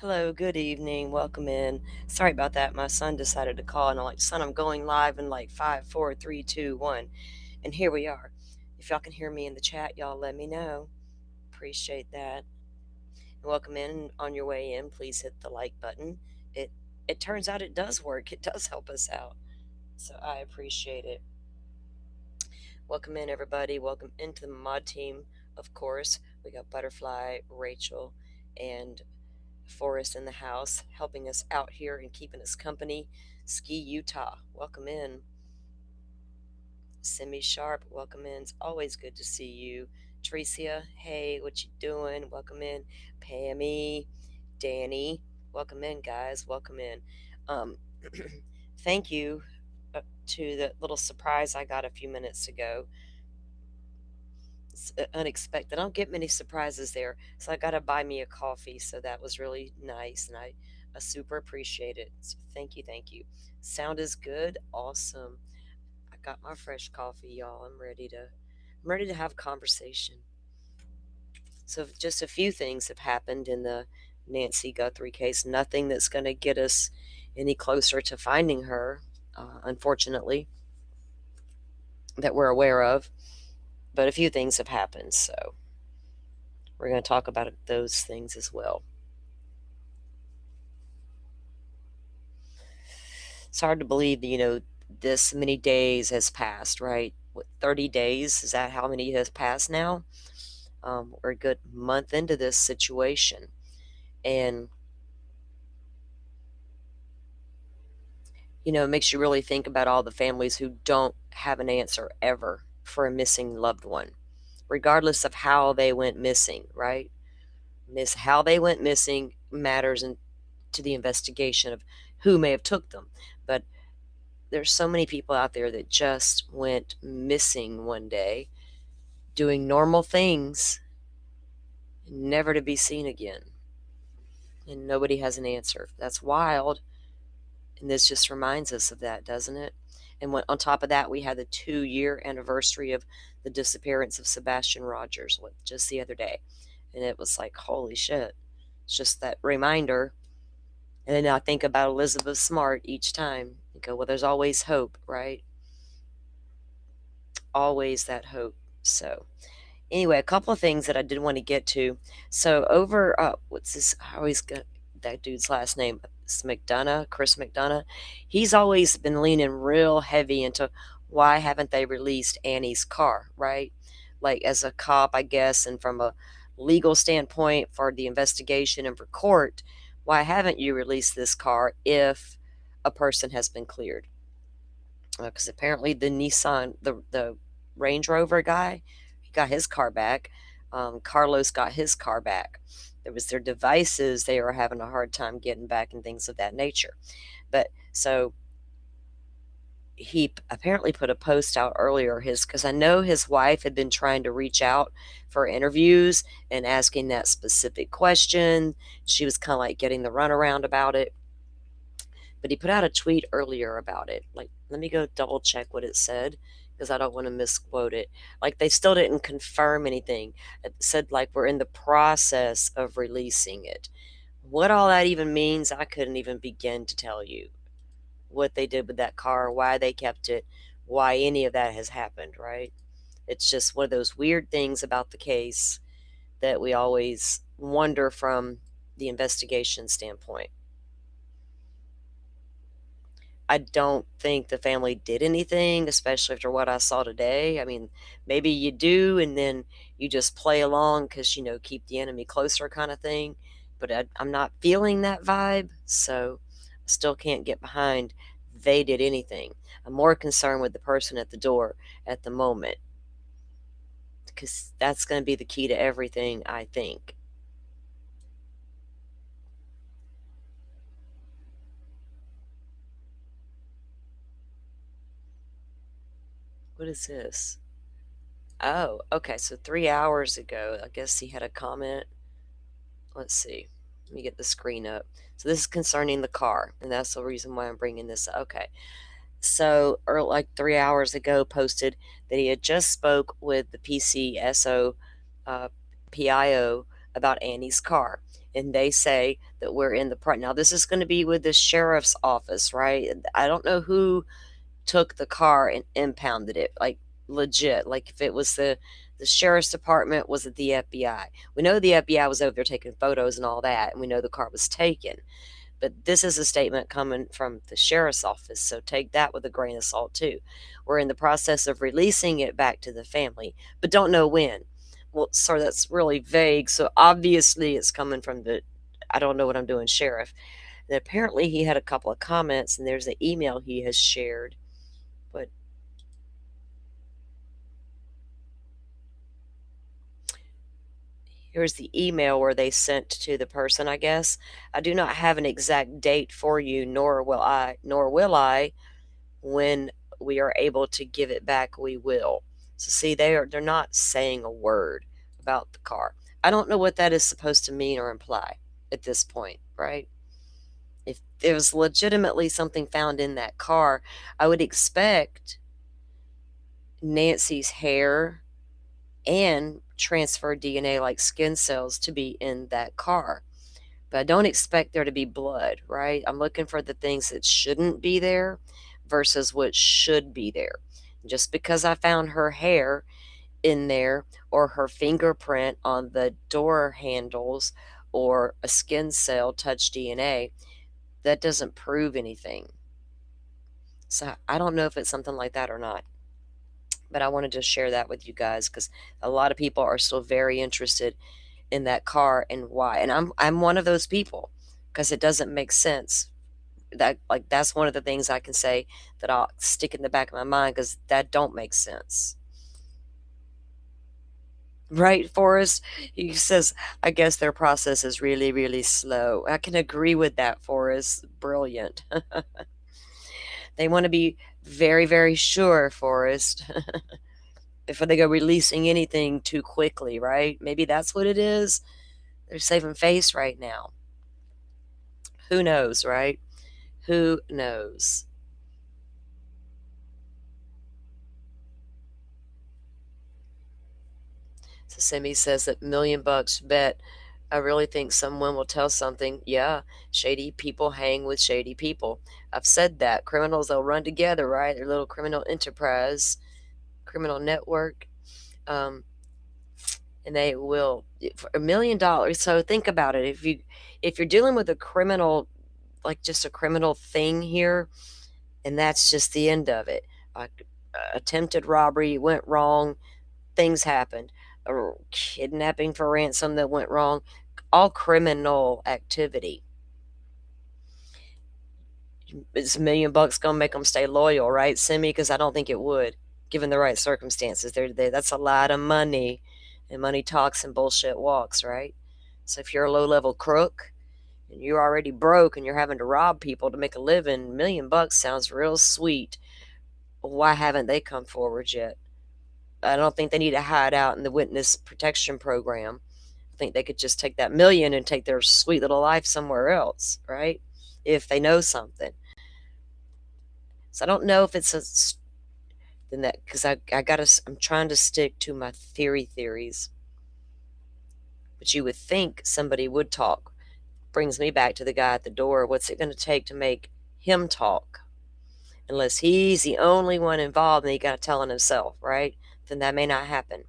Hello, good evening. Welcome in. Sorry about that. My son decided to call, and I'm like, son, I'm going live in like 5, 4, 3, 2, 1. And here we are. If y'all can hear me in the chat, y'all let me know. Appreciate that. And welcome in. On your way in, please hit the like button. It it turns out it does work. It does help us out. So I appreciate it. Welcome in, everybody. Welcome into the mod team. Of course, we got Butterfly, Rachel, and Forrest in the house, helping us out here and keeping us company. Ski Utah, welcome in. Semi Sharp, welcome in. It's always good to see you. Tricia, hey, what you doing? Welcome in. Pammy, Danny, welcome in, guys. Welcome in. Um, thank you to the little surprise I got a few minutes ago. It's unexpected. I don't get many surprises there, so I got to buy me a coffee. So that was really nice, and I super appreciate it. So thank you. Sound is good, awesome. I got my fresh coffee, y'all. I'm ready to have a conversation. So just a few things have happened in the Nancy Guthrie case. Nothing that's going to get us any closer to finding her, unfortunately, that we're aware of. But a few things have happened, so we're going to talk about those things as well. It's hard to believe that, this many days has passed, right? What, 30 days? Is that how many has passed now? We're a good month into this situation. And, it makes you really think about all the families who don't have an answer ever for a missing loved one, regardless of how they went missing, right? How they went missing matters to the investigation of who may have took them. But there's so many people out there that just went missing one day doing normal things, never to be seen again. And nobody has an answer. That's wild. And this just reminds us of that, doesn't it? And on top of that, we had the 2-year anniversary of the disappearance of Sebastian Rogers just the other day. And it was like, holy shit. It's just that reminder. And then I think about Elizabeth Smart each time and go, well, there's always hope, right? Always that hope. So, anyway, a couple of things that I did want to get to. So, over, what's this? I always get that dude's last name. It's McDonough, Chris McDonough. He's always been leaning real heavy into why haven't they released Annie's car, right? Like, as a cop, I guess, and from a legal standpoint for the investigation and for court, why haven't you released this car if a person has been cleared? Because apparently the Nissan, the Range Rover guy, he got his car back. Carlos got his car back. There was their devices they were having a hard time getting back and things of that nature. But so he apparently put a post out earlier, because I know his wife had been trying to reach out for interviews and asking that specific question. She was kind of like getting the runaround about it. But he put out a tweet earlier about it. Like, let me go double check what it said, because I don't want to misquote it. Like, they still didn't confirm anything. It said, like, we're in the process of releasing it. What all that even means, I couldn't even begin to tell you. What they did with that car, why they kept it, why any of that has happened, right? It's just one of those weird things about the case that we always wonder from the investigation standpoint. I don't think the family did anything, especially after what I saw today. I mean, maybe you do, and then you just play along because, keep the enemy closer kind of thing. But I'm not feeling that vibe, so I still can't get behind they did anything. I'm more concerned with the person at the door at the moment, because that's going to be the key to everything, I think. What is this? Oh, okay. So 3 hours ago, I guess he had a comment. Let's see. Let me get the screen up. So this is concerning the car, and that's the reason why I'm bringing this up. Okay. So, or like 3 hours ago, posted that he had just spoke with the PCSO, PIO about Annie's car. And they say that we're in the now this is going to be with the sheriff's office, right? I don't know who took the car and impounded it, like legit. Like if it was the sheriff's department, was it the FBI? We know the FBI was over there taking photos and all that, and we know the car was taken. But this is a statement coming from the sheriff's office, so take that with a grain of salt too. We're in the process of releasing it back to the family, but don't know when. Well, sir, that's really vague. So obviously it's coming from the I don't know what I'm doing, sheriff. And apparently he had a couple of comments, and there's an email he has shared. But here's the email where they sent to the person, I guess. I do not have an exact date for you, nor will I when we are able to give it back, we will. So see, they're not saying a word about the car. I don't know what that is supposed to mean or imply at this point, right? If there was legitimately something found in that car, I would expect Nancy's hair and transferred DNA like skin cells to be in that car. But I don't expect there to be blood, right? I'm looking for the things that shouldn't be there versus what should be there. Just because I found her hair in there or her fingerprint on the door handles or a skin cell touch DNA, that doesn't prove anything. So I don't know if it's something like that or not. But I wanted to share that with you guys because a lot of people are still very interested in that car and why. And I'm one of those people because it doesn't make sense. That's one of the things I can say that I'll stick in the back of my mind because that don't make sense. Right, Forrest? He says, I guess their process is really, really slow. I can agree with that, Forrest. Brilliant. They want to be very, very sure, Forrest, before they go releasing anything too quickly, right? Maybe that's what it is. They're saving face right now. Who knows, right? Who knows? So Simi says that $1,000,000 bet. I really think someone will tell something. Yeah, shady people hang with shady people. I've said that. Criminals, they'll run together, right? Their little criminal enterprise, criminal network. Um, and they will for $1,000,000. So think about it. If you're dealing with a criminal, like just a criminal thing here, and that's just the end of it. Like attempted robbery went wrong, things happened. A kidnapping for ransom that went wrong, all criminal activity. Is $1,000,000 gonna make them stay loyal, right, Simi? Because I don't think it would, given the right circumstances. That's a lot of money, and money talks and bullshit walks, right? So if you're a low-level crook and you're already broke and you're having to rob people to make a living, $1,000,000 sounds real sweet. Why haven't they come forward yet? I don't think they need to hide out in the witness protection program. I think they could just take that million and take their sweet little life somewhere else, right? If they know something. So I don't know if it's a then that because I'm trying to stick to my theories. But you would think somebody would talk. Brings me back to the guy at the door. What's it going to take to make him talk? Unless he's the only one involved and he got to tell on himself, right? Then that may not happen.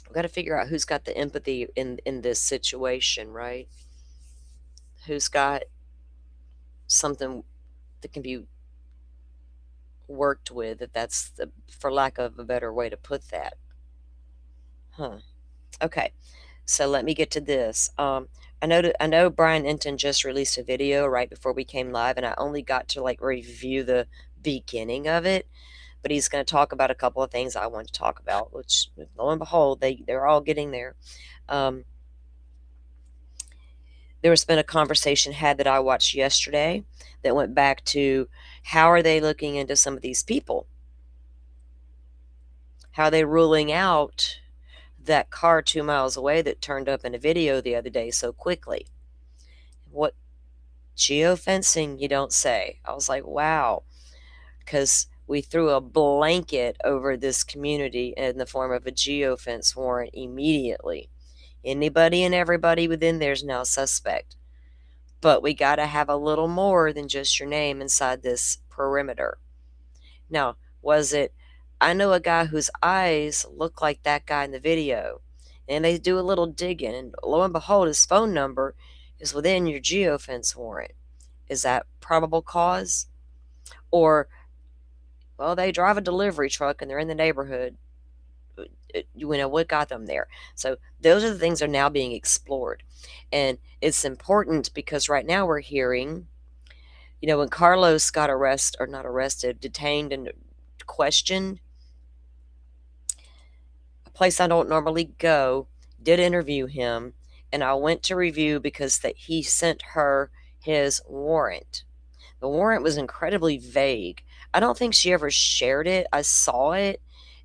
We've got to figure out who's got the empathy in this situation, right? Who's got something that can be worked with, if that's for lack of a better way to put that. Okay, so let me get to this. I know Brian Enton just released a video right before we came live, and I only got to like review the beginning of it. But he's going to talk about a couple of things I want to talk about, which lo and behold, they're all getting there. There has been a conversation had that I watched yesterday that went back to how are they looking into some of these people? How are they ruling out that car 2 miles away that turned up in a video the other day so quickly? What geofencing, you don't say. I was like, wow. Because we threw a blanket over this community in the form of a geofence warrant immediately. Anybody and everybody within there is now suspect. But we got to have a little more than just your name inside this perimeter. Now, was it, I know a guy whose eyes look like that guy in the video, and they do a little digging, and lo and behold, his phone number is within your geofence warrant. Is that probable cause? Or, well, they drive a delivery truck and they're in the neighborhood. You know, what got them there? So those are the things that are now being explored. And it's important because right now we're hearing, you know, when Carlos got not arrested, detained and questioned, a place I don't normally go did interview him, and I went to review because that he sent her his warrant. The warrant was incredibly vague. I don't think she ever shared it. I saw it,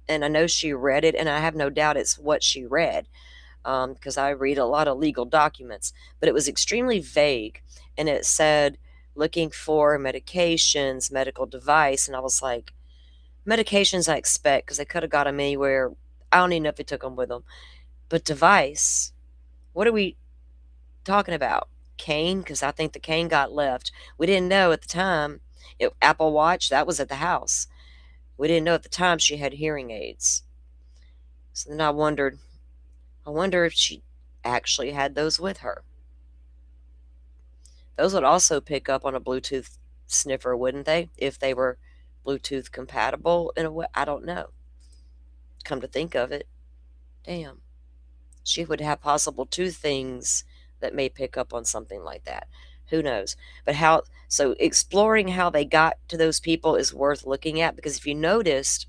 and I know she read it, and I have no doubt it's what she read, because I read a lot of legal documents. But it was extremely vague, and it said looking for medications, medical device, and I was like, medications I expect because they could have got them anywhere. I don't even know if they took them with them. But device, what are we talking about? Cane? Because I think the cane got left. We didn't know at the time. Apple Watch, that was at the house. We didn't know at the time she had hearing aids. So then I wonder if she actually had those with her. Those would also pick up on a Bluetooth sniffer, wouldn't they? If they were Bluetooth compatible in a way. I don't know. Come to think of it, damn. She would have possible two things that may pick up on something like that. Who knows? But so exploring how they got to those people is worth looking at, because if you noticed,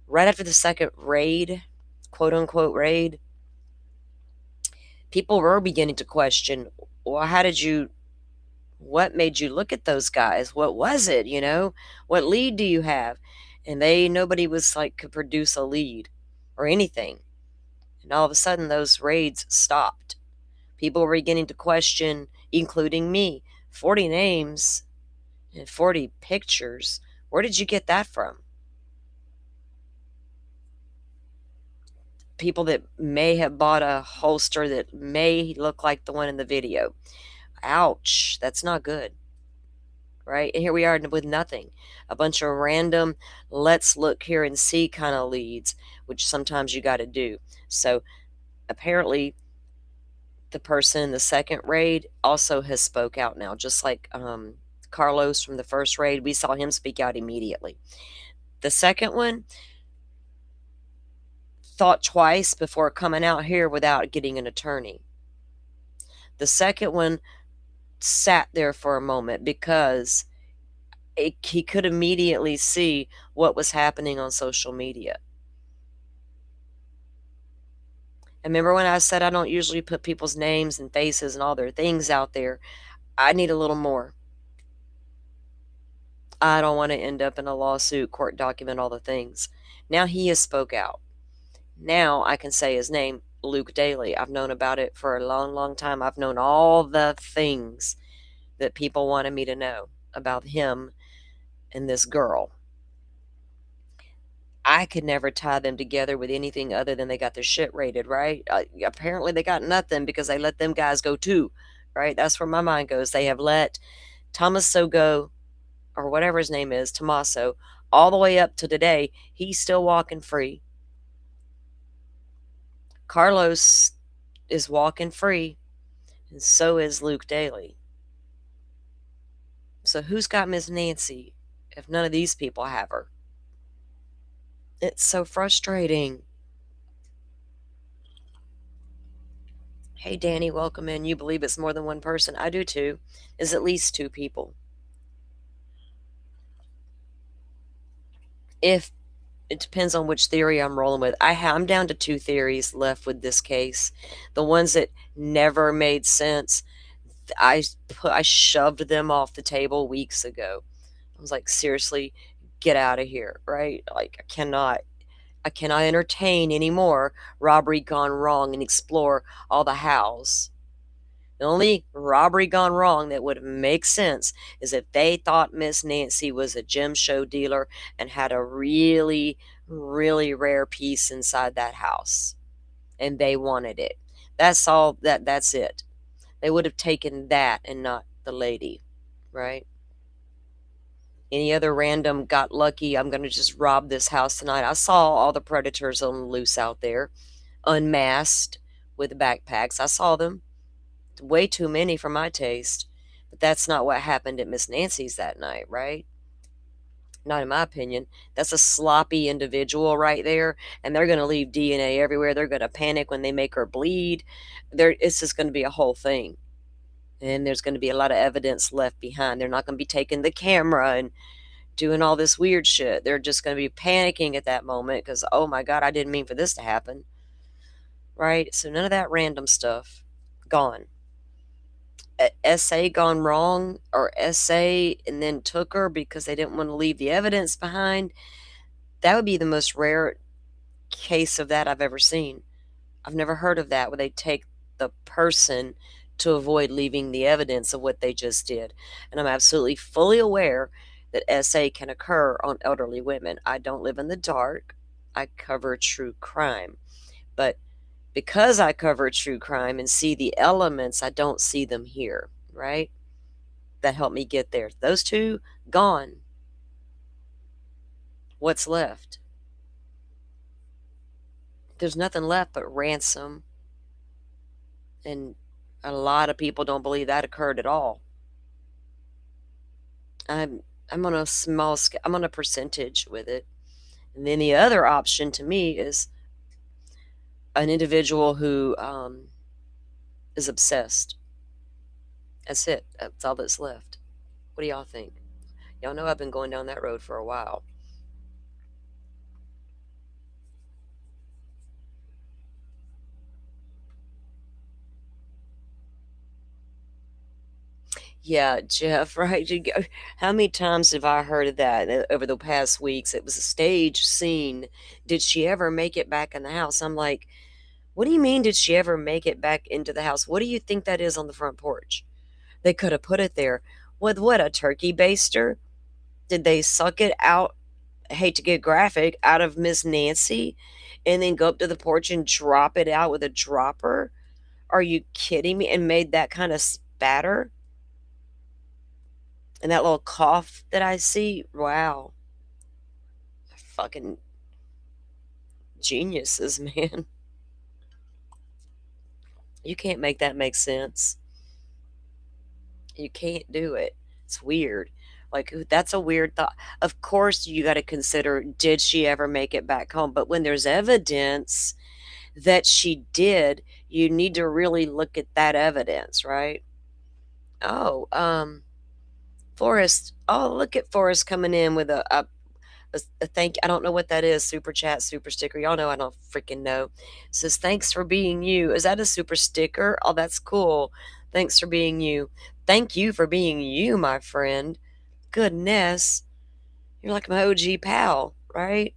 right after the second raid, quote unquote raid, people were beginning to question, well, what made you look at those guys? What was it? You know, what lead do you have? And nobody was like, could produce a lead or anything. And all of a sudden, those raids stopped. People were beginning to question, including me, 40 names and 40 pictures. Where did you get that from? People that may have bought a holster that may look like the one in the video. Ouch, that's not good. Right? And here we are with nothing. A bunch of random, let's look here and see kind of leads, which sometimes you got to do. So apparently the person in the second raid also has spoke out now, just like Carlos from the first raid. We saw him speak out immediately. The second one thought twice before coming out here without getting an attorney. The second one sat there for a moment because he could immediately see what was happening on social media. And remember when I said I don't usually put people's names and faces and all their things out there? I need a little more. I don't want to end up in a lawsuit, court document, all the things. Now he has spoke out. Now I can say his name, Luke Daly. I've known about it for a long, long time. I've known all the things that people wanted me to know about him and this girl. I could never tie them together with anything other than they got their shit raided, right? Apparently they got nothing because they let them guys go too, right? That's where my mind goes. They have let Tommaso go, or whatever his name is, Tommaso, all the way up to today. He's still walking free. Carlos is walking free, and so is Luke Daly. So who's got Miss Nancy if none of these people have her? It's so frustrating. Hey, Danny, welcome in. You believe it's more than one person? I do too. It's at least two people. If it depends on which theory I'm rolling with. I'm down to two theories left with this case. The ones that never made sense, I shoved them off the table weeks ago. I was like, seriously, get out of here, right? Like, I cannot entertain anymore robbery gone wrong and explore all the hows. The only robbery gone wrong that would make sense is if they thought Miss Nancy was a gem show dealer and had a really, really rare piece inside that house and they wanted it. That's all that's it. They would have taken that and not the lady, right? Any other random got lucky, I'm going to just rob this house tonight. I saw all the predators on the loose out there, unmasked with backpacks. I saw them. Way too many for my taste. But that's not what happened at Miss Nancy's that night, right? Not in my opinion. That's a sloppy individual right there, and they're going to leave DNA everywhere. They're going to panic when they make her bleed. It's just going to be a whole thing. And there's going to be a lot of evidence left behind. They're not going to be taking the camera and doing all this weird shit. They're just going to be panicking at that moment because, oh my God, I didn't mean for this to happen. Right? So none of that random stuff. Gone. SA gone wrong or SA and then took her because they didn't want to leave the evidence behind. That would be the most rare case of that I've ever seen. I've never heard of that where they take the person to avoid leaving the evidence of what they just did. And I'm absolutely fully aware that SA can occur on elderly women. I don't live in the dark. I cover true crime. But because I cover true crime and see the elements, I don't see them here, right? That helped me get there. Those two, gone. What's left? There's nothing left but ransom. And a lot of people don't believe that occurred at all. I'm on a small scale. I'm on a percentage with it. And then the other option to me is an individual who is obsessed. That's it. That's all that's left. What do y'all think? Y'all know I've been going down that road for a while. Yeah, Jeff, right? How many times have I heard of that over the past weeks? It was a stage scene. Did she ever make it back in the house? I'm like, what do you mean, did she ever make it back into the house? What do you think that is on the front porch? They could have put it there with what, a turkey baster? Did they suck it out? I hate to get graphic, out of Miss Nancy and then go up to the porch and drop it out with a dropper? Are you kidding me? And made that kind of spatter? And that little cough that I see, wow. Fucking geniuses, man. You can't make that make sense. You can't do it. It's weird. Like, that's a weird thought. Of course, you got to consider, did she ever make it back home? But when there's evidence that she did, you need to really look at that evidence, right? Oh, Forrest. Oh, look at Forrest coming in with a thank. I don't know what that is. Super chat, super sticker. Y'all know I don't freaking know. It says thanks for being you. Is that a super sticker? Oh, that's cool. Thanks for being you. Thank you for being you, my friend. Goodness, you're like my OG pal, right?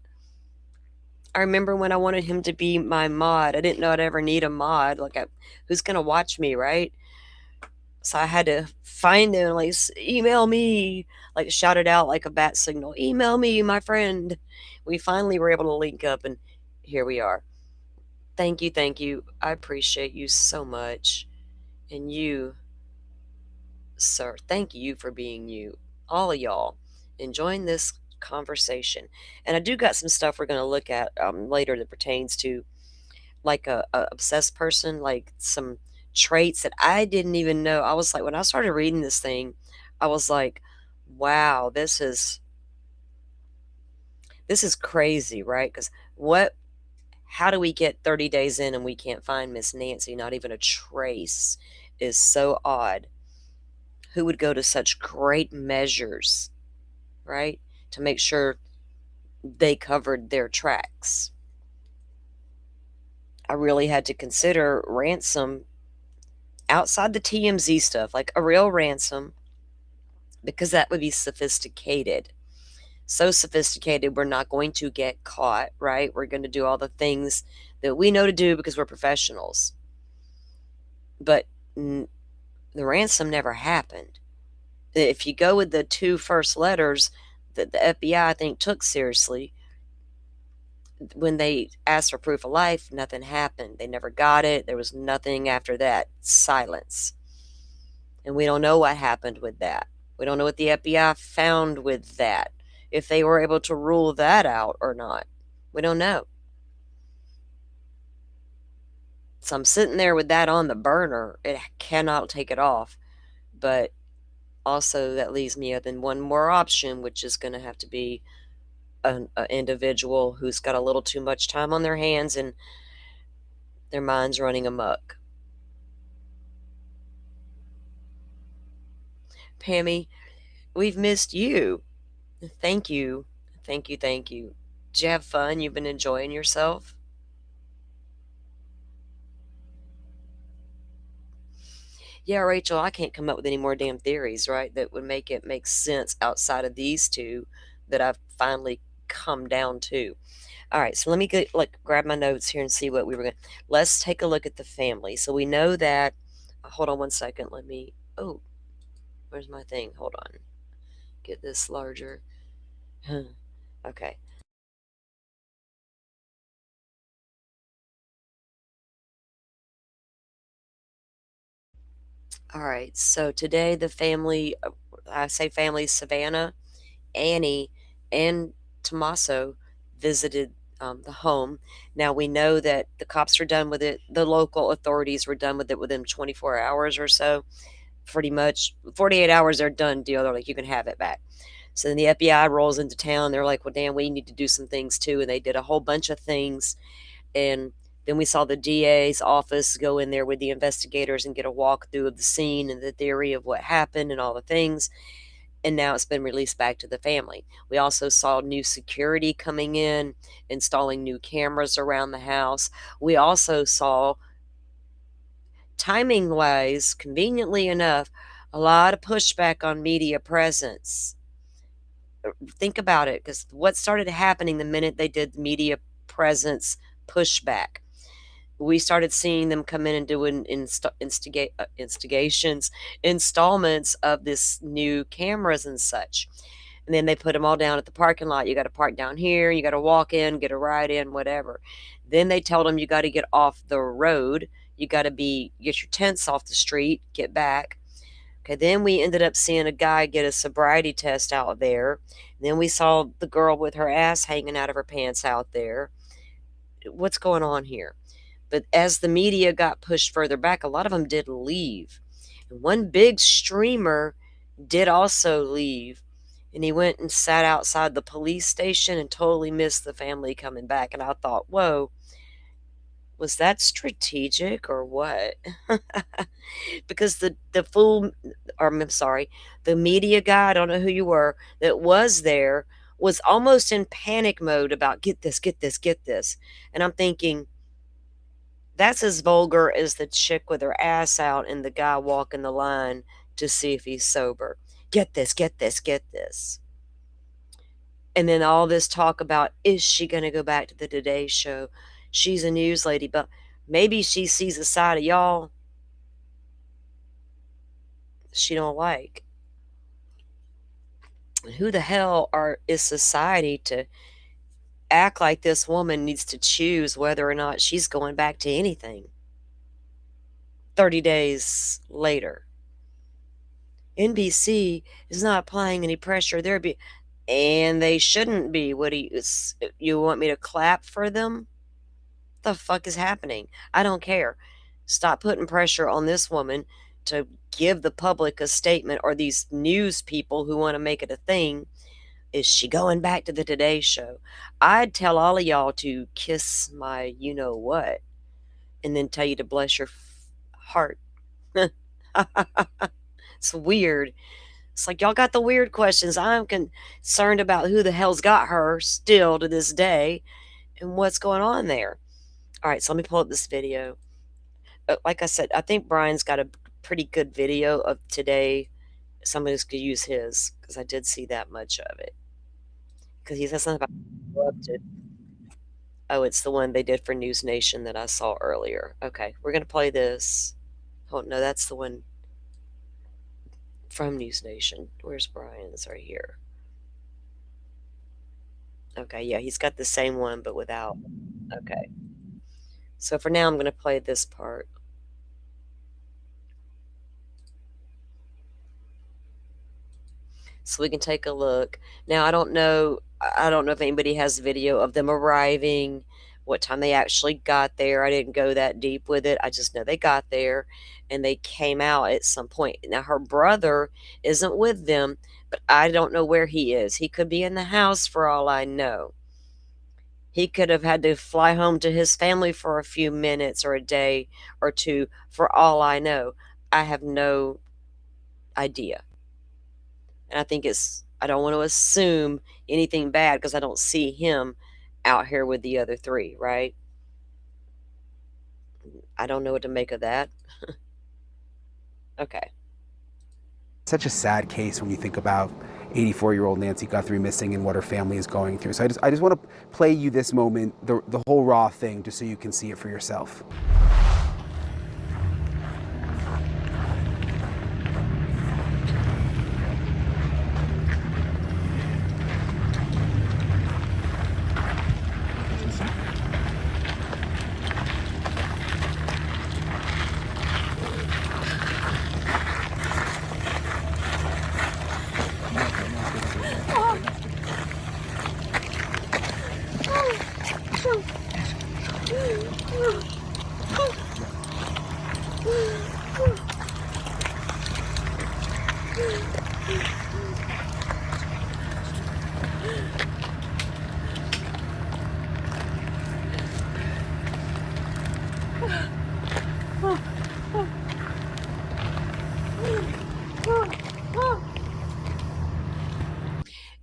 I remember when I wanted him to be my mod. I didn't know I'd ever need a mod. Like, who's gonna watch me, right? So I had to find him, like, email me, like, shout it out like a bat signal. Email me, my friend. We finally were able to link up, and here we are. Thank you, thank you. I appreciate you so much. And you, sir, thank you for being you. All of y'all enjoying this conversation. And I do got some stuff we're going to look at later that pertains to like a obsessed person, like some traits that I didn't even know. I was like, when I started reading this thing, I was like, wow, this is crazy, right? Because how do we get 30 days in and we can't find Miss Nancy? Not even a trace is so odd. Who would go to such great measures, right, to make sure they covered their tracks? I really had to consider ransom outside the TMZ stuff, like a real ransom, because that would be sophisticated. So sophisticated, we're not going to get caught, right? We're going to do all the things that we know to do because we're professionals. But The ransom never happened. If you go with the two first letters that the FBI, I think, took seriously, when they asked for proof of life, nothing happened. They never got it. There was nothing after that. Silence. And we don't know what happened with that. We don't know what the FBI found with that. If they were able to rule that out or not. We don't know. So I'm sitting there with that on the burner. It cannot take it off. But also that leaves me with one more option, which is going to have to be an individual who's got a little too much time on their hands and their mind's running amok. Pammy, we've missed you. Thank you. Thank you. Thank you. Did you have fun? You've been enjoying yourself? Yeah, Rachel, I can't come up with any more damn theories, right? That would make it make sense outside of these two that I've finally come down to. All right, so let me get grab my notes here and see what we were going to. Let's take a look at the family. So we know that. Hold on one second. Let me. Oh, where's my thing? Hold on. Get this larger. Okay. All right. So today the family, I say family, Savannah, Annie, and Tommaso visited the home. Now we know that the cops are done with it. The local authorities were done with it within 24 hours or so. Pretty much 48 hours, they're done deal. They're like, you can have it back. So then the FBI rolls into town. They're like, well, damn, we need to do some things too. And they did a whole bunch of things. And then we saw the DA's office go in there with the investigators and get a walkthrough of the scene and the theory of what happened and all the things. And now it's been released back to the family. We also saw new security coming in, installing new cameras around the house. We also saw, timing wise, conveniently enough, a lot of pushback on media presence. Think about it, because what started happening the minute they did the media presence pushback? We started seeing them come in and doing instigations, installments of this new cameras and such. And then they put them all down at the parking lot. You got to park down here. You got to walk in, get a ride in, whatever. Then they told them you got to get off the road. You got to get your tents off the street, get back. Okay, then we ended up seeing a guy get a sobriety test out there. Then we saw the girl with her ass hanging out of her pants out there. What's going on here? But as the media got pushed further back, a lot of them did leave. And one big streamer did also leave. And he went and sat outside the police station and totally missed the family coming back. And I thought, whoa, was that strategic or what? Because the fool, or I'm sorry, the media guy, I don't know who you were, that was there was almost in panic mode about get this, get this, get this. And I'm thinking, that's as vulgar as the chick with her ass out and the guy walking the line to see if he's sober. Get this, get this, get this. And then all this talk about, is she going to go back to the Today Show? She's a news lady, but maybe she sees a side of y'all she don't like. And who the hell is society to act like this woman needs to choose whether or not she's going back to anything 30 days later? NBC is not applying any pressure. And they shouldn't be. What do you want me to clap for them? The fuck is happening? I don't care. Stop putting pressure on this woman to give the public a statement, or these news people who want to make it a thing. Is she going back to the Today Show? I'd tell all of y'all to kiss my you know what and then tell you to bless your heart. It's weird. It's like y'all got the weird questions. I'm concerned about who the hell's got her still to this day and what's going on there. All right, so let me pull up this video. Like I said, I think Brian's got a pretty good video of today. Somebody's could use his, because I did see that much of it. Because he said something about corrupted. Oh, it's the one they did for News Nation that I saw earlier. Okay, we're going to play this. Oh, no, that's the one. from News Nation. Where's Brian's? Right here. Okay, yeah, he's got the same one but without. Okay. So for now, I'm going to play this part. So we can take a look. Now, I don't know if anybody has video of them arriving, what time they actually got there. I didn't go that deep with it. I just know they got there and they came out at some point. Now, her brother isn't with them, but I don't know where he is. He could be in the house for all I know. He could have had to fly home to his family for a few minutes or a day or two for all I know. I have no idea. And I don't want to assume anything bad because I don't see him out here with the other three, right? I don't know what to make of that. Okay. Such a sad case when you think about 84-year-old Nancy Guthrie missing and what her family is going through. So I just want to play you this moment, the whole raw thing, just so you can see it for yourself.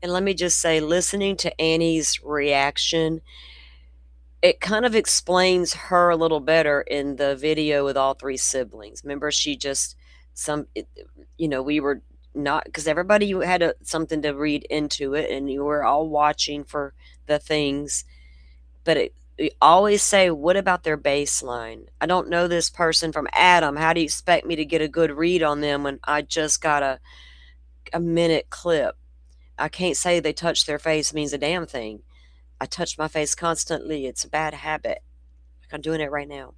And let me just say, listening to Annie's reaction, it kind of explains her a little better in the video with all three siblings. Remember, she just, we were not, because everybody had something to read into it, and you were all watching for the things. But we always say, what about their baseline? I don't know this person from Adam. How do you expect me to get a good read on them when I just got a minute clip? I can't say they touch their face means a damn thing. I touch my face constantly. It's a bad habit. Like I'm doing it right now.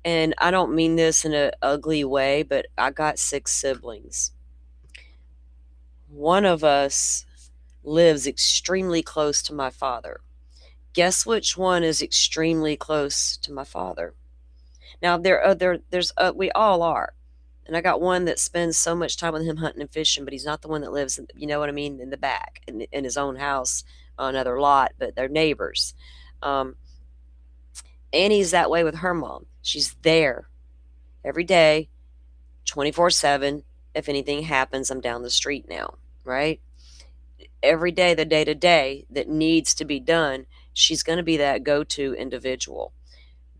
And I don't mean this in an ugly way, but I got 6 siblings. One of us lives extremely close to my father. Guess which one is extremely close to my father? Now we all are. And I got one that spends so much time with him hunting and fishing, but he's not the one that lives you know what I mean, in the back, in his own house on another lot, but they're neighbors. Annie's that way with her mom. She's there every day, 24/7. If anything happens, I'm down the street now, right? Every day, the day to day that needs to be done, she's going to be that go to individual.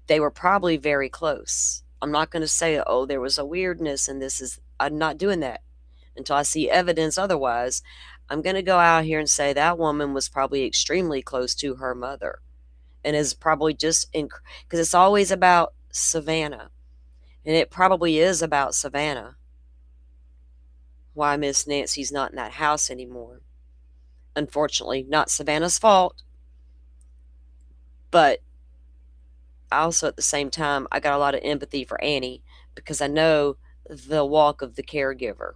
They were probably very close. I'm not going to say, oh, there was a weirdness and I'm not doing that until I see evidence otherwise. I'm going to go out here and say that woman was probably extremely close to her mother and is probably just because it's always about Savannah. And it probably is about Savannah. Why Miss Nancy's not in that house anymore. Unfortunately, not Savannah's fault. But also at the same time, I got a lot of empathy for Annie because I know the walk of the caregiver.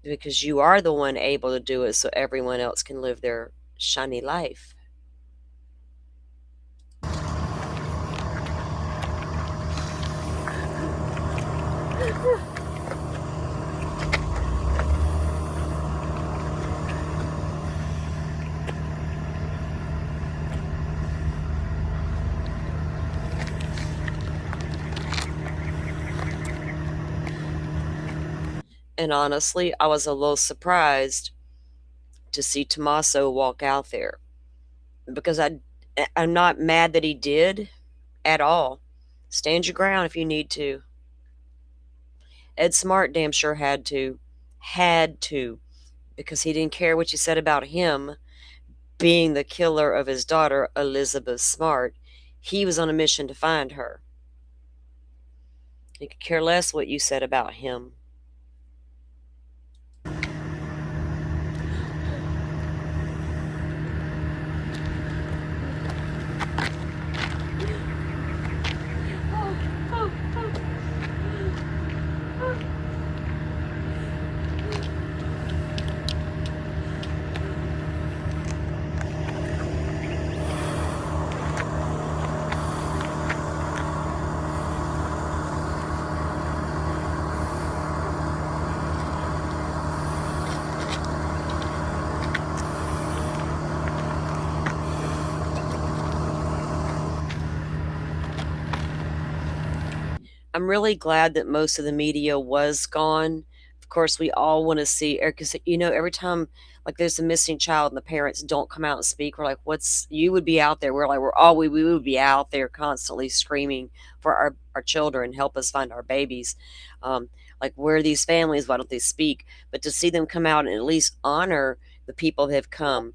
Because you are the one able to do it so everyone else can live their shiny life. And honestly, I was a little surprised to see Tommaso walk out there because I'm not mad that he did at all. Stand your ground if you need to. Ed Smart damn sure had to, because he didn't care what you said about him being the killer of his daughter, Elizabeth Smart. He was on a mission to find her. He could care less what you said about him. I'm really glad that most of the media was gone. Of course, we all want to see, because every time like there's a missing child and the parents don't come out and speak, we're like, "What's?" You would be out there. We're like, we would be out there constantly screaming for our children, help us find our babies. Um, like, where are these families? Why don't they speak? But to see them come out and at least honor the people that have come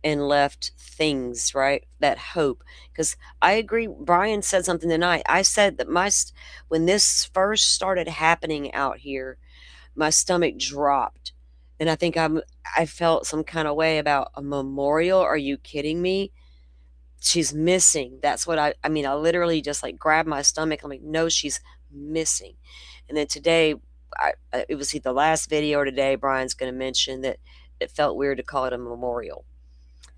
and left things, right? That hope. Because I agree. Brian said something tonight. I said that when this first started happening out here, my stomach dropped. And I felt some kind of way about a memorial. Are you kidding me? She's missing. That's what I mean, I literally just like grabbed my stomach. I'm like, no, she's missing. And then today, it was the last video or today, Brian's going to mention that it felt weird to call it a memorial.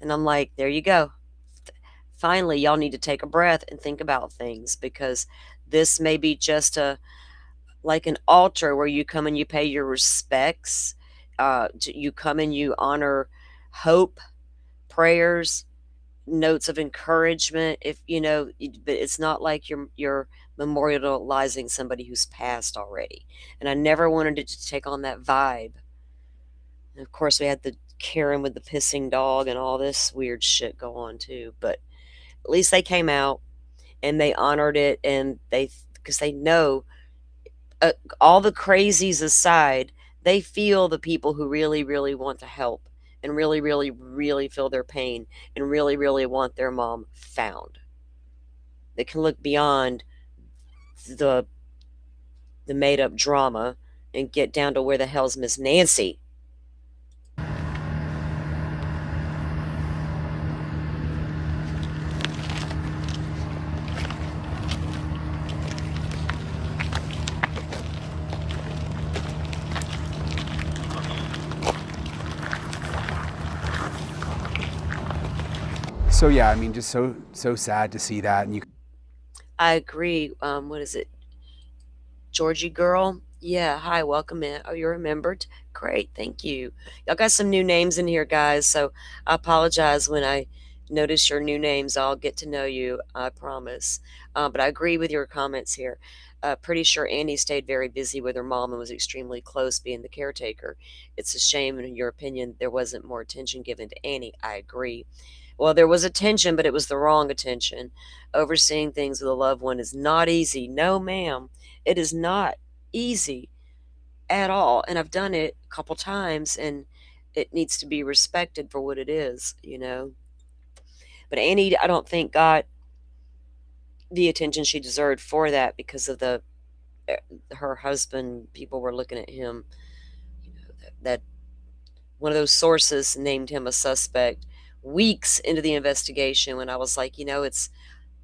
And I'm like, there you go. Finally, y'all need to take a breath and think about things, because this may be just like an altar where you come and you pay your respects. You come and you honor hope, prayers, notes of encouragement. If but it's not like you're memorializing somebody who's passed already. And I never wanted it to take on that vibe. And of course, we had the Karen with the pissing dog and all this weird shit go on too. But at least they came out and they honored it, and because they know, uh, all the crazies aside, they feel the people who really, really want to help and really, really, really feel their pain and really, really want their mom found. They can look beyond the the made up drama and get down to where the hell's Miss Nancy. So yeah, I mean, just so sad to see that, and you. I agree. What is it? Georgie girl. Yeah, hi, welcome in. Oh, you remembered? Great, thank you. Y'all got some new names in here, guys, so I apologize when I notice your new names. I'll get to know you, I promise. But I agree with your comments here. Pretty sure Annie stayed very busy with her mom and was extremely close, being the caretaker. It's a shame, in your opinion, there wasn't more attention given to Annie. I agree. Well, there was attention, but it was the wrong attention. Overseeing things with a loved one is not easy. No, ma'am. It is not easy at all. And I've done it a couple times, and it needs to be respected for what it is. But Annie, I don't think, got the attention she deserved for that, because of eh, her husband. People were looking at him, that one of those sources named him a suspect weeks into the investigation, when I was like, it's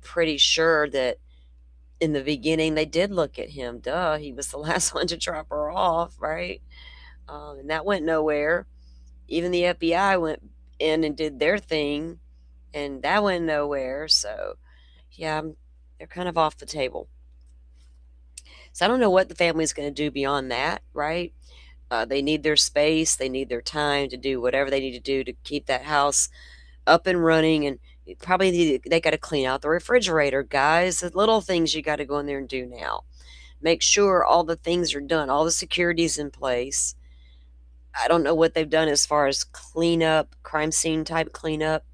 pretty sure that in the beginning they did look at him. Duh, he was the last one to drop her off, right? And that went nowhere. Even the FBI went in and did their thing, and that went nowhere. So, yeah, they're kind of off the table. So I don't know what the family's going to do beyond that, right? They need their space, they need their time to do whatever they need to do to keep that house up and running. And probably they got to clean out the refrigerator, guys. The little things you got to go in there and do now. Make sure all the things are done, all the security's in place. I don't know what they've done as far as cleanup, crime scene type cleanup.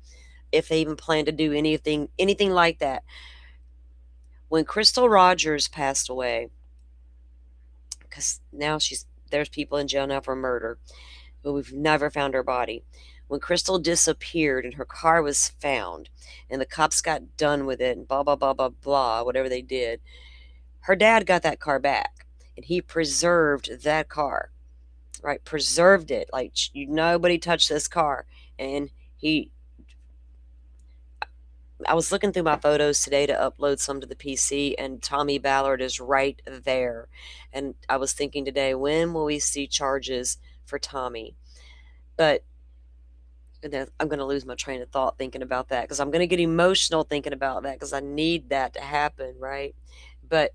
if they even plan to do anything like that. When Crystal Rogers passed away, because now there's people in jail now for murder, but we've never found her body. When Crystal disappeared and her car was found, and the cops got done with it, and blah blah blah blah blah, whatever they did, her dad got that car back, and he preserved that car, right? Preserved it, like nobody touched this car, and he. I was looking through my photos today to upload some to the PC, and Tommy Ballard is right there. And I was thinking today, when will we see charges for Tommy? But and then I'm going to lose my train of thought thinking about that, because I'm going to get emotional thinking about that, because I need that to happen, right? But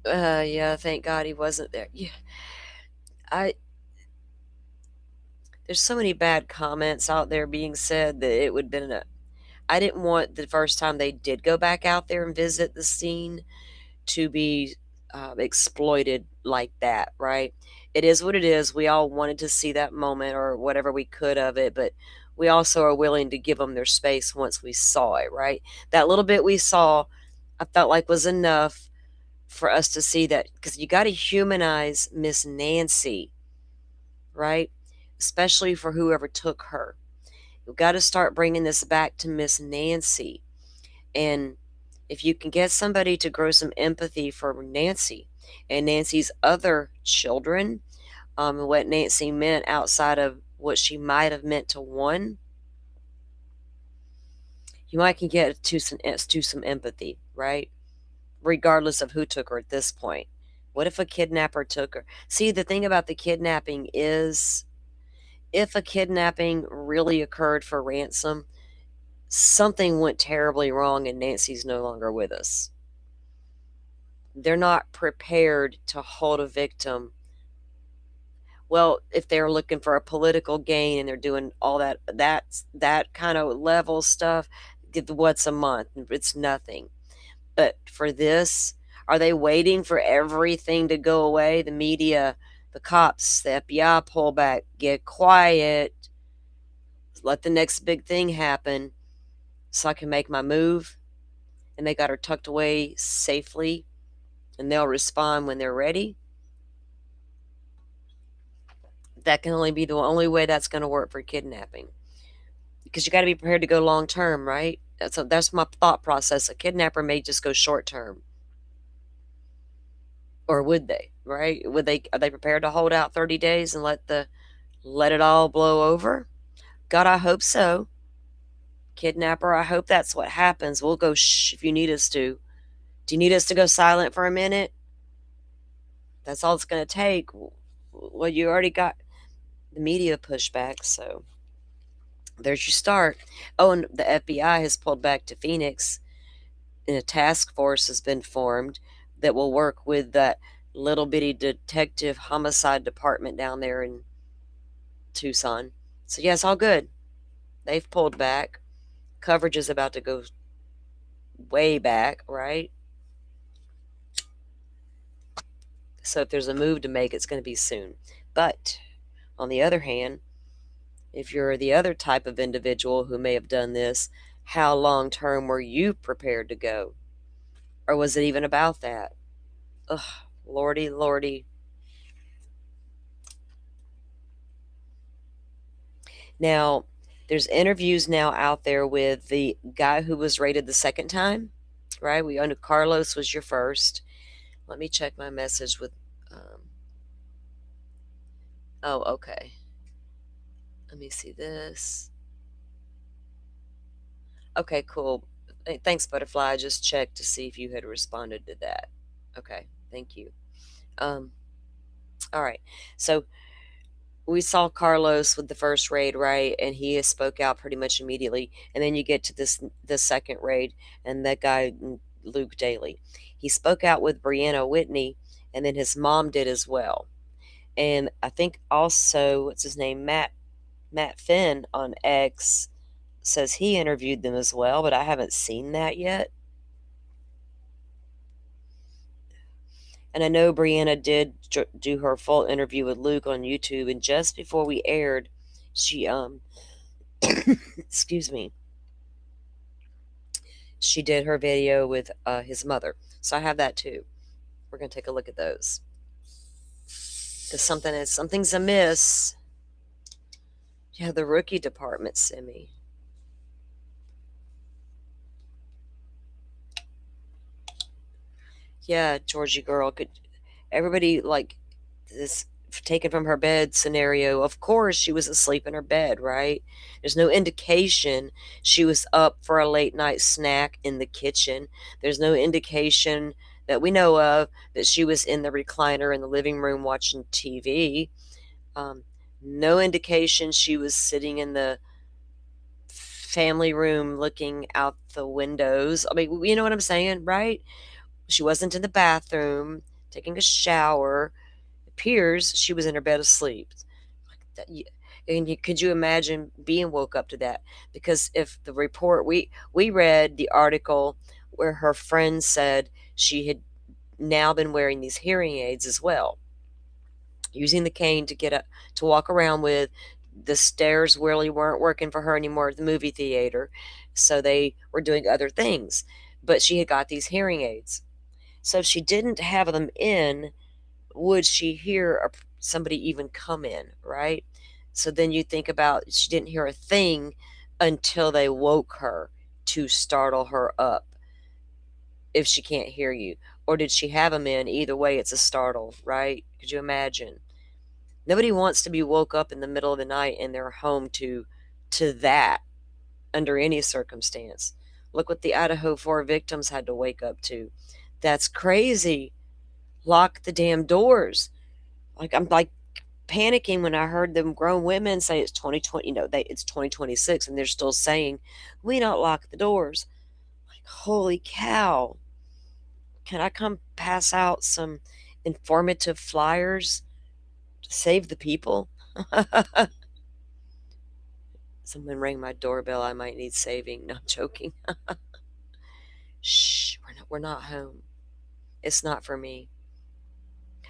yeah, thank God he wasn't there. Yeah, I there's so many bad comments out there being said that it would have been a. I didn't want the first time they did go back out there and visit the scene to be exploited like that, right? It is what it is. We all wanted to see that moment or whatever we could of it, but we also are willing to give them their space once we saw it, right? That little bit we saw, I felt like was enough for us to see that, because you got to humanize Miss Nancy, right? Especially for whoever took her. We've got to start bringing this back to Miss Nancy. And if you can get somebody to grow some empathy for Nancy and Nancy's other children, and what Nancy meant outside of what she might have meant to one, you might can get to some empathy, right? Regardless of who took her at this point. What if a kidnapper took her? See, the thing about the kidnapping is, if a kidnapping really occurred for ransom, something went terribly wrong and Nancy's no longer with us. They're not prepared to hold a victim. Well, if they're looking for a political gain and they're doing all that kind of level stuff, what's a month? It's nothing. But for this, are they waiting for everything to go away? The media, the cops, the FBI pull back, get quiet, let the next big thing happen so I can make my move. And they got her tucked away safely, and they'll respond when they're ready. That can only be the only way that's going to work for kidnapping, because you got to be prepared to go long term, right? That's my thought process. A kidnapper may just go short term, or would they? Right? Are they prepared to hold out 30 days and let it all blow over? God, I hope so. Kidnapper, I hope that's what happens. We'll go shh if you need us to. Do you need us to go silent for a minute? That's all it's going to take. Well, you already got the media pushback, so there's your start. Oh, and the FBI has pulled back to Phoenix, and a task force has been formed that will work with that little bitty detective homicide department down there in Tucson. So, yeah, it's all good. They've pulled back. Coverage is about to go way back, right? So, if there's a move to make, it's going to be soon. But on the other hand, if you're the other type of individual who may have done this, how long term were you prepared to go? Or was it even about that? Ugh, lordy, lordy. Now, there's interviews now out there with the guy who was raided the second time, right? We know Carlos was your first. Let me check my message with. Oh, okay. Let me see this. Okay, cool. Thanks, Butterfly. I just checked to see if you had responded to that. Okay, thank you. Um, all right. So we saw Carlos with the first raid, right? And he spoke out pretty much immediately. And then you get to the second raid, and that guy Luke Daly, he spoke out with Brianna Whitney, and then his mom did as well. And I think also, what's his name, Matt Finn on X says he interviewed them as well, but I haven't seen that yet. And I know Brianna did do her full interview with Luke on YouTube, and just before we aired, She excuse me, she did her video with his mother. So I have that too. We're gonna take a look at those because something's amiss. Yeah, the rookie department sent me. Yeah, Georgie girl, could everybody like this taken from her bed scenario? Of course, she was asleep in her bed, right? There's no indication she was up for a late night snack in the kitchen. There's no indication that we know of that she was in the recliner in the living room watching TV. Um, no indication she was sitting in the family room looking out the windows. I mean, you know what I'm saying, right? She wasn't in the bathroom taking a shower. It appears she was in her bed asleep. Like that, could you imagine being woke up to that? Because if the report we read the article where her friend said she had now been wearing these hearing aids as well, using the cane to get up to walk around with. The stairs really weren't working for her anymore at the movie theater, so they were doing other things. But she had got these hearing aids. So if she didn't have them in, would she hear somebody even come in, right? So then you think about she didn't hear a thing until they woke her to startle her up if she can't hear you. Or did she have them in? Either way, it's a startle, right? Could you imagine? Nobody wants to be woke up in the middle of the night in their home to that under any circumstance. Look what the Idaho 4 victims had to wake up to. That's crazy. Lock the damn doors. Like I'm like panicking when I heard them grown women say it's 2020, it's 2026 and they're still saying we don't lock the doors. Like holy cow. Can I come pass out some informative flyers to save the people? Someone rang my doorbell. I might need saving. No, I'm joking. Shh, we're not home. It's not for me.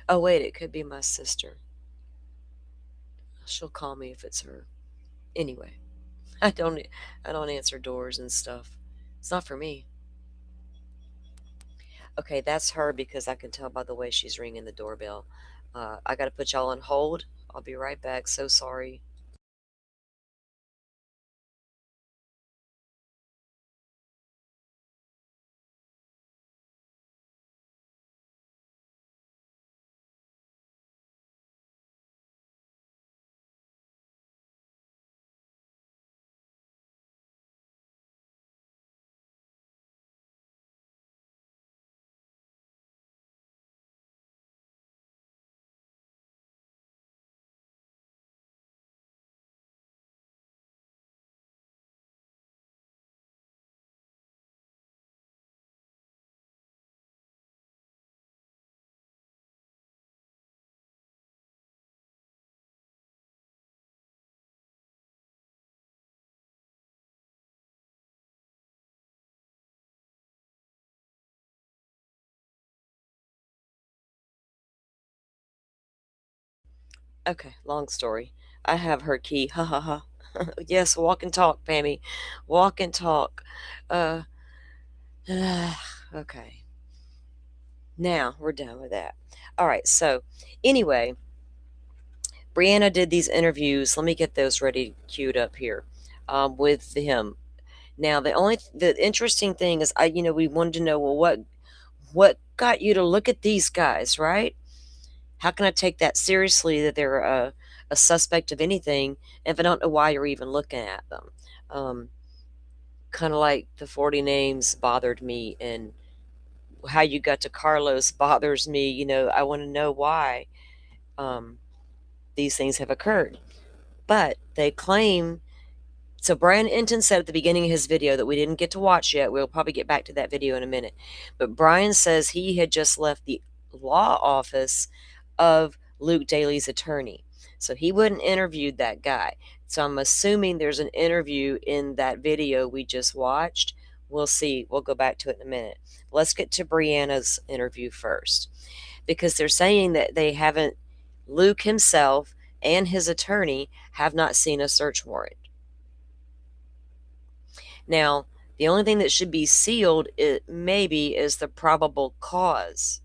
Oh wait, it could be my sister. She'll call me if it's her. Anyway, I don't I don't answer doors and stuff. It's not for me. Okay, that's her because I can tell by the way she's ringing the doorbell. I got to put y'all on hold. I'll be right back. So sorry. Okay, long story. I have her key. Ha ha ha. Yes, walk and talk, Pammy. Walk and talk. Uh, okay. Now we're done with that. All right. So, anyway, Brianna did these interviews. Let me get those ready, queued up here, with him. Now, the interesting thing is, we wanted to know, well, what got you to look at these guys, right? How can I take that seriously that they're a suspect of anything if I don't know why you're even looking at them? Um, kind of like the 40 names bothered me, and how you got to Carlos bothers me. I want to know why um, these things have occurred. But they claim. So Brian Enton said at the beginning of his video that we didn't get to watch yet. We'll probably get back to that video in a minute. But Brian says he had just left the law office of Luke Daly's attorney. So he wouldn't interviewed that guy. So I'm assuming there's an interview in that video we just watched. We'll see. We'll go back to it in a minute. Let's get to Brianna's interview first. Because they're saying that they haven't, Luke himself and his attorney have not seen a search warrant. Now, the only thing that should be sealed, maybe, is the probable cause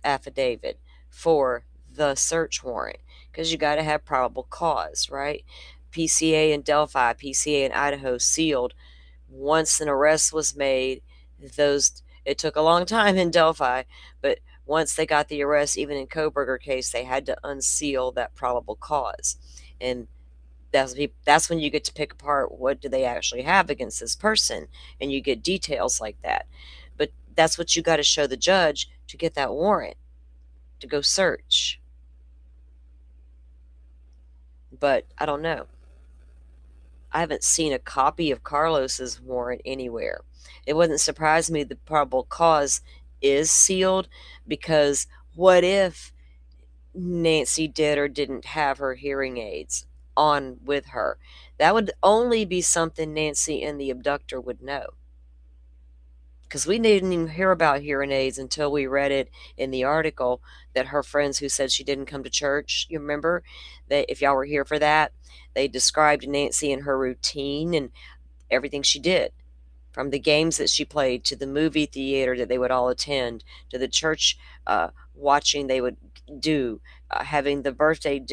affidavit for the search warrant, because you got to have probable cause, right? PCA in Delphi, PCA in Idaho sealed. Once an arrest was made, it took a long time in Delphi, but once they got the arrest, even in Koberger case, they had to unseal that probable cause. And that's when you get to pick apart what do they actually have against this person, and you get details like that. But that's what you got to show the judge to get that warrant to go search. But I don't know. I haven't seen a copy of Carlos's warrant anywhere. It wouldn't surprise me the probable cause is sealed, because what if Nancy did or didn't have her hearing aids on with her? That would only be something Nancy and the abductor would know. Because we didn't even hear about hearing aids until we read it in the article that her friends who said she didn't come to church, you remember? That if y'all were here for that, they described Nancy and her routine and everything she did, from the games that she played to the movie theater that they would all attend to the church watching they would do, having the birthday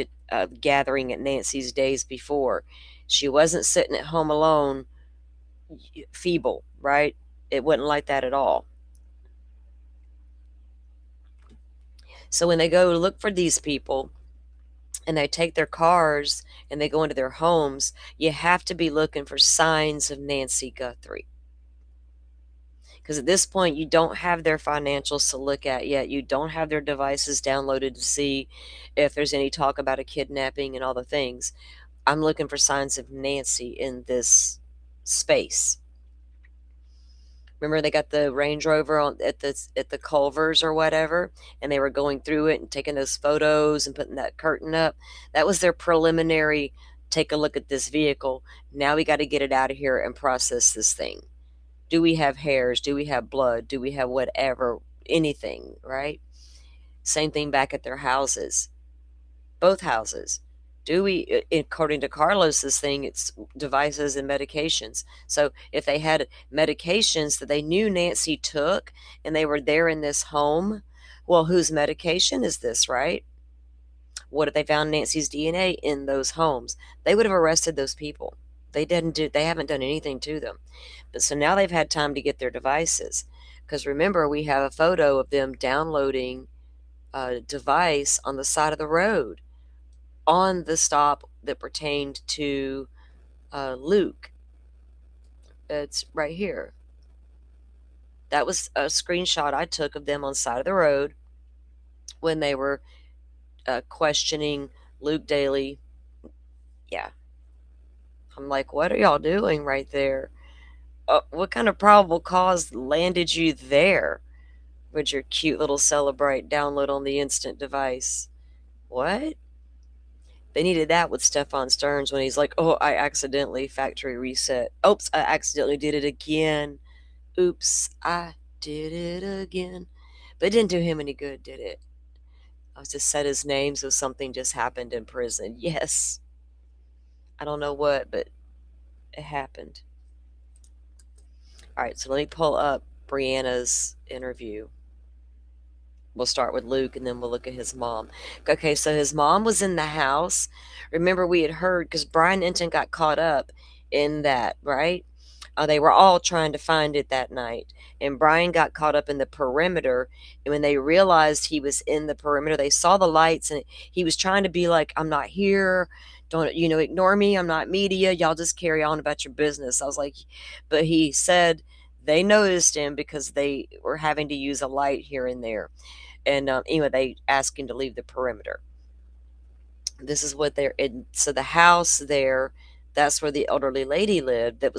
gathering at Nancy's days before. She wasn't sitting at home alone, feeble, right? It wasn't like that at all. So when they go to look for these people and they take their cars and they go into their homes, you have to be looking for signs of Nancy Guthrie. Because at this point, you don't have their financials to look at yet. You don't have their devices downloaded to see if there's any talk about a kidnapping and all the things. I'm looking for signs of Nancy in this space. Remember, they got the Range Rover at the Culvers or whatever, and they were going through it and taking those photos and putting that curtain up. That was their preliminary take a look at this vehicle. Now we got to get it out of here and process this thing. Do we have hairs? Do we have blood? Do we have whatever? Anything, right? Same thing back at their houses. Both houses. Do we, according to Carlos's thing, it's devices and medications. So if they had medications that they knew Nancy took and they were there in this home, well, whose medication is this, right? What if they found Nancy's DNA in those homes? They would have arrested those people. They haven't done anything to them. But so now they've had time to get their devices. Because remember, we have a photo of them downloading a device on the side of the road on the stop that pertained to Luke. It's right here. That was a screenshot I took of them on the side of the road when they were questioning Luke Daly. Yeah. I'm like, what are y'all doing right there? What kind of probable cause landed you there with your cute little Celebrate download on the instant device? What? They needed that with Stefan Stearns when he's like, oh, I accidentally factory reset. Oops, I accidentally did it again. Oops, I did it again. But it didn't do him any good, did it? I was just said his name, so something just happened in prison. Yes. I don't know what, but it happened. All right, so let me pull up Brianna's interview. We'll start with Luke and then we'll look at his mom. Okay, so his mom was in the house. Remember, we had heard, because Brian Enton got caught up in that, right? They were all trying to find it that night. And Brian got caught up in the perimeter. And when they realized he was in the perimeter, they saw the lights and he was trying to be like, I'm not here. Don't, ignore me. I'm not media. Y'all just carry on about your business. I was like, but he said they noticed him because they were having to use a light here and there. And anyway, they asked him to leave the perimeter. This is what they're in. So the house there, that's where the elderly lady lived. It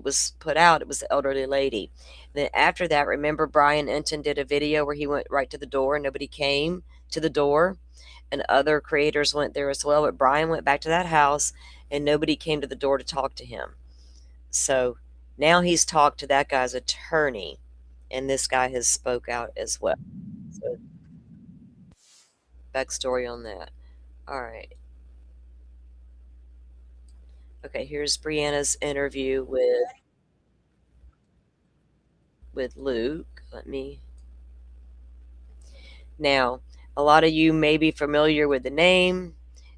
was put out. It was the elderly lady. And then after that, remember Brian Enton did a video where he went right to the door and nobody came to the door, and other creators went there as well. But Brian went back to that house and nobody came to the door to talk to him. So now he's talked to that guy's attorney, and this guy has spoke out as well. So backstory on that. All right. Okay, here's Brianna's interview with Luke. Let me. Now, a lot of you may be familiar with the name,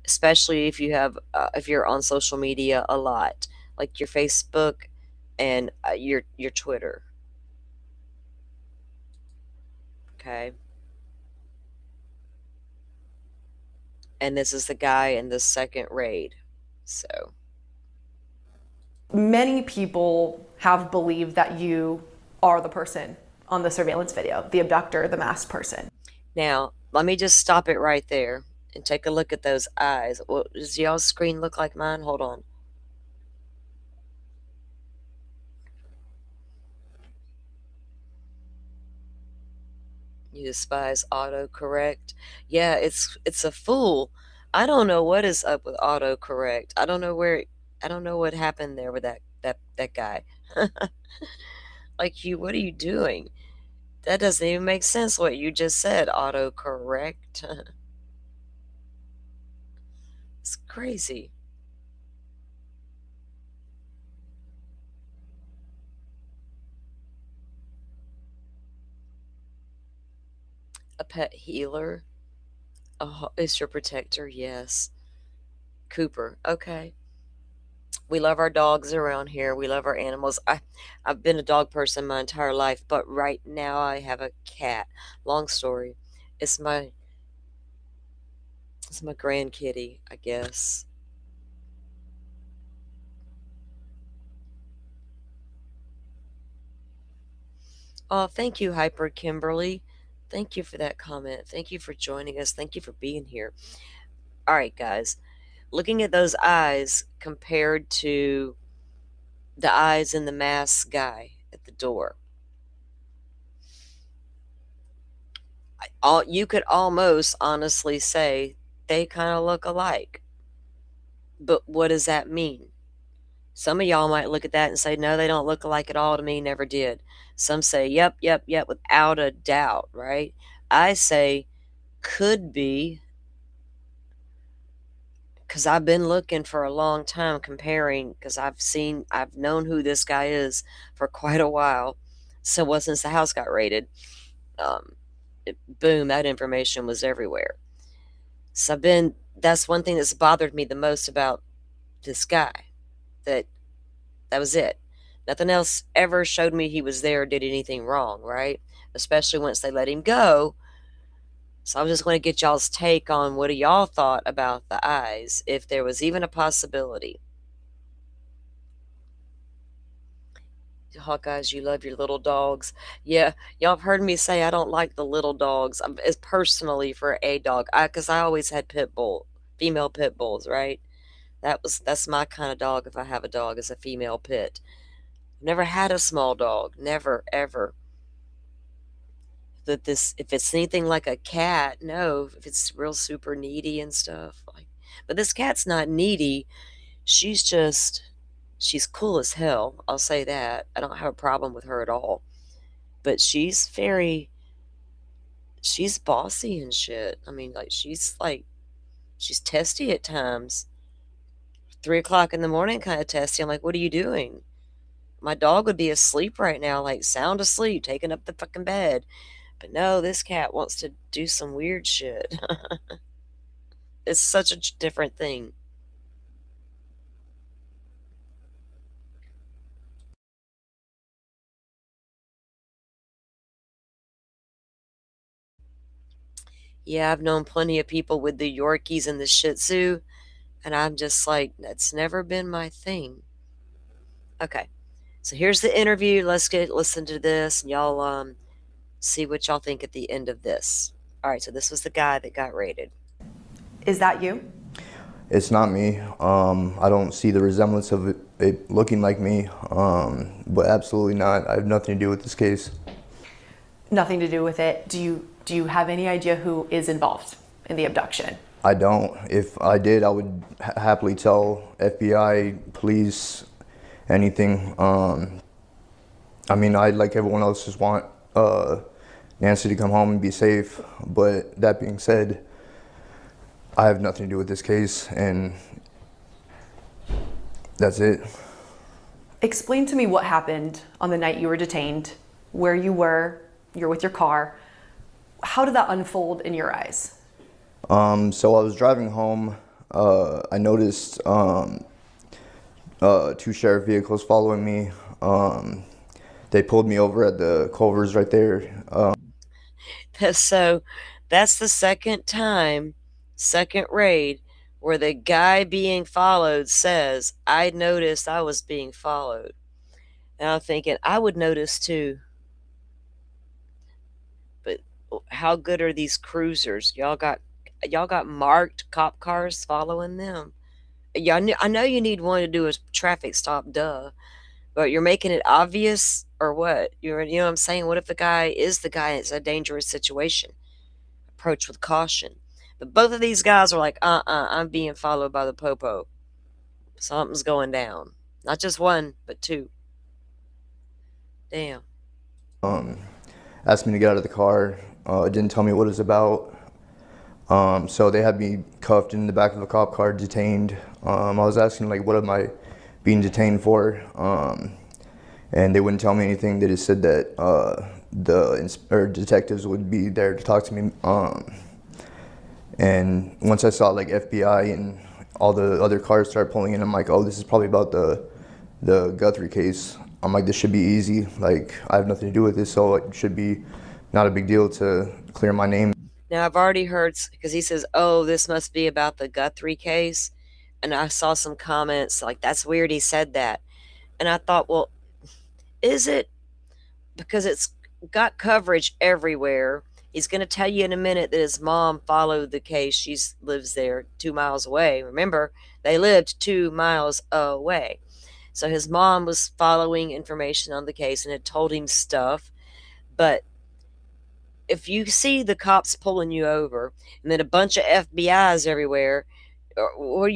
especially if you're on social media a lot, like your Facebook and your Twitter. Okay, and this is the guy in the second raid. So many people have believed that you are the person on the surveillance video, the abductor, the masked person. now let me just stop it right there and take a look at those eyes. Well, does y'all's screen look like mine? Hold on. You despise autocorrect. Yeah, it's a fool. I don't know what is up with autocorrect. I don't know what happened there with that guy. Like you, what are you doing? That doesn't even make sense what you just said, autocorrect. It's crazy. A pet healer? Oh, is your protector? Yes. Cooper. Okay. We love our dogs around here. We love our animals. I've been a dog person my entire life, but right now I have a cat. Long story. It's my it's my grandkitty, I guess. Oh, thank you, Hyper Kimberly. Thank you for that comment. Thank you for joining us. Thank you for being here. All right, guys. Looking at those eyes compared to the eyes in the masked guy at the door. You could almost honestly say they kind of look alike. But what does that mean? Some of y'all might look at that and say, no, they don't look alike at all to me, never did. Some say, yep, yep, yep, without a doubt, right? I say, could be, because I've been looking for a long time comparing, because I've known who this guy is for quite a while. So, well, since the house got raided, um, boom, that information was everywhere. So that's one thing that's bothered me the most about this guy, that that was it. Nothing else ever showed me he was there or did anything wrong, right? Especially once they let him go. So I was just going to get y'all's take on what y'all thought about the eyes, if there was even a possibility. Hawkeyes, you love your little dogs. Yeah, y'all have heard me say I don't like the little dogs. It's personally for a dog. Because I always had female pit bulls, right? That's my kind of dog. If I have a dog, is a female pit. Never had a small dog. Never, ever. If it's anything like a cat, no. If it's real super needy and stuff, like, but this cat's not needy. She's just, she's cool as hell. I'll say that. I don't have a problem with her at all. But she's bossy and shit. I mean, she's testy at times. 3 o'clock in the morning, kind of testy. I'm like, what are you doing? My dog would be asleep right now, like sound asleep, taking up the fucking bed. But no, this cat wants to do some weird shit. It's such a different thing. Yeah, I've known plenty of people with the Yorkies and the Shih Tzu, and I'm just like, that's never been my thing. Okay, so here's the interview. Listen to this, and y'all see what y'all think at the end of this. All right, so this was the guy that got raided. Is that you? It's not me. I don't see the resemblance of it looking like me, but absolutely not. I have nothing to do with this case. Nothing to do with it. Do you have any idea who is involved in the abduction? I don't. If I did, I would happily tell FBI, police, anything. I mean, I, like everyone else, just want Nancy to come home and be safe. But that being said, I have nothing to do with this case, and That's it. Explain to me what happened on the night you were detained, where you were, you're with your car. How did that unfold in your eyes? So I was driving home. I noticed two sheriff vehicles following me. They pulled me over at the Culver's right there. So that's the second raid, where the guy being followed says, I noticed I was being followed. And I'm thinking, I would notice too. But how good are these cruisers? Y'all got marked cop cars following them. Yeah, I know you need one to do a traffic stop, duh. But you're making it obvious, or what? You know what I'm saying? What if the guy is the guy? It's a dangerous situation. Approach with caution. But both of these guys are like, I'm being followed by the popo. Something's going down. Not just one, but two. Damn. Asked me to get out of the car. Didn't tell me what it was about. So they had me cuffed in the back of a cop car, detained. I was asking, like, what am I being detained for? And they wouldn't tell me anything. They just said that the detectives would be there to talk to me. And once I saw, like, FBI and all the other cars start pulling in, I'm like, oh, this is probably about the Guthrie case. I'm like, this should be easy. Like, I have nothing to do with this, so it should be not a big deal to clear my name. Now, I've already heard, because he says, oh, this must be about the Guthrie case. And I saw some comments like, that's weird he said that. And I thought, well, is it? Because it's got coverage everywhere. He's going to tell you in a minute that his mom followed the case. She lives there 2 miles away. Remember, they lived 2 miles away. So his mom was following information on the case and had told him stuff. But if you see the cops pulling you over and then a bunch of FBI's everywhere, or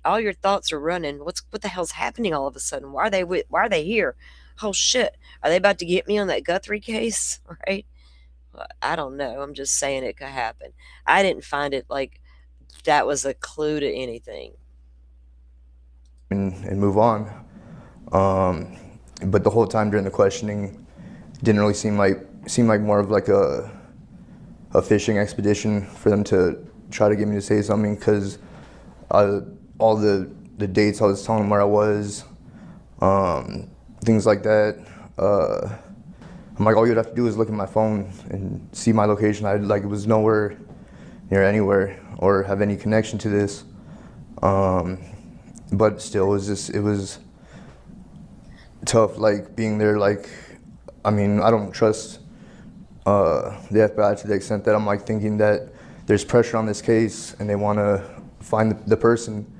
all your thoughts are running. What the hell's happening all of a sudden? Why are they here? Oh shit! Are they about to get me on that Guthrie case? Right? Well, I don't know. I'm just saying it could happen. I didn't find it like that was a clue to anything. And move on. But the whole time during the questioning, didn't really seem like more of like a fishing expedition for them to try to get me to say something, because all the dates I was telling them where I was, things like that. I'm like, all you'd have to do is look at my phone and see my location. It was nowhere near anywhere or have any connection to this. But still, it was tough, like, being there. Like, I mean, I don't trust the FBI to the extent that I'm, like, thinking that there's pressure on this case and they want to find the person.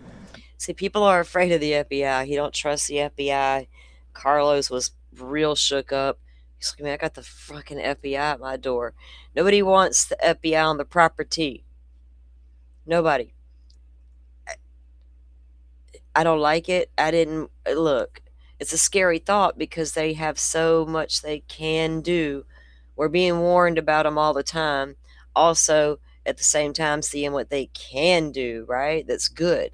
See, people are afraid of the FBI. He don't trust the FBI. Carlos was real shook up. He's like, man, I got the fucking FBI at my door. Nobody wants the FBI on the property. Nobody. I don't like it. I didn't look. It's a scary thought because they have so much they can do. We're being warned about them all the time. Also, at the same time, seeing what they can do, right? That's good.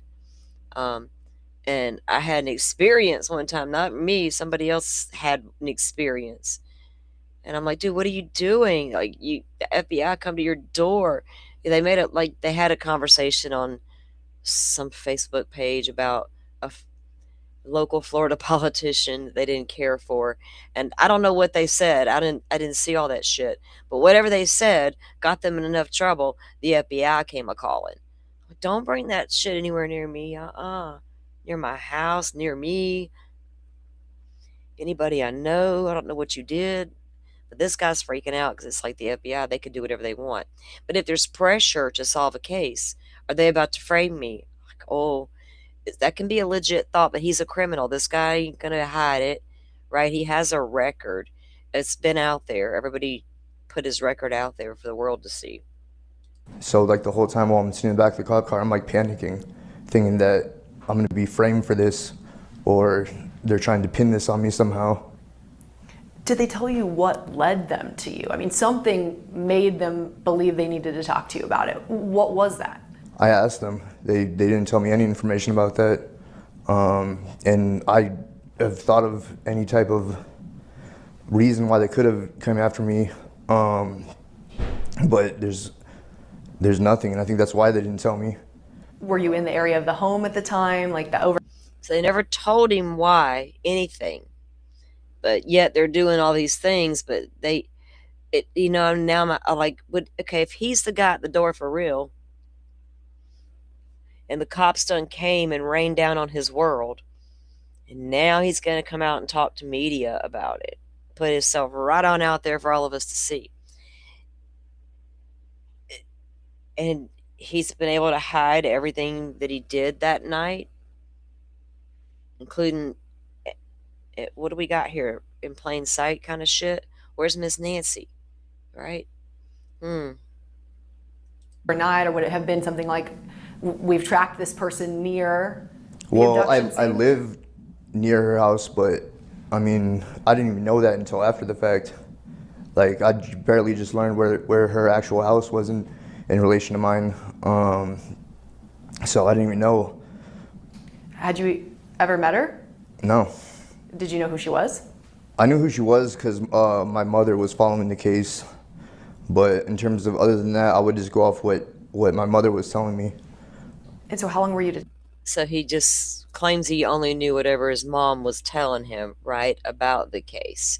And I had an experience one time, not me, somebody else had an experience. And I'm like, dude, what are you doing? Like, the FBI come to your door. They made it like they had a conversation on some Facebook page about a local Florida politician they didn't care for, and I don't know what they said. I didn't see all that shit, but whatever they said got them in enough trouble. The FBI came a calling. Don't bring that shit anywhere near me. Near my house, near me, anybody I know. I don't know what you did. But this guy's freaking out because it's like the FBI, they could do whatever they want. But if there's pressure to solve a case, are they about to frame me? Like, oh, that can be a legit thought, but he's a criminal. This guy ain't going to hide it, right? He has a record. It's been out there. Everybody put his record out there for the world to see. So, like, the whole time while I'm sitting in the back of the cop car, I'm, like, panicking, thinking that I'm going to be framed for this, or they're trying to pin this on me somehow. Did they tell you what led them to you? I mean, something made them believe they needed to talk to you about it. What was that? I asked them. They didn't tell me any information about that. And I have thought of any type of reason why they could have come after me, but there's nothing, and I think that's why they didn't tell me. Were you in the area of the home at the time, like the over? So they never told him why, anything. But yet they're doing all these things, but now I'm like, okay, if he's the guy at the door for real, and the cops done came and rained down on his world, and now he's going to come out and talk to media about it, put himself right on out there for all of us to see. And he's been able to hide everything that he did that night, including what do we got here? In plain sight kind of shit. Where's Miss Nancy? Right? Overnight, or would it have been something like, we've tracked this person near the Well, abduction I scene? live near her house, but I mean, I didn't even know that until after the fact. Like, I barely just learned where her actual house was in relation to mine. So I didn't even know. Had you ever met her? No. Did you know who she was? I knew who she was because my mother was following the case. But in terms of other than that, I would just go off what my mother was telling me. And so how long were you So he just claims he only knew whatever his mom was telling him, right, about the case.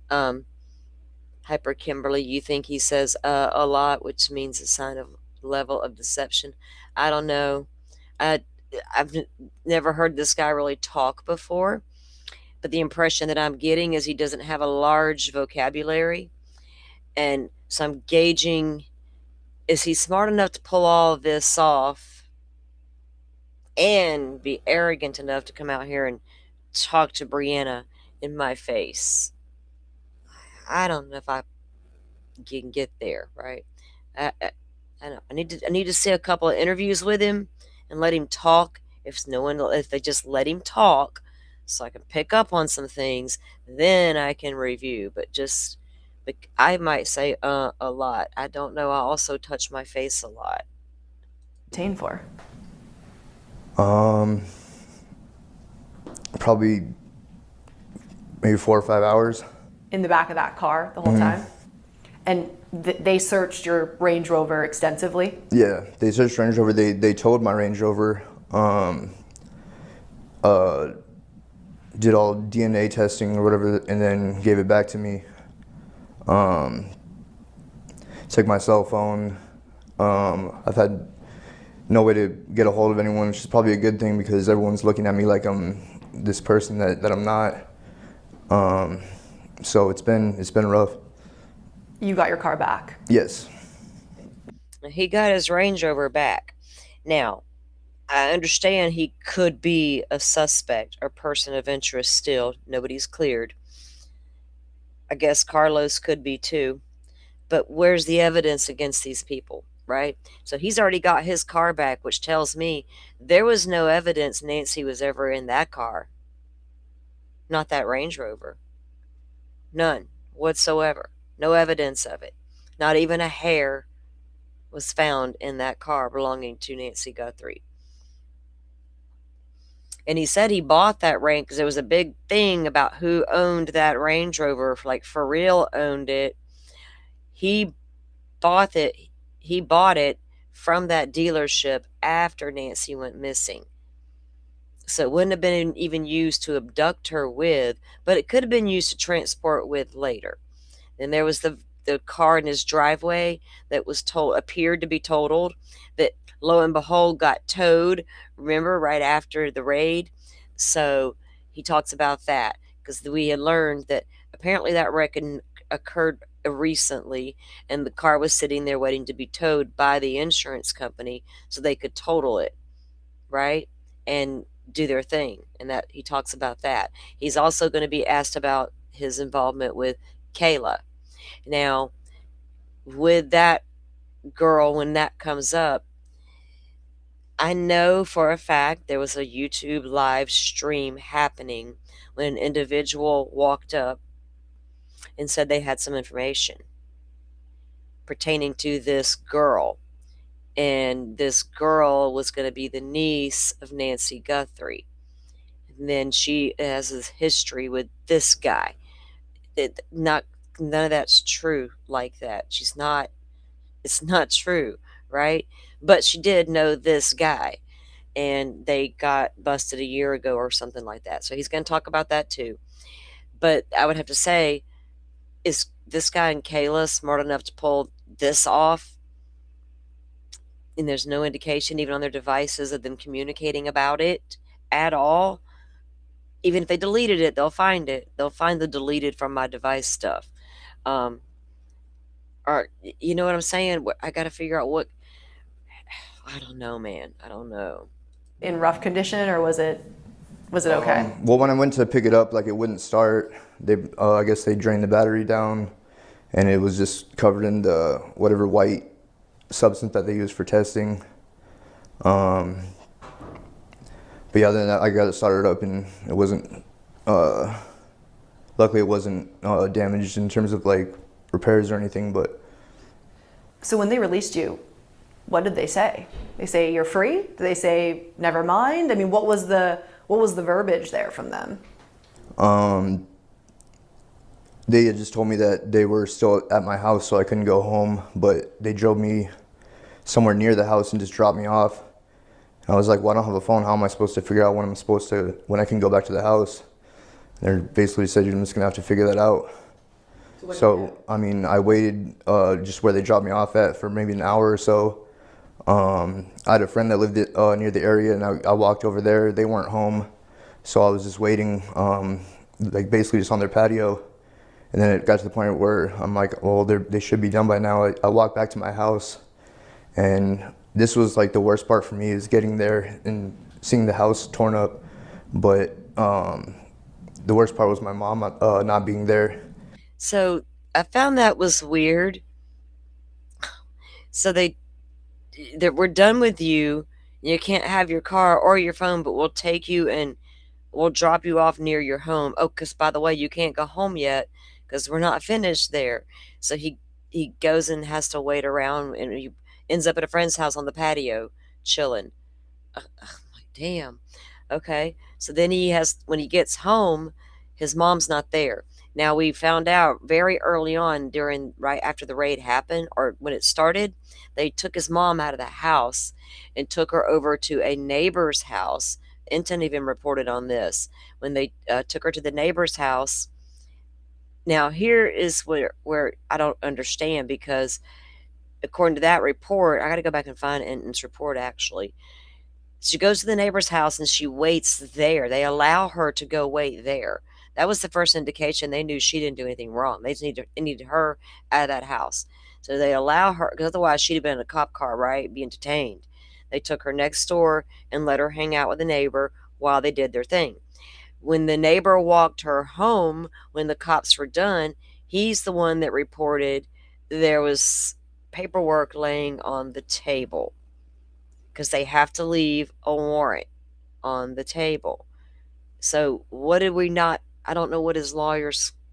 Hyper Kimberly, you think he says a lot, which means a sign of level of deception. I don't know. I've never heard this guy really talk before, but the impression that I'm getting is he doesn't have a large vocabulary. And so I'm gauging, is he smart enough to pull all of this off and be arrogant enough to come out here and talk to Brianna in my face? I don't know if I can get there, right? I know. I need to see a couple of interviews with him and let him talk. If they just let him talk, so I can pick up on some things, then I can review. But I might say a lot. I don't know. I also touch my face a lot. detained for? Probably maybe 4 or 5 hours. In the back of that car the whole time? And they searched your Range Rover extensively? Yeah, they searched Range Rover. They towed my Range Rover. Did all DNA testing or whatever, and then gave it back to me. Took my cell phone. I've had no way to get a hold of anyone, which is probably a good thing because everyone's looking at me like I'm this person that I'm not. So it's been rough. You got your car back? Yes. He got his Range Rover back. Now, I understand he could be a suspect or person of interest still. Nobody's cleared. I guess Carlos could be too. But where's the evidence against these people, right? So he's already got his car back, which tells me there was no evidence Nancy was ever in that car. Not that Range Rover. None whatsoever. No evidence of it. Not even a hair was found in that car belonging to Nancy Guthrie. And he said he bought that Range because there was a big thing about who owned that Range Rover, like for real owned it. He bought it from that dealership after Nancy went missing. So it wouldn't have been even used to abduct her with, but it could have been used to transport with later. Then there was the car in his driveway that appeared to be totaled, that lo and behold got towed, remember, right after the raid. So he talks about that because we had learned that apparently that wreck occurred recently, and the car was sitting there waiting to be towed by the insurance company so they could total it, right, and do their thing. And that he talks about that. He's also going to be asked about his involvement with Kayla. Now, with that girl, when that comes up, I know for a fact there was a YouTube live stream happening when an individual walked up and said they had some information pertaining to this girl. And this girl was going to be the niece of Nancy Guthrie. then she has a history with this guy. Not none of that's true like that. She's not. It's not true, right? But she did know this guy, and they got busted a year ago or something like that. So he's going to talk about that too. But I would have to say, is this guy and Kayla smart enough to pull this off? And there's no indication, even on their devices, of them communicating about it at all. Even if they deleted it, they'll find it. They'll find the deleted from my device stuff. Um, or you know what I'm saying? I got to figure out what. I don't know, man. I don't know. In rough condition, or was it okay? Well, when I went to pick it up, like it wouldn't start. They, I guess they drained the battery down, and it was just covered in the whatever white substance that they use for testing. But yeah, then I got it started up, and it wasn't. Luckily, it wasn't damaged in terms of like repairs or anything. But So when they released you, what did they say? They say you're free? Did they say never mind? I mean, what was the verbiage there from them? They had just told me that they were still at my house, so I couldn't go home. But they drove me somewhere near the house and just dropped me off. And I was like, well, I don't have a phone. How am I supposed to figure out when I can go back to the house? And they basically said, you're just gonna have to figure that out. So I mean, I waited just where they dropped me off at for maybe an hour or so. I had a friend that lived near the area, and I walked over there. They weren't home, so I was just waiting, like basically just on their patio. And then it got to the point where I'm like, well, they should be done by now. I walked back to my house, and this was like the worst part for me, is getting there and seeing the house torn up. But the worst part was my mom not being there. So I found that was weird. So that we're done with you. You can't have your car or your phone, but we'll take you and we'll drop you off near your home. Oh, because by the way, you can't go home yet because we're not finished there. So he goes and has to wait around, and he ends up at a friend's house on the patio chilling. I'm like, damn. Okay. So then when he gets home, his mom's not there. Now, we found out very early on, right after the raid happened, or when it started, they took his mom out of the house and took her over to a neighbor's house. Enton even reported on this. When they took her to the neighbor's house. Now, here is where I don't understand, because according to that report, I got to go back and find Enton's report actually. She goes to the neighbor's house and she waits there. They allow her to go wait there. That was the first indication they knew she didn't do anything wrong. They needed her out of that house. So they allow her, because otherwise she'd have been in a cop car, right, being detained. They took her next door and let her hang out with a neighbor while they did their thing. When the neighbor walked her home, when the cops were done, he's the one that reported there was paperwork laying on the table, because they have to leave a warrant on the table. So what did we not, I don't know what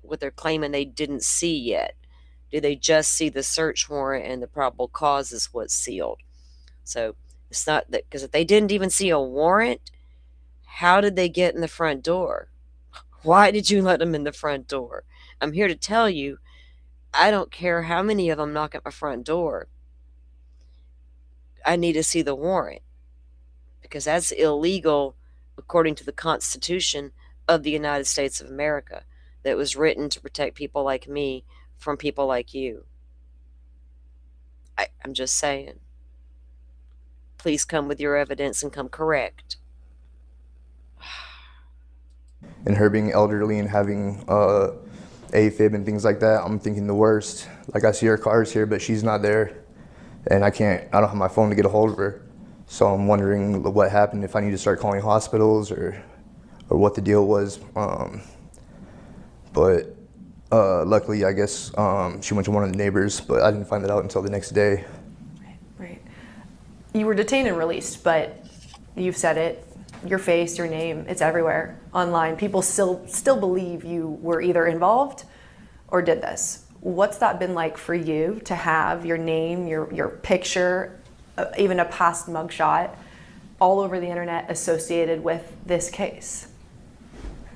what they're claiming they didn't see yet. Do they just see the search warrant and the probable cause is what's sealed? So it's not that, because if they didn't even see a warrant, how did they get in the front door? Why did you let them in the front door? I'm here to tell you, I don't care how many of them knock at my front door. I need to see the warrant, because that's illegal according to the Constitution of the United States of America, that was written to protect people like me from people like you. I'm just saying. Please come with your evidence and come correct. And her being elderly and having AFib and things like that, I'm thinking the worst. Like, I see her car's here, but she's not there, and I don't have my phone to get a hold of her. So I'm wondering what happened, if I need to start calling hospitals or what the deal was. But luckily, I guess she went to one of the neighbors, but I didn't find that out until the next day. Right. You were detained and released, but you've said it. Your face, your name, it's everywhere online. People still believe you were either involved or did this. What's that been like for you to have your name, your picture, even a past mugshot all over the internet associated with this case?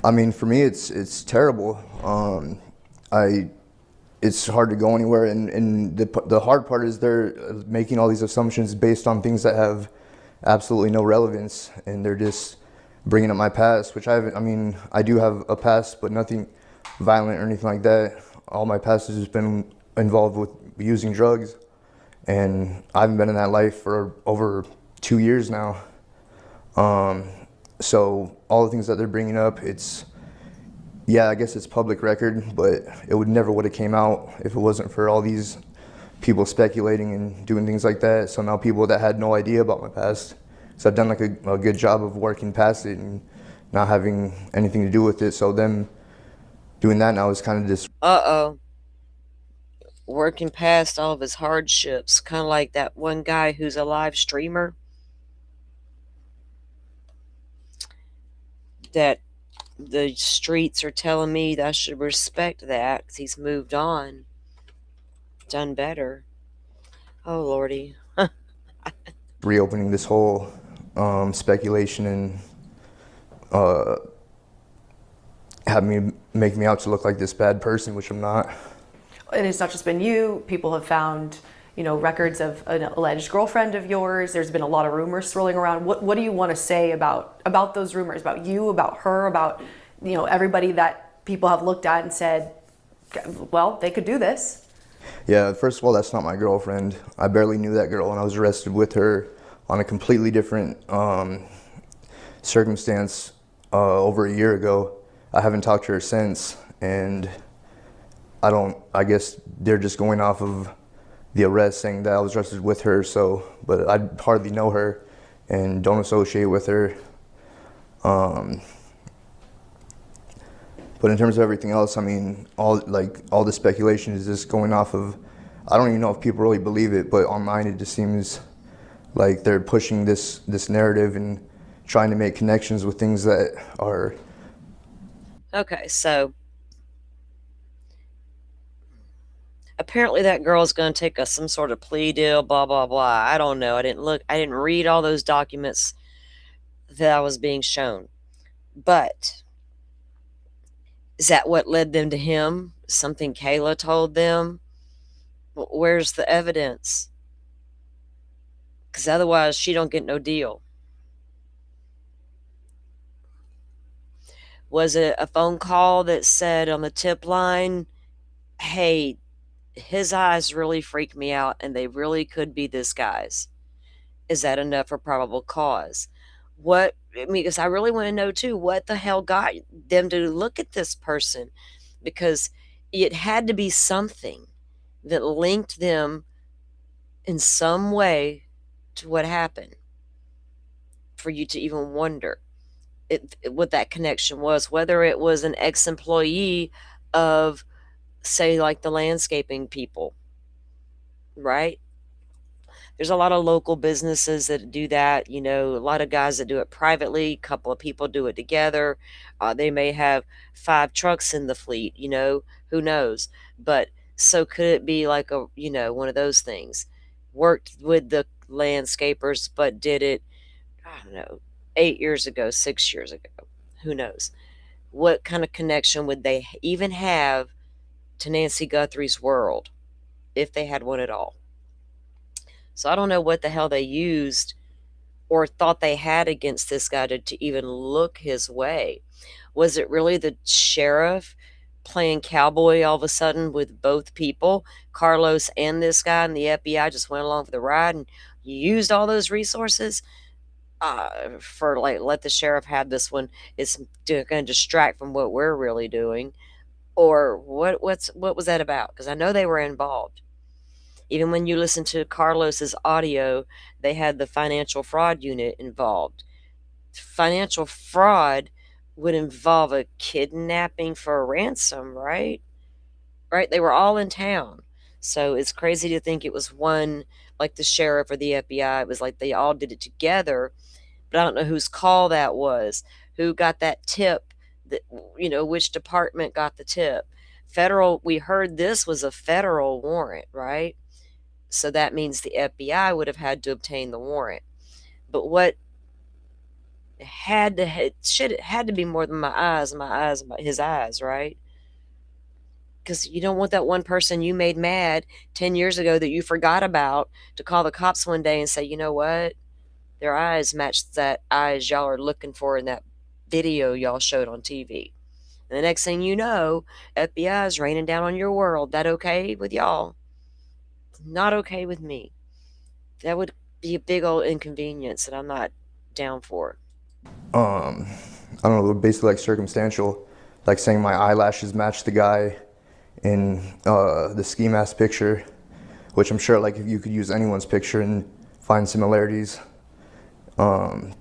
I mean, for me, it's terrible. I it's hard to go anywhere, and the hard part is they're making all these assumptions based on things that have absolutely no relevance, and they're just bringing up my past, which I haven't. I mean, I do have a past, but nothing violent or anything like that. All my past has just been involved with using drugs, and I haven't been in that life for over 2 years now. So all the things that they're bringing up, it's, yeah, I guess it's public record, but it would have came out if it wasn't for all these people speculating and doing things like that. So now people that had no idea about my past, so I've done like a good job of working past it and not having anything to do with it. So them doing that now is kind of just Uh-oh. Working past all of his hardships, kind of like that one guy who's a live streamer that the streets are telling me that I should respect that because he's moved on, done better. Oh, Lordy. reopening this whole speculation and have me make me out to look like this bad person, which I'm not. And it's not just been you. People have found, records of an alleged girlfriend of yours. There's been a lot of rumors swirling around. What do you want to say about those rumors, about you, about her, about, everybody that people have looked at and said, well, they could do this? Yeah, first of all, that's not my girlfriend. I barely knew that girl, and I was arrested with her on a completely different circumstance over a year ago. I haven't talked to her since, and I guess they're just going off of the arrest saying that I was arrested with her, so, but I hardly know her and don't associate with her. But in terms of everything else, I mean, all the speculation is just going off of, I don't even know if people really believe it, but online it just seems like they're pushing this narrative and trying to make connections with things that are. Okay, so apparently that girl's going to take some sort of plea deal, blah, blah, blah. I don't know. I didn't read all those documents that I was being shown. But is that what led them to him? Something Kayla told them? Where's the evidence? Because otherwise she don't get no deal. Was it a phone call that said on the tip line, hey, his eyes really freak me out and they really could be this guy's? Is that enough for probable cause? I mean, because I really want to know too, what the hell got them to look at this person? Because it had to be something that linked them in some way to what happened for you to even wonder what that connection was, whether it was an ex-employee of, say, like the landscaping people, right? There's a lot of local businesses that do that, a lot of guys that do it privately, a couple of people do it together. They may have 5 trucks in the fleet, who knows? But so could it be like one of those things? Worked with the landscapers, but did it, I don't know, 8 years ago, 6 years ago, who knows? What kind of connection would they even have to Nancy Guthrie's world, if they had one at all? So I don't know what the hell they used or thought they had against this guy to even look his way. Was it really the sheriff playing cowboy all of a sudden with both people, Carlos and this guy, and the FBI just went along for the ride and used all those resources for let the sheriff have this one? It's going to distract from what we're really doing, or what was that about? Because I know they were involved. Even when you listen to Carlos's audio, they had the financial fraud unit involved. Financial fraud would involve a kidnapping for a ransom, right? Right? They were all in town. So it's crazy to think it was one, like the sheriff or the FBI. It was like they all did it together, but I don't know whose call that was, who got that tip, that, which department got the tip. Federal, we heard this was a federal warrant, right? So that means the FBI would have had to obtain the warrant. But what It had to be more than his eyes, right? Because you don't want that one person you made mad 10 years ago that you forgot about to call the cops one day and say, you know what? Their eyes match that eyes y'all are looking for in that video y'all showed on TV. And the next thing you know, FBI is raining down on your world. That okay with y'all? Not okay with me. That would be a big old inconvenience that I'm not down for. I don't know, basically like circumstantial, like saying my eyelashes match the guy in the ski mask picture, which I'm sure like if you could use anyone's picture and find similarities. And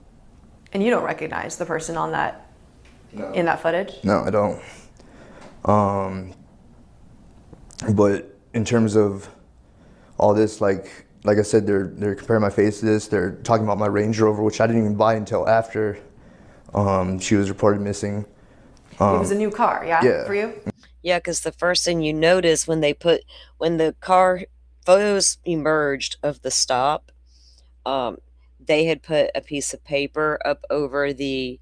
you don't recognize the person on that in that footage? No, I don't. But in terms of all this, like I said, they're comparing my face to this. They're talking about my Range Rover, which I didn't even buy until after she was reported missing. It was a new car, yeah. for you? Yeah, because the first thing you notice when the car photos emerged of the stop, they had put a piece of paper up over the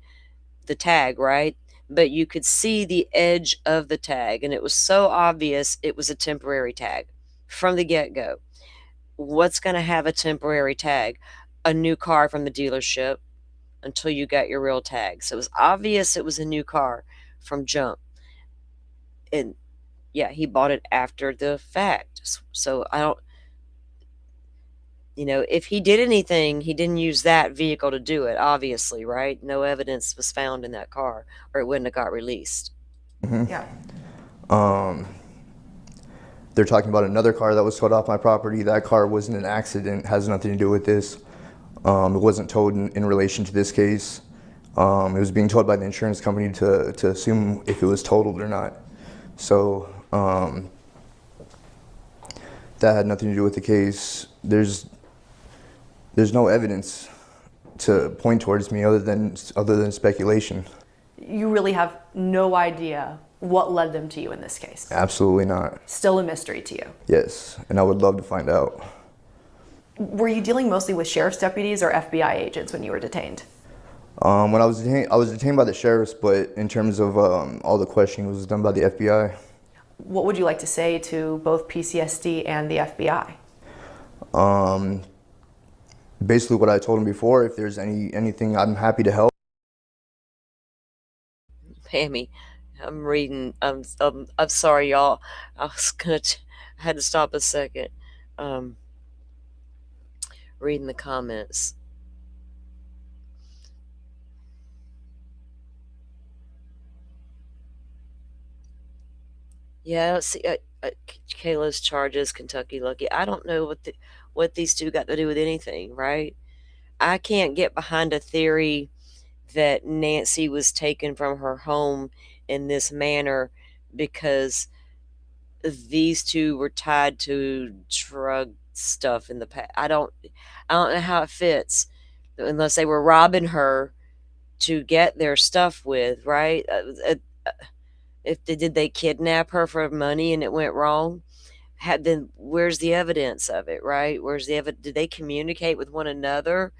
tag, right? But you could see the edge of the tag, and it was so obvious it was a temporary tag from the get-go. What's going to have a temporary tag? A new car from the dealership until you got your real tag. So it was obvious it was a new car from jump. And yeah, he bought it after the fact. So I don't, if he did anything, he didn't use that vehicle to do it, obviously, right? No evidence was found in that car, or it wouldn't have got released. Yeah. They're talking about another car that was towed off my property. That car wasn't an accident, has nothing to do with this. It wasn't towed in relation to this case. It was being towed by the insurance company to assume if it was totaled or not. So that had nothing to do with the case. There's no evidence to point towards me other than speculation. You really have no idea what led them to you in this case? Absolutely not. Still a mystery to you? Yes, and I would love to find out. Were you dealing mostly with sheriff's deputies or FBI agents when you were detained? When I was detained by the sheriffs, but in terms of all the questioning was done by the FBI. What would you like to say to both PCSD and the FBI? Basically what I told them before, if there's anything, I'm happy to help. Pammy, I'm reading. I'm sorry, y'all. I had to stop a second. Reading the comments. Yeah, see, Kayla's charges, Kentucky Lucky. I don't know what these two got to do with anything, right? I can't get behind a theory that Nancy was taken from her home in this manner because these two were tied to drug stuff in the past. I don't know how it fits unless they were robbing her to get their stuff with, right? Did they kidnap her for money and it went wrong? Then where's the evidence of it, right? Where's the evidence? Did they communicate with one another?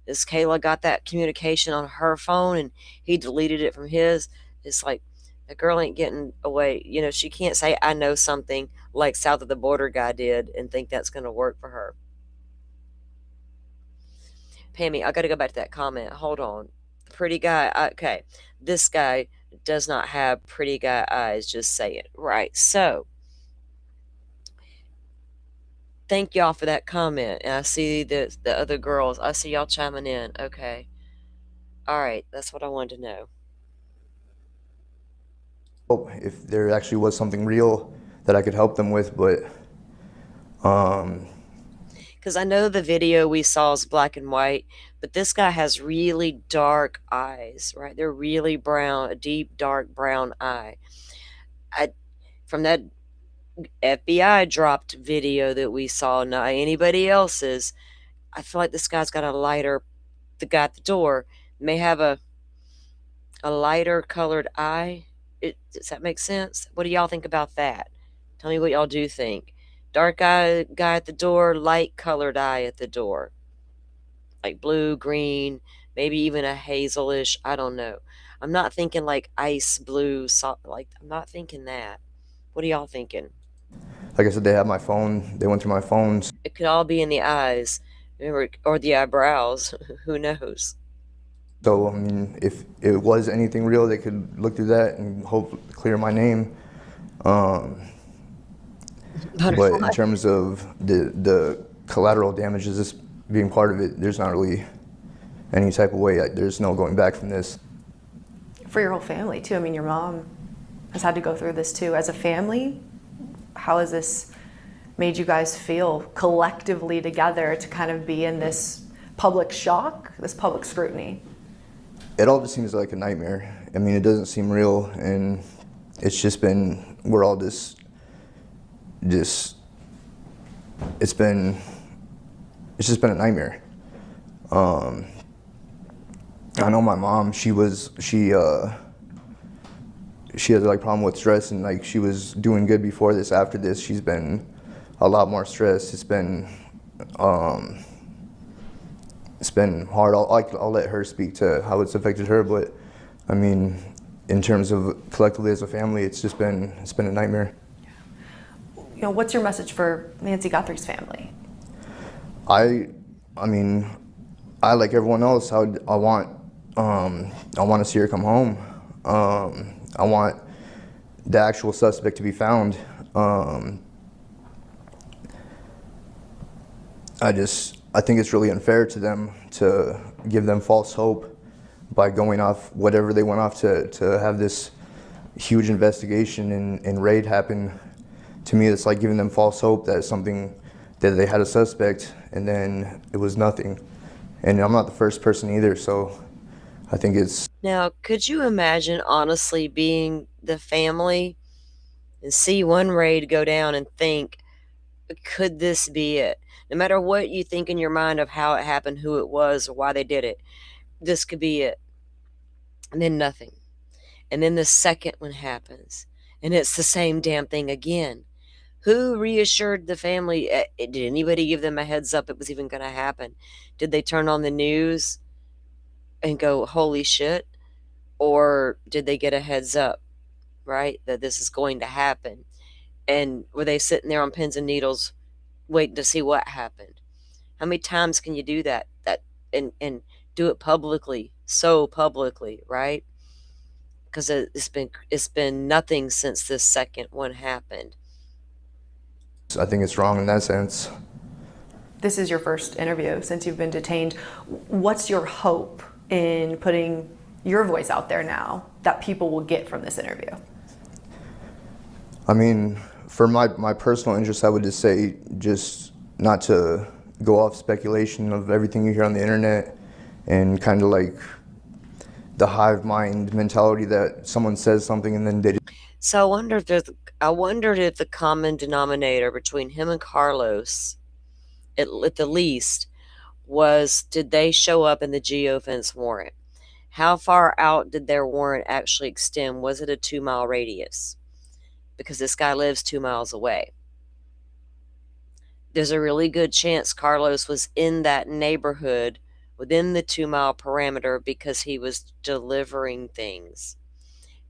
Is Kayla got that communication on her phone and he deleted it from his? It's like, the girl ain't getting away. She can't say, I know something like south of the border guy did and think that's going to work for her. Pammy, I got to go back to that comment. Hold on. Pretty guy. Okay. This guy does not have pretty guy eyes. Just say it. Right. So, thank y'all for that comment. And I see the other girls. I see y'all chiming in. Okay. All right. That's what I wanted to know. If there actually was something real that I could help them with, but because I know the video we saw is black and white, but this guy has really dark eyes, right? They're really brown, a deep, dark brown eye. From that FBI dropped video that we saw, not anybody else's, I feel like this guy's got the guy at the door may have a lighter colored eye. Does that make sense? What do y'all think about that? Tell me what y'all do think. Dark guy at the door, light colored eye at the door. Like blue, green, maybe even a hazelish, I don't know. I'm not thinking like ice blue, like I'm not thinking that. What are y'all thinking? Like I said, they have my phone. They went through my phones. It could all be in the eyes or the eyebrows. Who knows? So I mean, if it was anything real, they could look through that and hope clear my name. Um, but in terms of the collateral damages, this being part of it, there's not really any type of way. There's no going back from this. For your whole family too. I mean, your mom has had to go through this too. As a family, how has this made you guys feel collectively together to kind of be in this public shock, this public scrutiny? It all just seems like a nightmare. I mean, it doesn't seem real, and it's just been, we're all just it's just been a nightmare. I know my mom, she has like problem with stress, and like she was doing good before this. After this, she's been a lot more stressed. It's been hard. I'll let her speak to how it's affected her, but I mean, in terms of collectively as a family, it's been a nightmare. You know, what's your message for Nancy Guthrie's family? I mean, I like everyone else. I want to see her come home. I want the actual suspect to be found. I think it's really unfair to them to give them false hope by going off whatever they went off to have this huge investigation and raid happen. To me, it's like giving them false hope that they had a suspect, and then it was nothing. And I'm not the first person either, so I think it's... Now, could you imagine, honestly, being the family and see one raid go down and think, could this be it? No matter what you think in your mind of how it happened, who it was, or why they did it, this could be it. And then nothing. And then the second one happens, and it's the same damn thing again. Who reassured the family? Did anybody give them a heads up it was even going to happen? Did they turn on the news and go, holy shit? Or did they get a heads up, right, that this is going to happen? And were they sitting there on pins and needles waiting to see what happened? How many times can you do that and do it publicly, so publicly, right? Because it's been nothing since this second one happened. I think it's wrong in that sense. This is your first interview since you've been detained. What's your hope in putting your voice out there now that people will get from this interview? I mean, for my personal interest, I would just say just not to go off speculation of everything you hear on the internet and kind of like the hive mind mentality that someone says something and then they... So I wondered if the common denominator between him and Carlos, at the least, was, did they show up in the geofence warrant? How far out did their warrant actually extend? Was it a 2-mile radius? Because this guy lives 2 miles away. There's a really good chance Carlos was in that neighborhood within the 2-mile parameter because he was delivering things.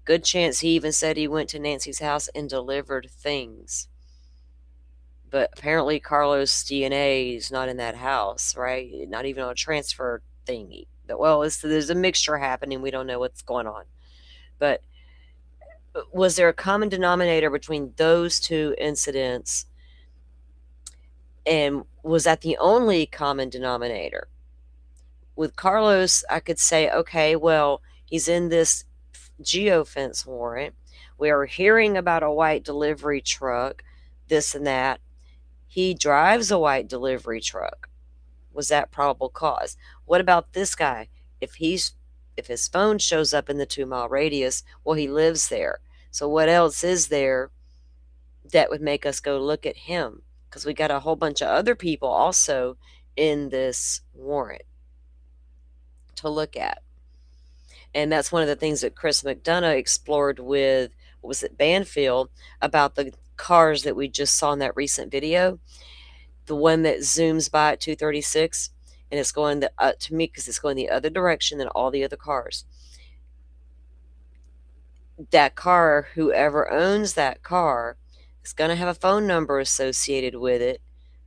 Good chance he even said he went to Nancy's house and delivered things. But apparently Carlos' DNA is not in that house, right? Not even on a transfer thingy. But, well, there's a mixture happening. We don't know what's going on. But was there a common denominator between those two incidents? And was that the only common denominator? With Carlos, I could say, okay, well, he's in this geofence warrant. We are hearing about a white delivery truck, this and that. He drives a white delivery truck. Was that probable cause? What about this guy? If his phone shows up in the 2-mile radius, well, he lives there. So what else is there that would make us go look at him? Because we got a whole bunch of other people also in this warrant to look at. And that's one of the things that Chris McDonough explored with, what was it, Banfield, about the cars that we just saw in that recent video. The one that zooms by at 236, and it's going to me because it's going the other direction than all the other cars. That car, whoever owns that car, is going to have a phone number associated with it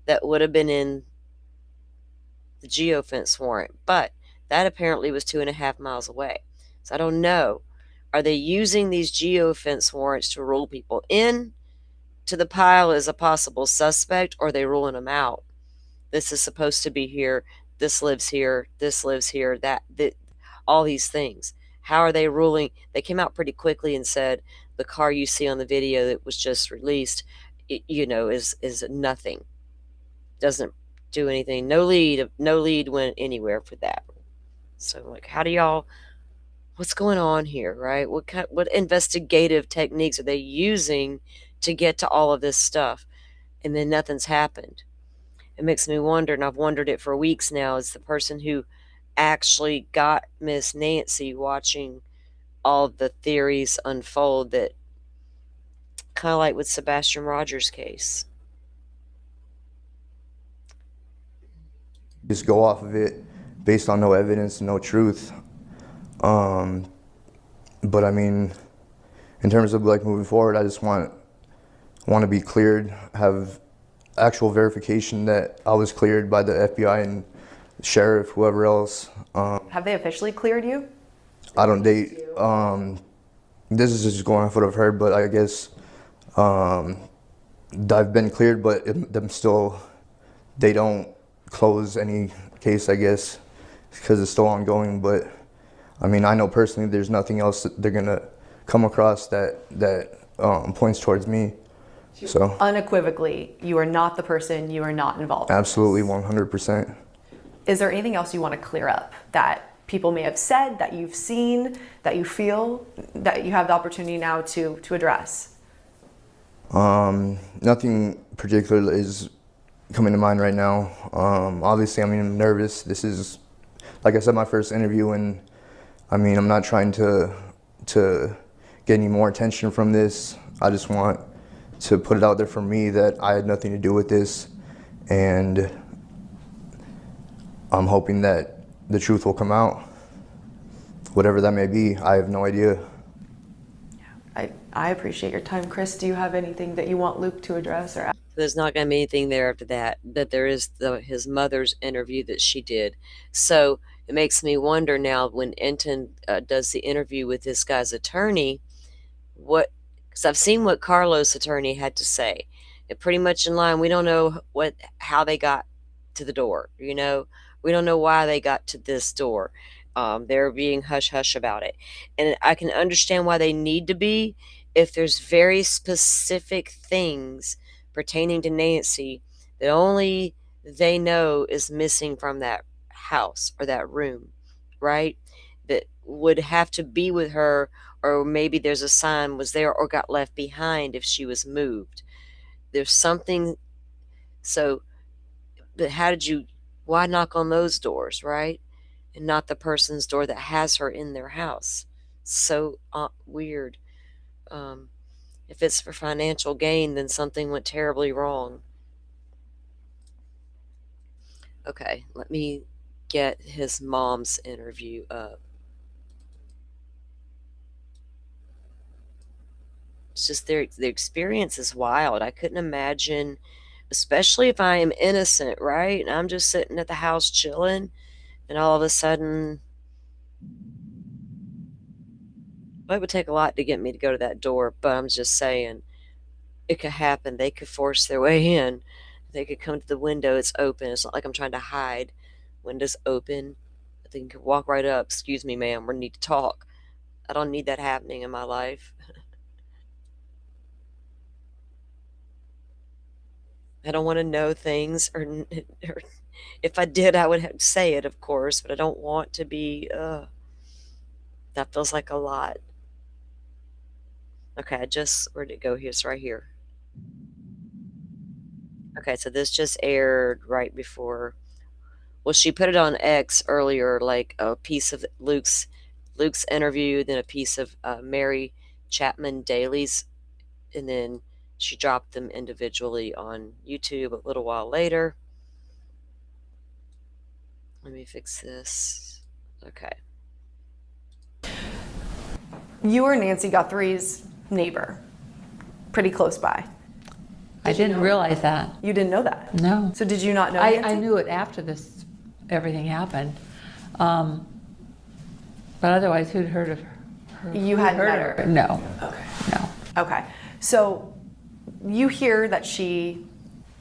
that would have been in the geofence warrant, but that apparently was 2.5 miles away. So I don't know. Are they using these geofence warrants to rule people in to the pile as a possible suspect, or are they ruling them out? This is supposed to be here. This lives here. This lives here. That all these things. How are they ruling? They came out pretty quickly and said the car you see on the video that was just released, is nothing. Doesn't do anything. No lead went anywhere for that. So like, how do y'all? What's going on here, right? What investigative techniques are they using to get to all of this stuff, and then nothing's happened? It makes me wonder, and I've wondered it for weeks now, is the person who actually got Miss Nancy watching all the theories unfold, that kind of like with Sebastian Rogers' case. Just go off of it based on no evidence, no truth. But I mean, in terms of like moving forward, I just want to be cleared, have actual verification that I was cleared by the FBI and sheriff, whoever else. Have they officially cleared you? I don't date. This is just going off what I've heard, but I guess I've been cleared, but they don't close any case, I guess, because it's still ongoing. But I mean, I know personally there's nothing else that they're gonna come across that points towards me. So Unequivocally, you are not the person, you are not involved. Absolutely, 100%. Is there anything else you want to clear up that people may have said, that you've seen, that you feel that you have the opportunity now to address? Nothing particular is coming to mind right now. Obviously, I'm nervous. This is, like I said, my first interview, and I mean, I'm not trying to get any more attention from this. I just want to put it out there for me that I had nothing to do with this, and I'm hoping that the truth will come out. Whatever that may be, I have no idea. I appreciate your time. Chris, do you have anything that you want Luke to address? Or There's not going to be anything there after that, but there is his mother's interview that she did. So it makes me wonder now, when Enton does the interview with this guy's attorney, because I've seen what Carlos' attorney had to say. It pretty much in line. We don't know how they got to the door. We don't know why they got to this door. They're being hush hush about it, and I can understand why they need to be, if there's very specific things pertaining to Nancy that only they know is missing from that house or that room, right? That would have to be with her, or maybe there's a sign was there or got left behind if she was moved. There's something. So, but why knock on those doors, right? And not the person's door that has her in their house. So weird. If it's for financial gain, then something went terribly wrong. Okay, let me get his mom's interview up. It's just their experience is wild. I couldn't imagine, especially if I am innocent, right? And I'm just sitting at the house chilling, and all of a sudden, it would take a lot to get me to go to that door, but I'm just saying, it could happen. They could force their way in. They could come to the window. It's open. It's not like I'm trying to hide. Window's open. They can walk right up. Excuse me, ma'am. We need to talk. I don't need that happening in my life. I don't want to know things, or if I did, I would have to say it, of course, but I don't want to be, that feels like a lot. Okay, where'd it go? It's right here. Okay, so this just aired right before. Well, she put it on X earlier, like a piece of Luke's interview, then a piece of Mary Chapman Daly's, and then she dropped them individually on YouTube a little while later. Let me fix this. Okay. You were Nancy Guthrie's neighbor, pretty close by. I didn't realize that. You didn't know that? No. So did you not know I Nancy? knew it after this, everything happened. But otherwise, who'd heard of her? You Who'd hadn't heard met of her? No. Okay. No. Okay. So you hear that she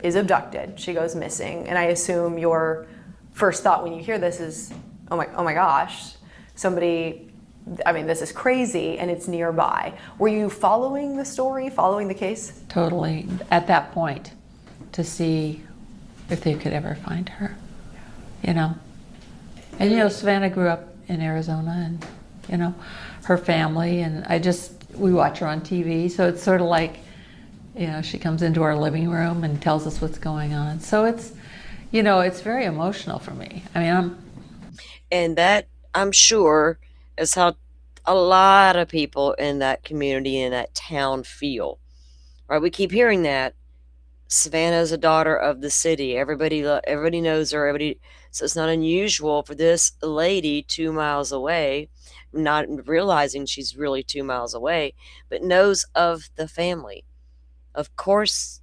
is abducted. She goes missing. And I assume your first thought when you hear this is, oh my gosh, somebody, I mean, this is crazy and it's nearby. Were you following the story, following the case? Totally. At that point, to see if they could ever find her, you know. And, you know, Savannah grew up in Arizona and, you know, her family, and we watch her on TV, so it's sort of like, you know, she comes into our living room and tells us what's going on. So it's, you know, it's very emotional for me. I mean, And that, I'm sure, is how a lot of people in that community, in that town feel. Right? We keep hearing that. Savannah's a daughter of the city. Everybody knows her. So it's not unusual for this lady 2 miles away, not realizing she's really 2 miles away, but knows of the family. Of course,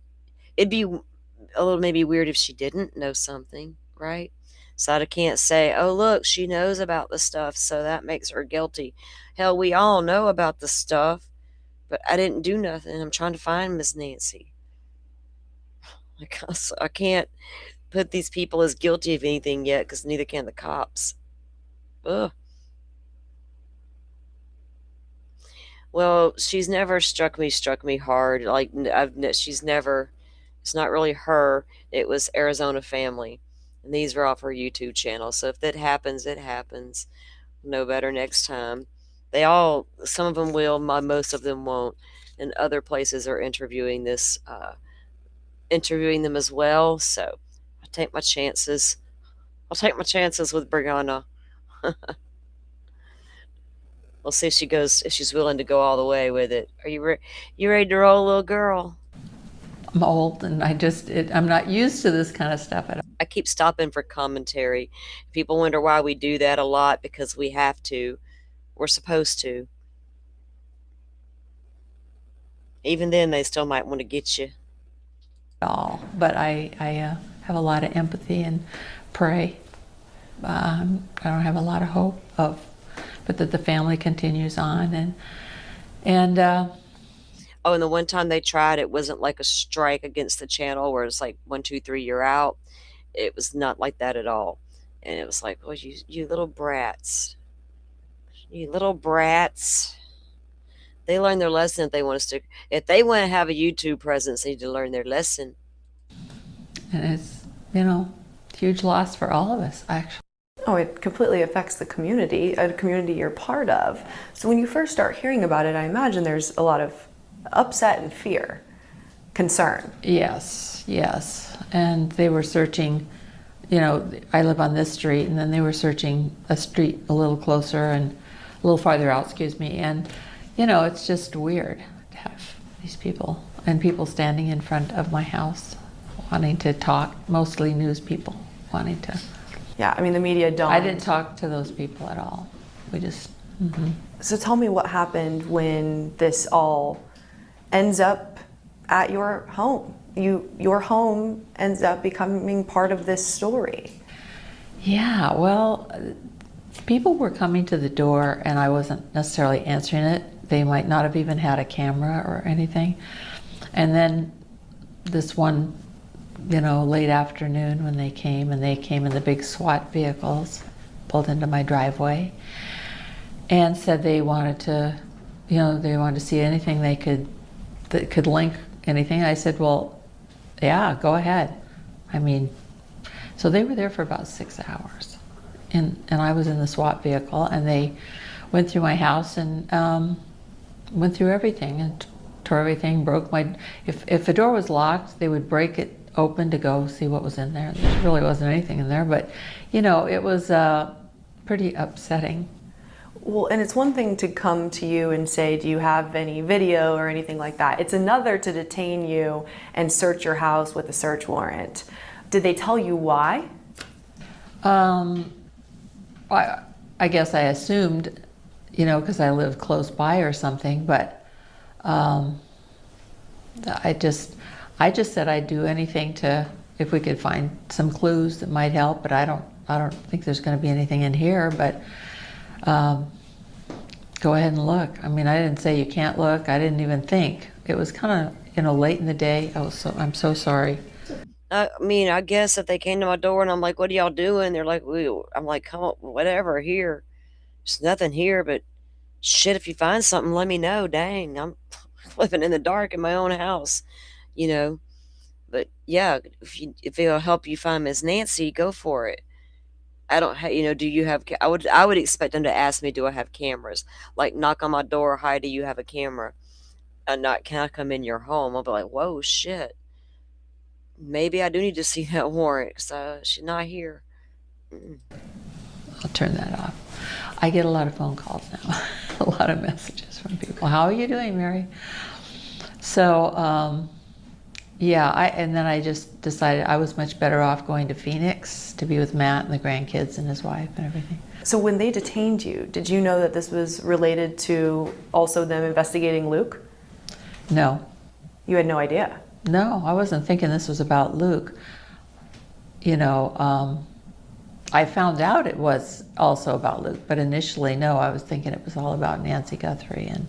it'd be a little maybe weird if she didn't know something, right? So I can't say, oh, look, she knows about the stuff, so that makes her guilty. Hell, we all know about the stuff, but I didn't do nothing. I'm trying to find Miss Nancy. I can't put these people as guilty of anything yet, because neither can the cops. Ugh. Well, she's never struck me hard. Like, she's never, it's not really her. It was Arizona family. And these are off her YouTube channel. So if that happens, it happens. Know better next time. Some of them will, most of them won't. And other places are interviewing them as well. So I take my chances. I'll take my chances with Brianna. We'll see if she's willing to go all the way with it. Are you ready to roll, little girl? I'm old and I'm not used to this kind of stuff at all. I keep stopping for commentary. People wonder why we do that a lot, because we have to. We're supposed to. Even then, they still might want to get you. But I have a lot of empathy and pray. I don't have a lot of hope but that the family continues on and Oh, and the one time they tried, it wasn't like a strike against the channel where it's like 1, 2, 3, you're out. It was not like that at all. And it was like, oh, you little brats. You little brats. They learn their lesson if they want to stick. If they want to have a YouTube presence, they need to learn their lesson. And it's, you know, huge loss for all of us, actually. Oh, it completely affects the community, a community you're part of. So when you first start hearing about it, I imagine there's a lot of upset and fear, concern. Yes. And they were searching, you know, I live on this street, and then they were searching a street a little closer and a little farther out, and, you know, it's just weird to have these people standing in front of my house wanting to talk, mostly news people wanting to. Yeah, I mean, the media don't. I didn't talk to those people at all. We just. So tell me what happened when this all ends up at your home. Your home ends up becoming part of this story. Yeah, well, people were coming to the door and I wasn't necessarily answering it. They might not have even had a camera or anything. And then this one, you know, late afternoon when they came in the big SWAT vehicles, pulled into my driveway and said they wanted to see anything that could link anything. I said, well, yeah, go ahead. I mean, so they were there for about 6 hours, and I was in the SWAT vehicle, and they went through my house and went through everything and tore everything, broke if the door was locked, they would break it open to go see what was in there. There really wasn't anything in there, but, you know, it was pretty upsetting. Well, and it's one thing to come to you and say, do you have any video or anything like that? It's another to detain you and search your house with a search warrant. Did they tell you why? Um, I, I guess I assumed, because I lived close by or something, but um, I just, I just said I'd do anything to, if we could find some clues that might help. But I don't think there's going to be anything in here. But um, go ahead and look. I mean, I didn't say you can't look. I didn't even think. It was kind of, late in the day. I'm so sorry. I mean, I guess if they came to my door and I'm like, "What are y'all doing?" They're like, I'm like, "Come on, whatever here. There's nothing here, but shit. If you find something, let me know. Dang, I'm living in the dark in my own house, you know." But yeah, if it'll help you find Miss Nancy, go for it. I don't have, do you have? I would expect them to ask me, do I have cameras? Like knock on my door, hi, do you have a camera? And not, can I come in your home? I'll be like, whoa, shit. Maybe I do need to see that warrant because she's not here. Mm. I'll turn that off. I get a lot of phone calls now, a lot of messages from people. How are you doing, Mary? So, yeah, and then I just decided I was much better off going to Phoenix to be with Matt and the grandkids and his wife and everything. So when they detained you, did you know that this was related to also them investigating Luke? No. You had no idea? No, I wasn't thinking this was about Luke. I found out it was also about Luke, but initially, no, I was thinking it was all about Nancy Guthrie and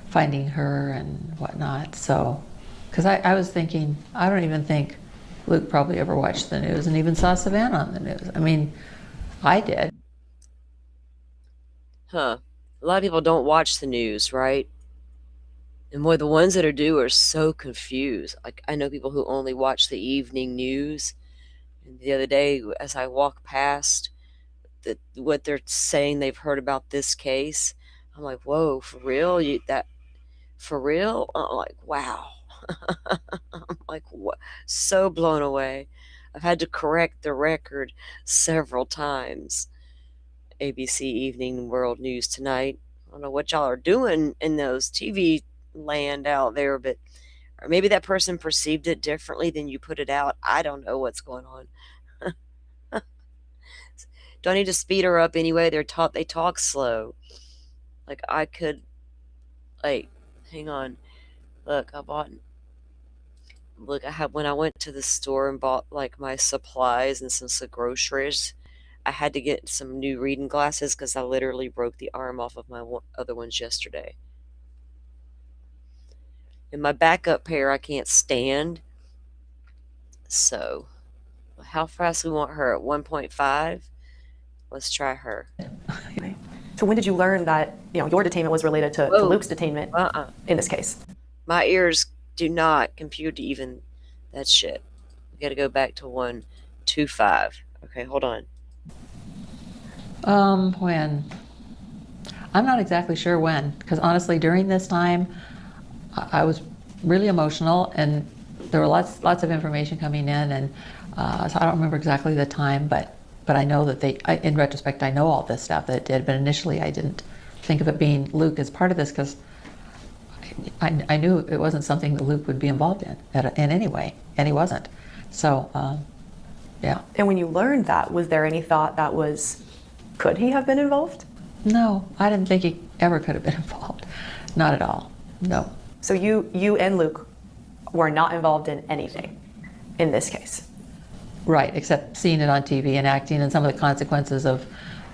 finding her and whatnot. So, because I was thinking, I don't even think Luke probably ever watched the news and even saw Savannah on the news. I mean, I did. Huh. A lot of people don't watch the news, right? And boy, the ones that do are so confused. Like, I know people who only watch the evening news. And the other day, as I walked past what they're saying they've heard about this case, I'm like, whoa, for real? For real? I'm like, wow. I'm like, what? So blown away. I've had to correct the record several times. ABC Evening World News Tonight. I don't know what y'all are doing in those TV land out there, but or maybe that person perceived it differently than you put it out. I don't know what's going on. Do I need to speed her up anyway? They talk slow. Like I could like hang on. Look, I had when I went to the store and bought like my supplies and some groceries, I had to get some new reading glasses because I literally broke the arm off of my other ones yesterday. And my backup pair I can't stand. So, how fast we want her at 1.5? Let's try her. So when did you learn that your detainment was related to Luke's detainment in this case? My ears do not compute even that shit. We gotta go back to 1.25. Okay, hold on. When? I'm not exactly sure when, because honestly, during this time, I was really emotional, and there were lots of information coming in, and so I don't remember exactly the time, but I know that in retrospect, I know all this stuff that it did, but initially I didn't think of it being Luke as part of this because I knew it wasn't something that Luke would be involved in any way, and he wasn't. So, yeah. And when you learned that, was there any thought could he have been involved? No, I didn't think he ever could have been involved. Not at all. No. So you and Luke were not involved in anything in this case? Right, except seeing it on TV and acting and some of the consequences of,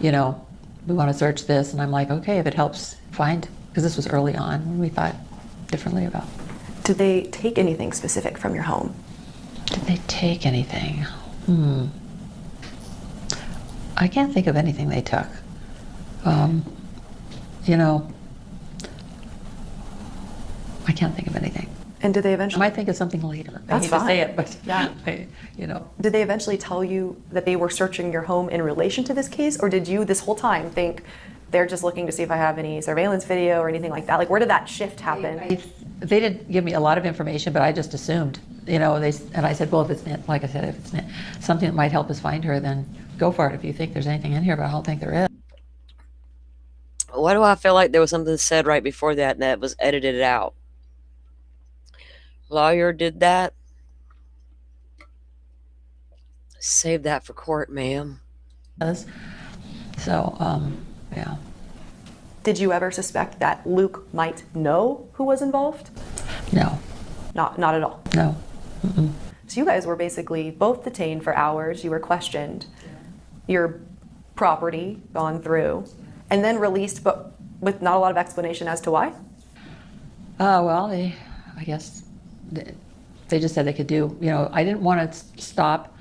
we want to search this. And I'm like, okay, if it helps find, because this was early on when we thought differently about. Did they take anything specific from your home? Did they take anything? I can't think of anything they took. I can't think of anything. And did they eventually? I might think of something later. That's I hate fine. to say it, but Yeah. Did they eventually tell you that they were searching your home in relation to this case, or did you this whole time think they're just looking to see if I have any surveillance video or anything like that? Like, where did that shift happen? They didn't give me a lot of information, but I just assumed, and I said, well, if it's, like I said, if it's something that might help us find her, then go for it if you think there's anything in here, but I don't think there is. Why do I feel like there was something said right before that and that was edited out? Lawyer did that? Save that for court, ma'am. does. So, yeah. Did you ever suspect that Luke might know who was involved? No, Not at all. no. So you guys were basically both detained for hours. You were questioned, your property gone through, and then released, but with not a lot of explanation as to why. Well, I guess they just said they could do, I didn't want to stop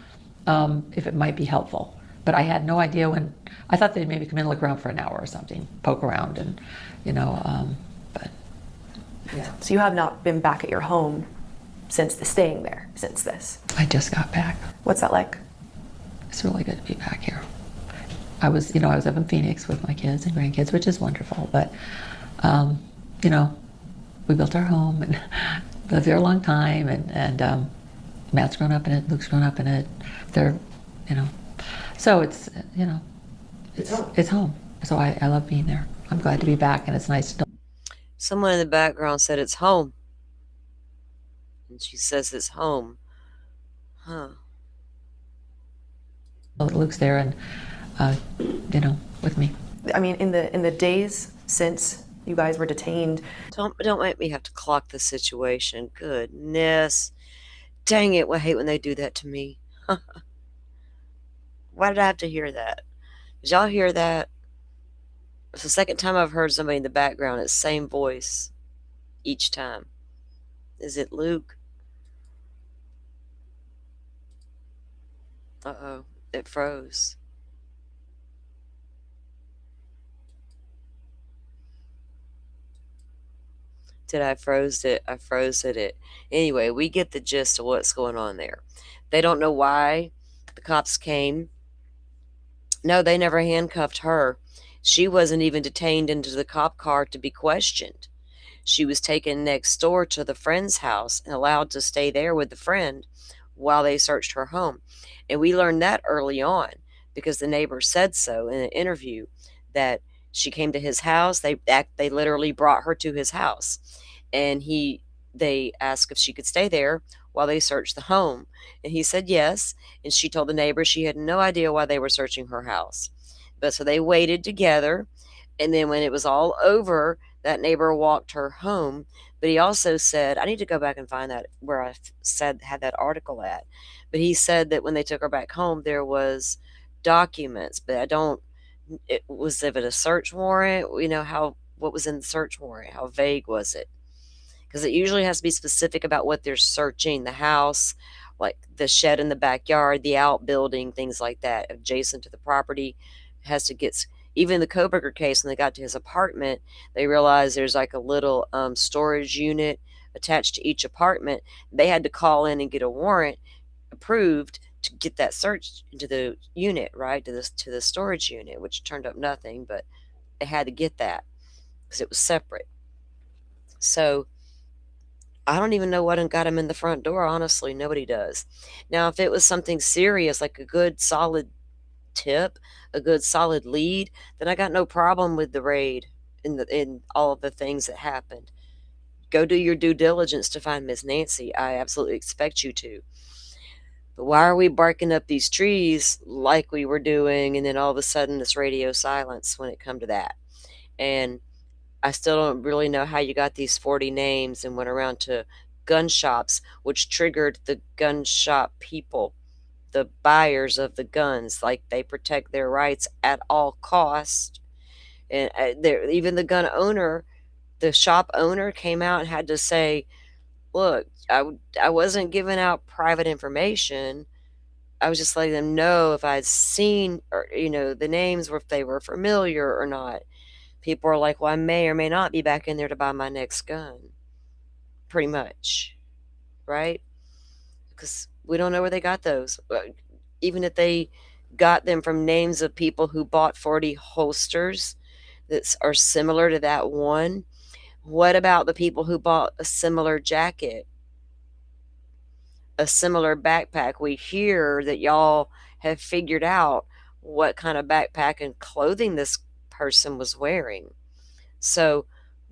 if it might be helpful. But I had no idea when. I thought they'd maybe come in and look around for an hour or something, poke around, and but yeah. So you have not been back at your home since staying there since this. I just got back. What's that like? It's really good to be back here. I was up in Phoenix with my kids and grandkids, which is wonderful. But we built our home and lived there a long time, and Matt's grown up in it, Luke's grown up in it. They're, so it's it's home. So I love being there. I'm glad to be back, and it's nice to know. Someone in the background said it's home. And she says it's home. Huh. Luke's there, and with me. I mean, in the days since you guys were detained, Don't make me have to clock the situation. Goodness. Dang it, I hate when they do that to me. Why did I have to hear that? Did y'all hear that? It's the second time I've heard somebody in the background. It's same voice each time. Is it Luke? Uh-oh, it froze. Did I froze it? I froze it. Anyway, we get the gist of what's going on there. They don't know why the cops came. No, they never handcuffed her. She wasn't even detained into the cop car to be questioned. She was taken next door to the friend's house and allowed to stay there with the friend while they searched her home. And we learned that early on because the neighbor said so in an interview that she came to his house. They literally brought her to his house, and they asked if she could stay there while they searched the home, and he said yes. And she told the neighbor she had no idea why they were searching her house, but so they waited together. And then when it was all over, that neighbor walked her home. But he also said, I need to go back and find that where I said had that article at. But he said that when they took her back home, there was documents, but I don't. It was if it a search warrant. What was in the search warrant? How vague was it? Because it usually has to be specific about what they're searching: the house, like the shed in the backyard, the outbuilding, things like that adjacent to the property. It has to get. Even the Koberger case, when they got to his apartment, they realized there's like a little storage unit attached to each apartment. They had to call in and get a warrant approved to get that search into the unit, right, to the storage unit, which turned up nothing, but they had to get that because it was separate. So I don't even know what got him in the front door. Honestly, nobody does. Now, if it was something serious, like a good solid tip, a good solid lead, then I got no problem with the raid in all of the things that happened. Go do your due diligence to find Miss Nancy. I absolutely expect you to. But why are we barking up these trees like we were doing, and then all of a sudden this radio silence when it come to that? And I still don't really know how you got these 40 names and went around to gun shops, which triggered the gun shop people, the buyers of the guns, like they protect their rights at all cost. And even the gun owner, the shop owner, came out and had to say, look, I wasn't giving out private information. I was just letting them know if I'd seen, or the names, or if they were familiar or not. People are like, well, I may or may not be back in there to buy my next gun. Pretty much, right? Because we don't know where they got those. Even if they got them from names of people who bought 40 holsters that are similar to that one, what about the people who bought a similar jacket, a similar backpack? We hear that y'all have figured out what kind of backpack and clothing this person was wearing. So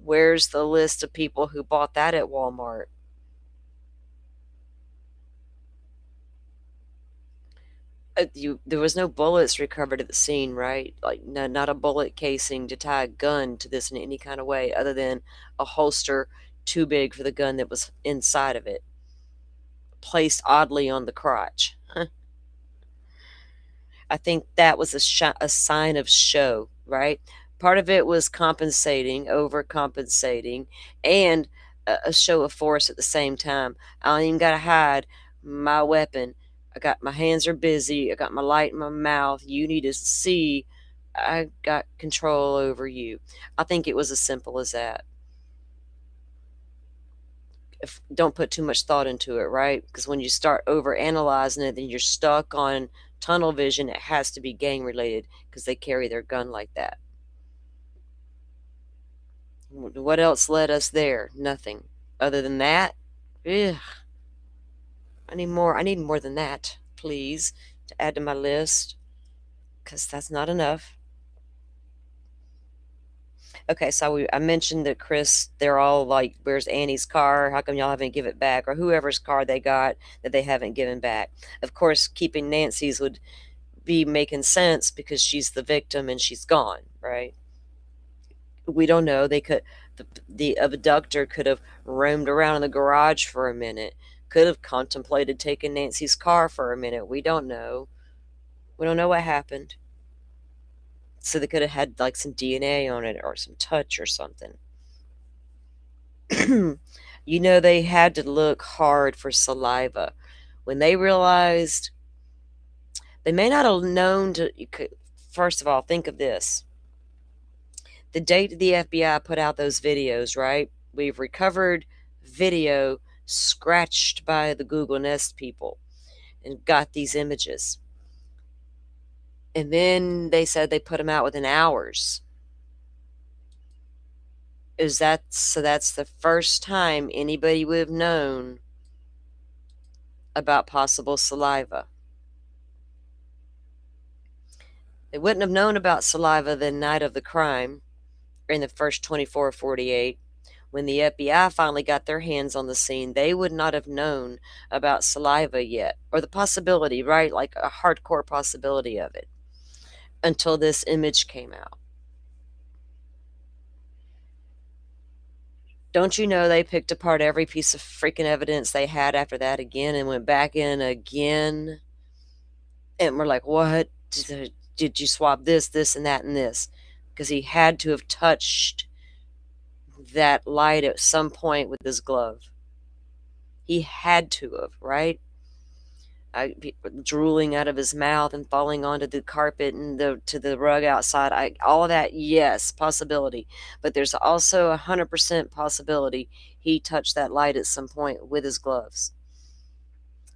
where's the list of people who bought that at Walmart? There was no bullets recovered at the scene, right? Like, no, not a bullet casing to tie a gun to this in any kind of way, other than a holster too big for the gun that was inside of it, placed oddly on the crotch. I think that was a sign of show, right? Part of it was compensating, overcompensating, and a show of force at the same time. I don't even got to hide my weapon. My hands are busy. I got my light in my mouth. You need to see I got control over you. I think it was as simple as that. Don't put too much thought into it, right? Because when you start over analyzing it, then you're stuck on tunnel vision. It has to be gang related because they carry their gun like that. What else led us there? Nothing. Other than that, ugh, I need more. I need more than that, please, to add to my list, because that's not enough. Okay, so I mentioned that Chris, they're all like, where's Annie's car? How come y'all haven't given it back? Or whoever's car they got that they haven't given back. Of course, keeping Nancy's would be making sense because she's the victim and she's gone, right? We don't know. The abductor could have roamed around in the garage for a minute, could have contemplated taking Nancy's car for a minute. We don't know. We don't know what happened. So they could have had like some DNA on it or some touch or something. They had to look hard for saliva. When they realized, they may not have known to. First of all, think of this. The date the FBI put out those videos, right? We've recovered video scratched by the Google Nest people and got these images. And then they said they put them out within hours. So that's the first time anybody would have known about possible saliva. They wouldn't have known about saliva the night of the crime, or in the first 24 or 48. When the FBI finally got their hands on the scene, they would not have known about saliva yet, or the possibility, right? Like a hardcore possibility of it, until this image came out. Don't you know they picked apart every piece of freaking evidence they had after that again and went back in again? And we're like, what? Did you swab this, this, and that, and this? Because he had to have touched that light at some point with his glove. He had to have, right? Drooling out of his mouth and falling onto the carpet and to the rug outside. All of that, yes, possibility. But there's also 100% possibility he touched that light at some point with his gloves.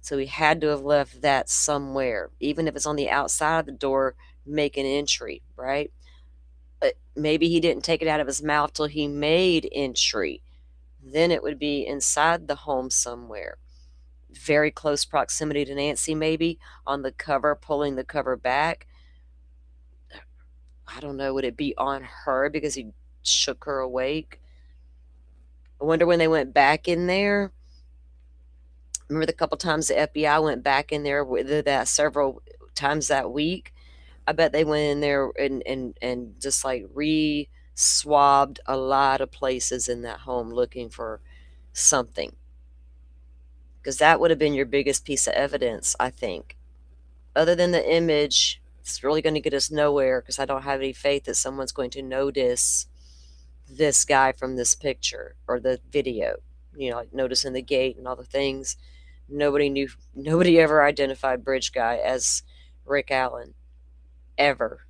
So he had to have left that somewhere, even if it's on the outside of the door, make an entry, right? Maybe he didn't take it out of his mouth till he made entry. Then it would be inside the home somewhere. Very close proximity to Nancy, maybe on the cover, pulling the cover back. I don't know, would it be on her because he shook her awake? I wonder when they went back in there. Remember the couple times the FBI went back in there with that several times that week? I bet they went in there and just like re-swabbed a lot of places in that home looking for something. Because that would have been your biggest piece of evidence, I think. Other than the image, it's really going to get us nowhere because I don't have any faith that someone's going to notice this guy from this picture or the video. Like noticing the gate and all the things. Nobody ever identified Bridge Guy as Rick Allen. Ever.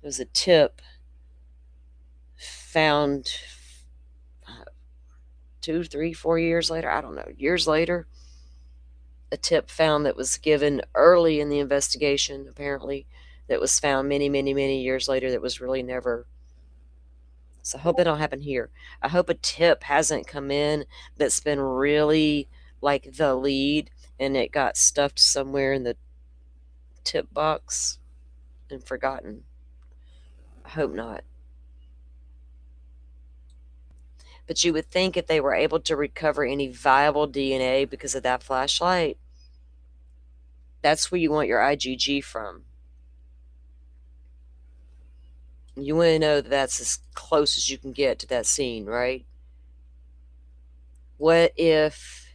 There was a tip found 2, 3, 4 years later, I don't know, years later, a tip found that was given early in the investigation, apparently, that was found many, many, many years later that was really never. So I hope that don't happen here. I hope a tip hasn't come in that's been really like the lead and it got stuffed somewhere in the tip box and forgotten. I hope not. But you would think if they were able to recover any viable DNA because of that flashlight, That's where you want your IgG from. You want to know that that's as close as you can get to that scene, right? What if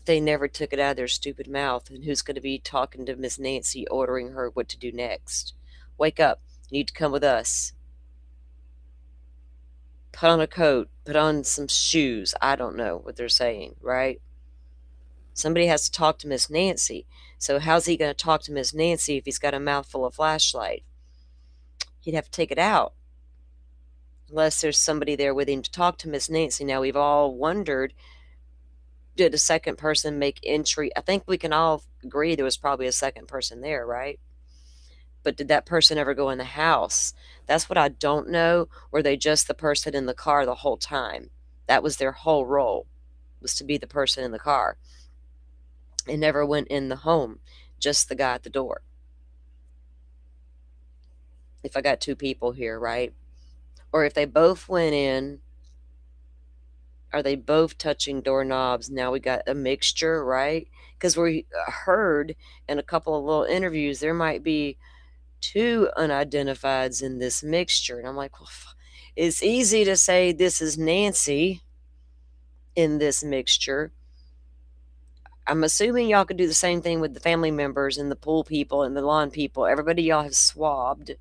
they never took it out of their stupid mouth? And who's going to be talking to Miss Nancy, ordering her what to do next? Wake up. You need to come with us. Put on a coat. Put on some shoes. I don't know what they're saying, right? Somebody has to talk to Miss Nancy. So how's he going to talk to Miss Nancy if he's got a mouthful of flashlight? He'd have to take it out. Unless there's somebody there with him to talk to Miss Nancy. Now, we've all wondered, did a second person make entry? I think we can all agree there was probably a second person there, right? But did that person ever go in the house? That's what I don't know. Were they just the person in the car the whole time? That was their whole role, was to be the person in the car. It never went in the home, just the guy at the door. If I got two people here, right? Or if they both went in, are they both touching doorknobs? Now we got a mixture, right? Because we heard in a couple of little interviews there might be two unidentifieds in this mixture. And I'm like, well, it's easy to say this is Nancy in this mixture. I'm assuming y'all could do the same thing with the family members and the pool people and the lawn people. Everybody y'all have swabbed,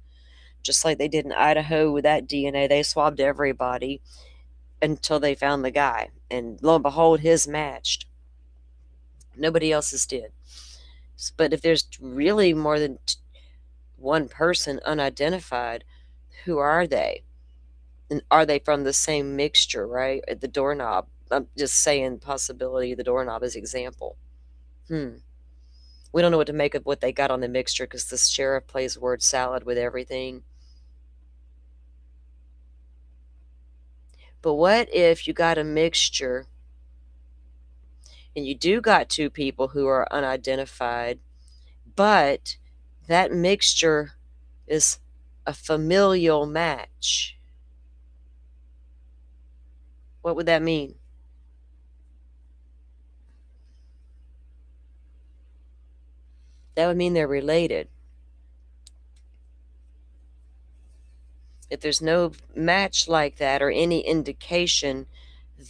just like they did in Idaho with that DNA. They swabbed everybody until they found the guy. And lo and behold, his matched. Nobody else's did. But if there's really more than one person unidentified, who are they? And are they from the same mixture, right? At the doorknob. I'm just saying possibility, the doorknob as example. We don't know what to make of what they got on the mixture because the sheriff plays word salad with everything. But what if you got a mixture and you do got two people who are unidentified, but that mixture is a familial match? What would that mean? That would mean they're related. If there's no match like that or any indication,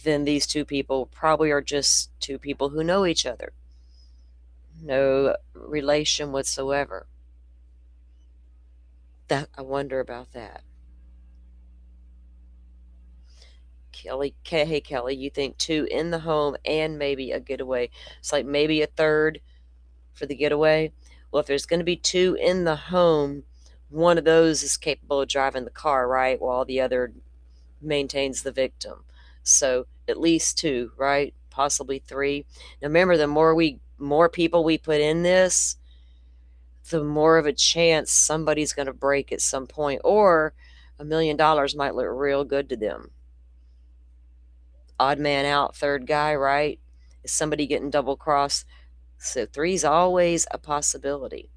then these two people probably are just two people who know each other. No relation whatsoever. I wonder about that. Hey Kelly, you think two in the home and maybe a getaway? It's like maybe a third for the getaway. Well, if there's going to be two in the home, one of those is capable of driving the car, right? While the other maintains the victim. So at least two, right? Possibly three. Now remember, the more people we put in this, the more of a chance somebody's going to break at some point, or $1 million might look real good to them. Odd man out, third guy, right? Is somebody getting double crossed? So three's always a possibility.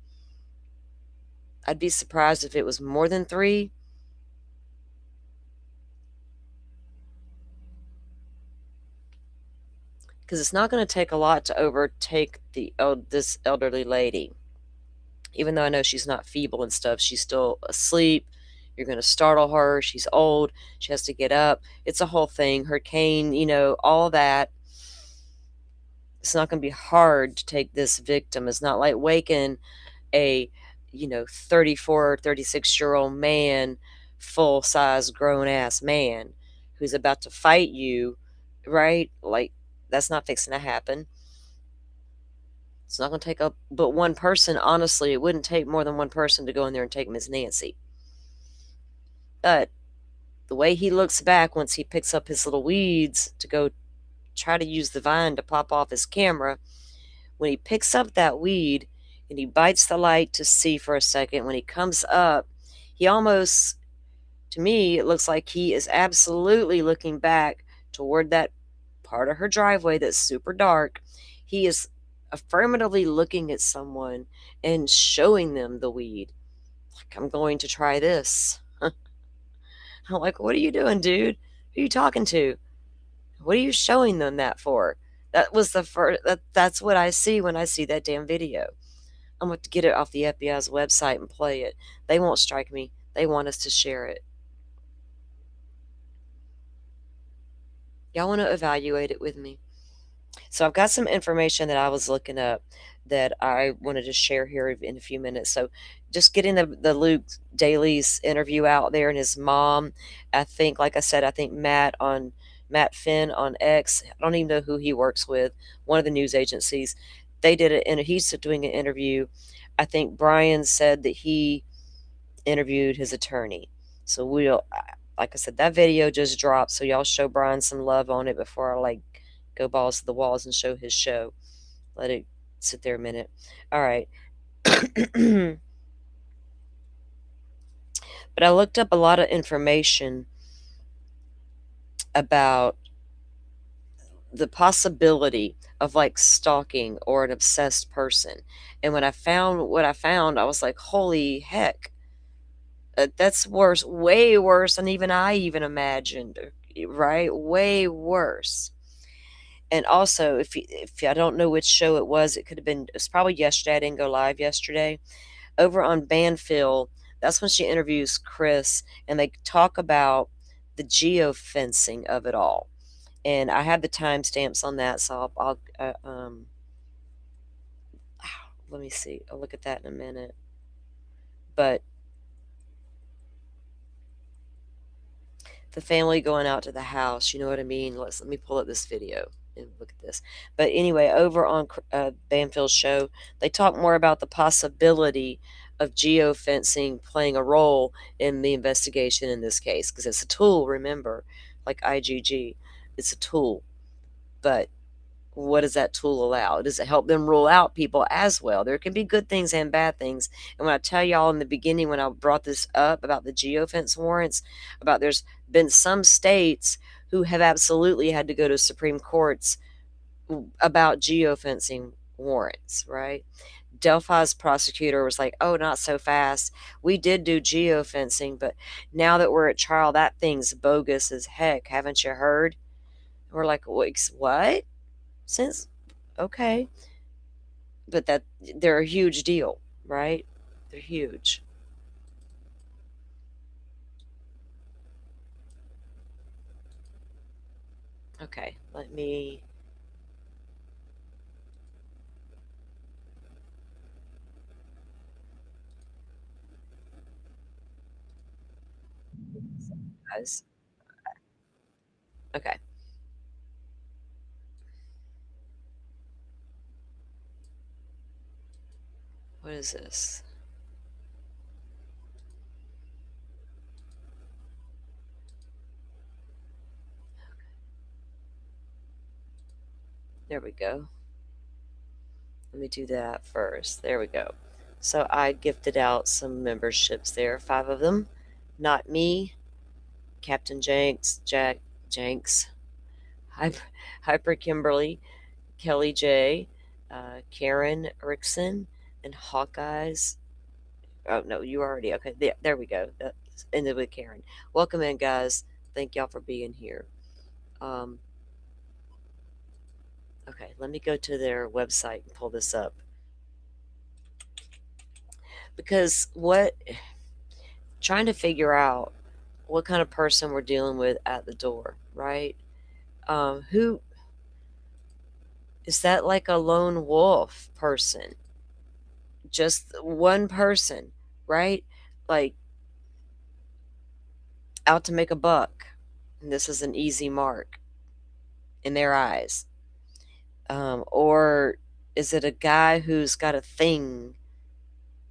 I'd be surprised if it was more than three. Because it's not going to take a lot to overtake this elderly lady. Even though I know she's not feeble and stuff, she's still asleep. You're going to startle her. She's old. She has to get up. It's a whole thing. Her cane, all that. It's not going to be hard to take this victim. It's not like waking a 34 or 36-year-old man, full-size grown-ass man who's about to fight you, right? Like, that's not fixing to happen. It's not going to take but one person. Honestly, it wouldn't take more than one person to go in there and take Miss Nancy. But the way he looks back once he picks up his little weeds to go try to use the vine to pop off his camera, when he picks up that weed and he bites the light to see for a second, when he comes up, he almost, to me, it looks like he is absolutely looking back toward that part of her driveway that's super dark. He is affirmatively looking at someone and showing them the weed. Like, I'm going to try this. I'm like, what are you doing, dude? Who are you talking to? What are you showing them that for? That was the first, that's what I see when I see that damn video. I'm going to get it off the FBI's website and play it. They won't strike me. They want us to share it. Y'all want to evaluate it with me? So I've got some information that I was looking up that I wanted to share here in a few minutes. So just getting the Luke Daly's interview out there and his mom. I think, like I said, I think Matt Finn on X. I don't even know who he works with. One of the news agencies. They did it, and he's doing an interview. I think Brian said that he interviewed his attorney. So like I said, that video just dropped. So y'all show Brian some love on it before I go balls to the walls and show his show. Let it sit there a minute. All right. But I looked up a lot of information about the possibility of stalking or an obsessed person. And when I found what I found, I was like, holy heck. That's worse, way worse than even I even imagined, right? Way worse. And also, if I don't know which show it was, it's probably yesterday. I didn't go live yesterday. Over on Banfield, that's when she interviews Chris, and they talk about the geofencing of it all. And I have the timestamps on that, so let me see. I'll look at that in a minute. But the family going out to the house, you know what I mean? Let me pull up this video and look at this. But anyway, over on Banfield's show, they talk more about the possibility of geofencing playing a role in the investigation in this case, because it's a tool, remember, like IgG. It's a tool. But what does that tool allow? Does it help them rule out people as well? There can be good things and bad things. And when I tell y'all in the beginning, when I brought this up about the geofence warrants, about there's been some states who have absolutely had to go to Supreme Courts about geofencing warrants, right? Delphi's prosecutor was like, oh, not so fast. We did do geofencing, but now that we're at trial, that thing's bogus as heck. Haven't you heard? We're like, what? Since okay, but they're a huge deal, right? They're huge. Okay, let me guys. Okay. What is this? There we go. Let me do that first. There we go. So I gifted out some memberships there, 5 of them. Not me, Captain Jenks, Jack Jenks, Hyper Kimberly, Kelly J, Karen Rickson, and Hawkeyes. Oh no, you already okay. There we go. That's ended with Karen. Welcome in, guys. Thank y'all for being here. Um, okay, let me go to their website and pull this up because trying to figure out what kind of person we're dealing with at the door, right? Who is that? Like a lone wolf person? Just one person, right? Like out to make a buck. And this is an easy mark in their eyes. Or is it a guy who's got a thing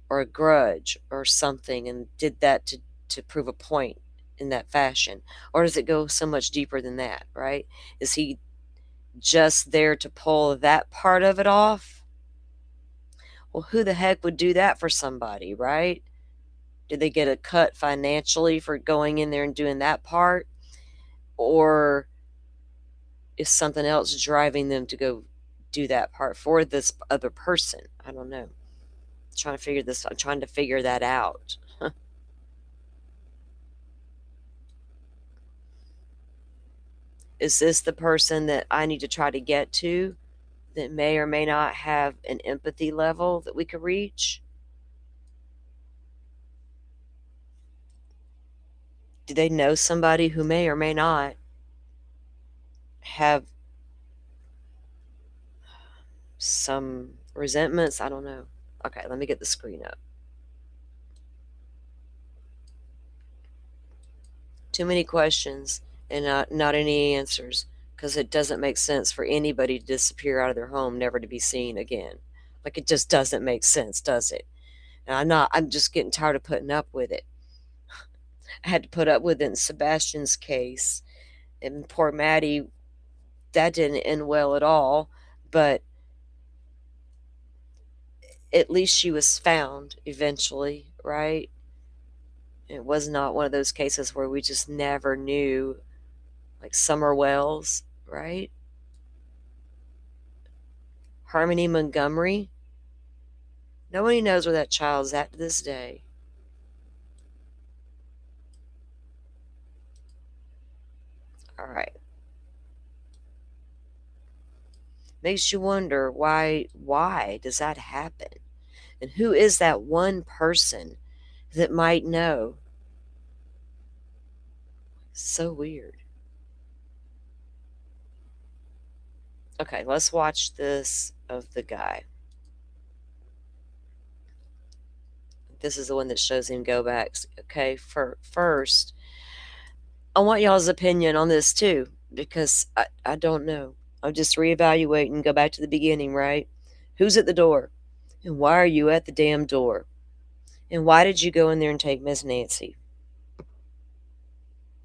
or a grudge or something and did that to prove a point in that fashion? Or does it go so much deeper than that, right? Is he just there to pull that part of it off? Well, who the heck would do that for somebody, right? Did they get a cut financially for going in there and doing that part? Or is something else driving them to go do that part for this other person? I don't know. I'm trying to figure that out. Is this the person that I need to try to get to that may or may not have an empathy level that we could reach? Do they know somebody who may or may not have some resentments? I don't know. Okay, let me get the screen up. Too many questions and not any answers, because it doesn't make sense for anybody to disappear out of their home never to be seen again. Like, it just doesn't make sense, does it? And I'm just getting tired of putting up with it. I had to put up with it in Sebastian's case, and poor Maddie, that didn't end well at all, but at least she was found eventually, right? It was not one of those cases where we just never knew, like Summer Wells, right? Harmony Montgomery. Nobody knows where that child's at to this day. All right. Makes you wonder why does that happen? And who is that one person that might know? So weird. Okay, let's watch this of the guy. This is the one that shows him go back. Okay, first, I want y'all's opinion on this too, because I don't know. I'm just reevaluating, go back to the beginning, right? Who's at the door? And why are you at the damn door? And why did you go in there and take Miss Nancy?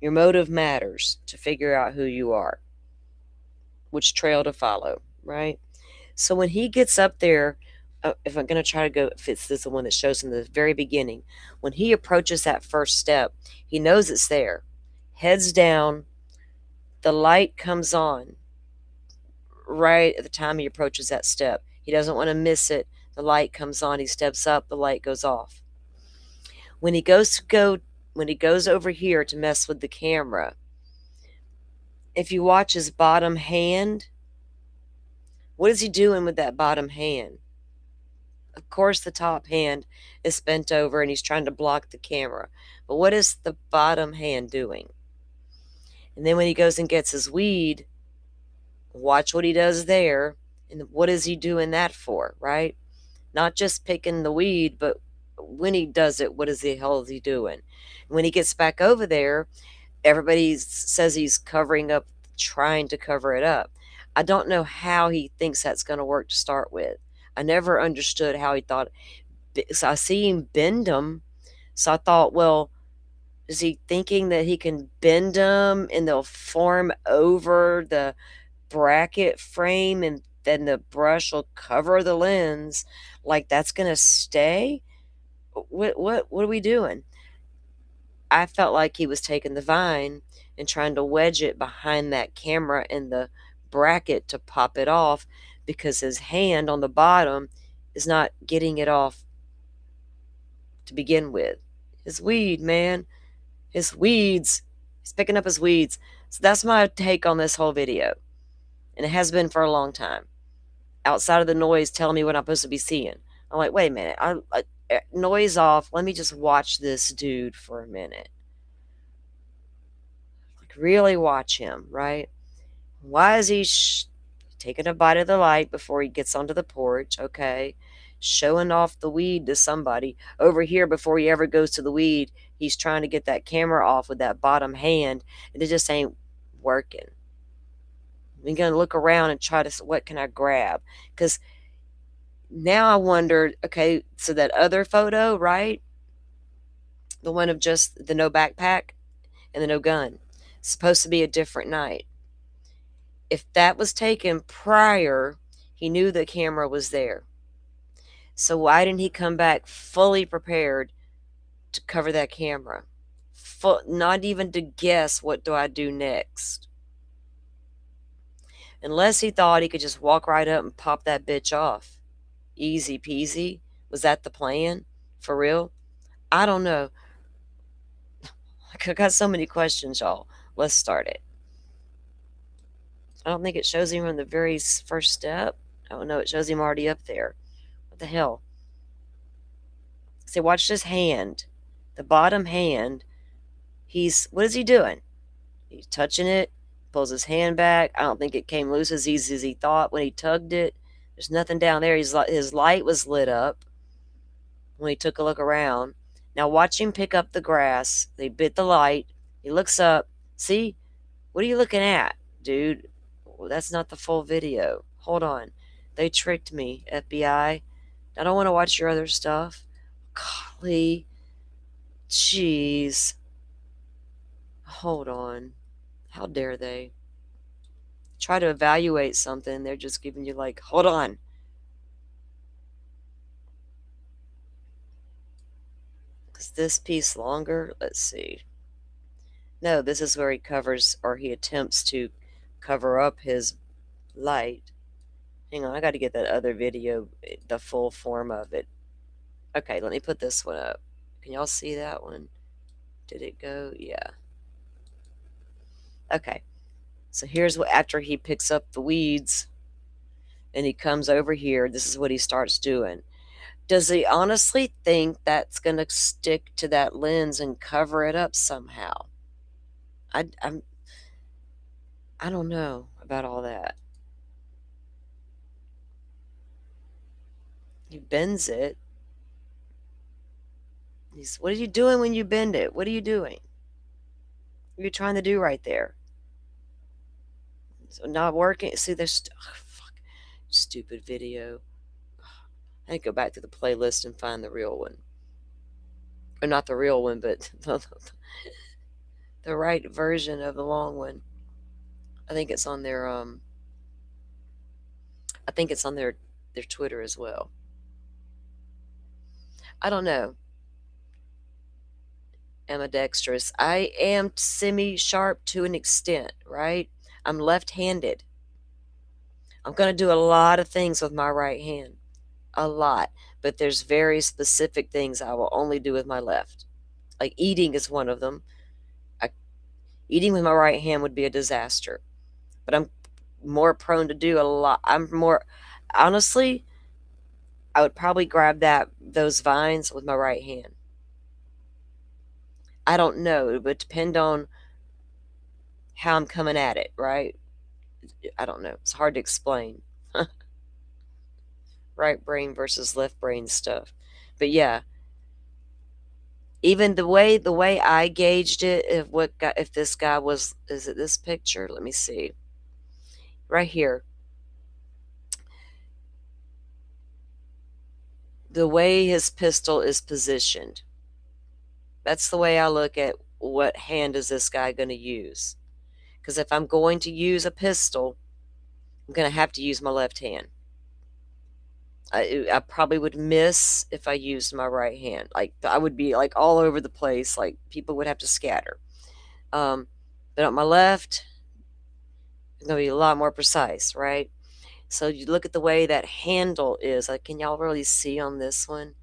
Your motive matters to figure out who you are, which trail to follow, right? So when he gets up there, if I'm going to try to go, if it's this the one that shows in the very beginning, when he approaches that first step, he knows it's there. Heads down, the light comes on right at the time he approaches that step. He doesn't want to miss it. The light comes on, he steps up, the light goes off. When he goes over here to mess with the camera, if you watch his bottom hand, what is he doing with that bottom hand? Of course, the top hand is bent over and he's trying to block the camera. But what is the bottom hand doing? And then when he goes and gets his weed, watch what he does there. And what is he doing that for, right? Not just picking the weed, but when he does it, what is the hell is he doing? When he gets back over there, everybody says he's covering up, trying to cover it up. I don't know how he thinks that's going to work to start with. I never understood how he thought. So I see him bend them. So I thought, well, is he thinking that he can bend them and they'll form over the bracket frame and then the brush will cover the lens? Like that's going to stay? What are we doing? I felt like he was taking the vine and trying to wedge it behind that camera and the bracket to pop it off, because his hand on the bottom is not getting it off to begin with. His weed, man. His weeds. He's picking up his weeds. So that's my take on this whole video. And it has been for a long time. Outside of the noise telling me what I'm supposed to be seeing. I'm like, wait a minute. Noise off. Let me just watch this dude for a minute. Like, really watch him, right? Why is he taking a bite of the light before he gets onto the porch? Okay. Showing off the weed to somebody. Over here, before he ever goes to the weed, he's trying to get that camera off with that bottom hand, and it just ain't working. I'm going to look around and try to, what can I grab? Because now I wonder, okay, so that other photo, right? The one of just the no backpack and the no gun. Supposed to be a different night. If that was taken prior, he knew the camera was there. So why didn't he come back fully prepared to cover that camera? Not even to guess, what do I do next? Unless he thought he could just walk right up and pop that bitch off. Easy peasy. Was that the plan? For real? I don't know. I got so many questions, y'all. Let's start it. I don't think it shows him on the very first step. Oh no, it shows him already up there. What the hell? See, watch this hand. The bottom hand. What is he doing? He's touching it, pulls his hand back. I don't think it came loose as easy as he thought when he tugged it. There's nothing down there. His light was lit up when he took a look around. Now watch him pick up the grass. They bit the light. He looks up. See? What are you looking at, dude? Well, that's not the full video. Hold on. They tricked me, FBI. I don't want to watch your other stuff. Golly. Jeez. Hold on. How dare they? Try to evaluate something. They're just giving you like, hold on. Is this piece longer? Let's see. No, this is where he covers, or he attempts to cover up his light. Hang on, I got to get that other video, the full form of it. Okay, let me put this one up. Can y'all see that one? Did it go? Yeah. Okay. So here's what, after he picks up the weeds and he comes over here, this is what he starts doing. Does he honestly think that's going to stick to that lens and cover it up somehow? I don't know about all that. He bends it. What are you doing when you bend it? What are you doing? What are you trying to do right there? So not working. See, there's fuck, stupid video. I need to go back to the playlist and find the real one. Or not the real one, but the right version of the long one. I think it's on their their Twitter as well. I don't know. Ambidextrous. I am semi-sharp to an extent, right? I'm left-handed. I'm going to do a lot of things with my right hand. A lot. But there's very specific things I will only do with my left. Like eating is one of them. Eating with my right hand would be a disaster. But I'm more prone to do a lot. Honestly, I would probably grab those vines with my right hand. I don't know. It would depend on how I'm coming at it, right? I don't know. It's hard to explain. Right brain versus left brain stuff. But yeah, even the way I gauged it, if this guy was, is it this picture? Let me see. Right here. The way his pistol is positioned. That's the way I look at what hand is this guy going to use. Because if I'm going to use a pistol, I'm going to have to use my left hand. I probably would miss if I used my right hand. Like I would be like all over the place. Like people would have to scatter. But on my left, it's going to be a lot more precise, right? So you look at the way that handle is. Like, can y'all really see on this one?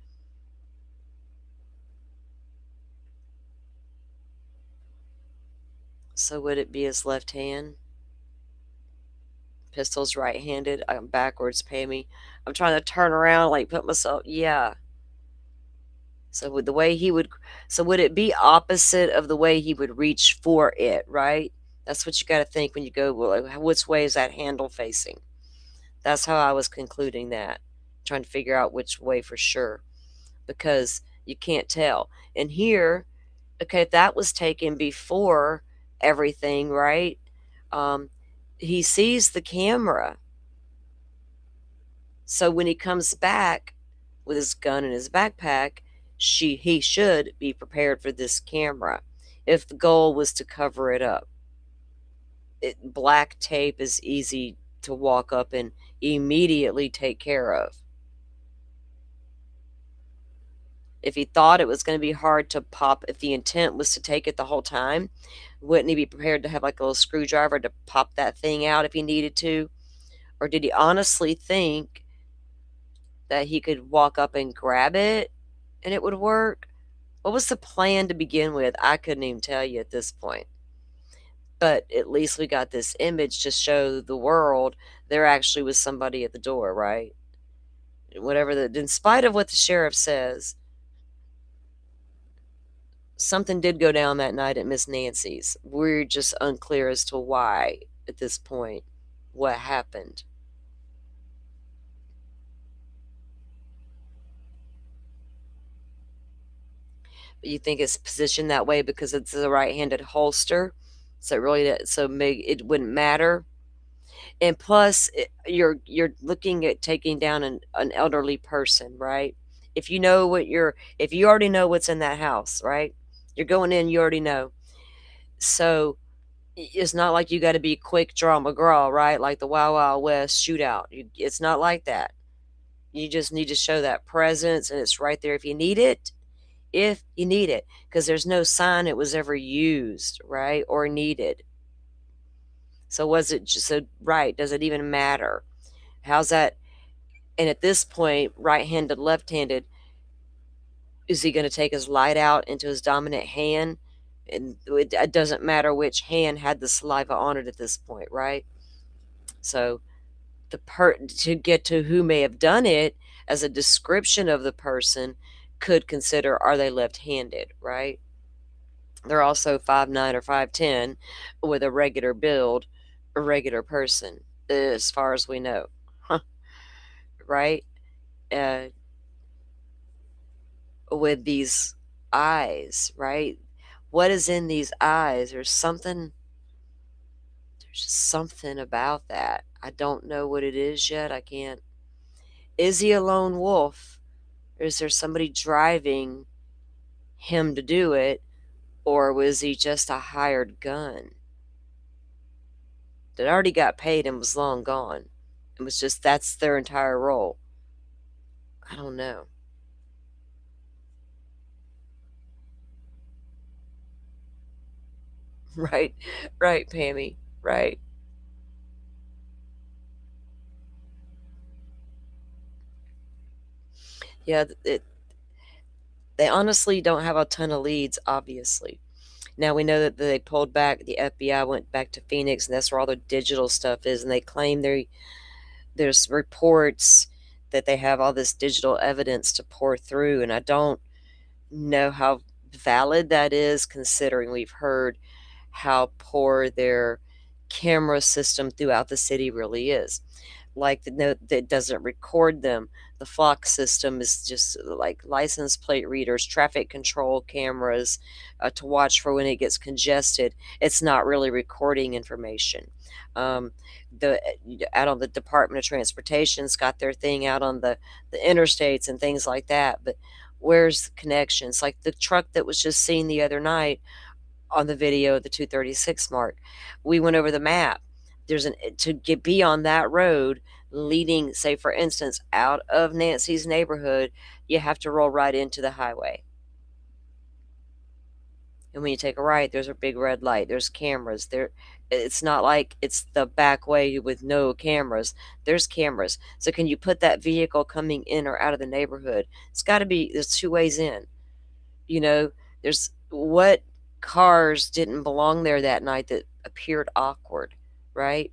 So would it be his left hand? Pistol's right-handed. I'm backwards, pay me. I'm trying to turn around, like put myself, yeah. So would it be opposite of the way he would reach for it, right? That's what you got to think when you go, well, which way is that handle facing? That's how I was concluding that, trying to figure out which way for sure, because you can't tell. And here, okay, if that was taken before everything, right? He sees the camera. So when he comes back with his gun in his backpack, he should be prepared for this camera if the goal was to cover it up. Black tape is easy to walk up and immediately take care of. If he thought it was going to be hard to pop, if the intent was to take it the whole time, wouldn't he be prepared to have like a little screwdriver to pop that thing out if he needed to? Or did he honestly think that he could walk up and grab it and it would work? What was the plan to begin with? I couldn't even tell you at this point. but at least we got this image to show the world there actually was somebody at the door, right? Whatever in spite of what the sheriff says, something did go down that night at Miss Nancy's. We're just unclear as to why at this point, what happened. But you think it's positioned that way because it's a right-handed holster, so it wouldn't matter. And plus, you're looking at taking down an elderly person, right? If you already know what's in that house, right? You're going in, you already know. So it's not like you got to be quick draw McGraw, right? Like the Wild Wild West shootout. It's not like that. You just need to show that presence, and it's right there if you need it. If you need it, because there's no sign it was ever used, right, or needed. So was it just so right? Does it even matter? How's that? And at this point, right-handed, left-handed, is he going to take his light out into his dominant hand? And it doesn't matter which hand had the saliva on it at this point, right? So to get to who may have done it as a description of the person could consider, are they left-handed, right? They're also 5'9" or 5'10" with a regular build, a regular person, as far as we know. Right? Uh, with these eyes, right? What is in these eyes? There's just something about that. I don't know what it is yet. I can't. Is he a lone wolf? Or is there somebody driving him to do it? Or was he just a hired gun that already got paid and was long gone? It was just that's their entire role. I don't know. Right, right, Pammy, right. Yeah, they honestly don't have a ton of leads, obviously. Now we know that they pulled back, the FBI went back to Phoenix, and that's where all the digital stuff is, and they claim there's reports that they have all this digital evidence to pour through, and I don't know how valid that is, considering we've heard how poor their camera system throughout the city really is. Like the note that doesn't record them. The flock system is just like license plate readers, traffic control cameras to watch for when it gets congested. It's not really recording information. Um, the out on the Department of Transportation's got their thing out on the interstates and things like that. But where's the connections? Like the truck that was just seen the other night on the video, the 236 mark. We went over the map. There's be on that road leading, say for instance, out of Nancy's neighborhood, you have to roll right into the highway. And when you take a right, there's a big red light. There's cameras. It's not like it's the back way with no cameras. There's cameras. So can you put that vehicle coming in or out of the neighborhood? There's two ways in. You know, there's what cars didn't belong there that night that appeared awkward, right?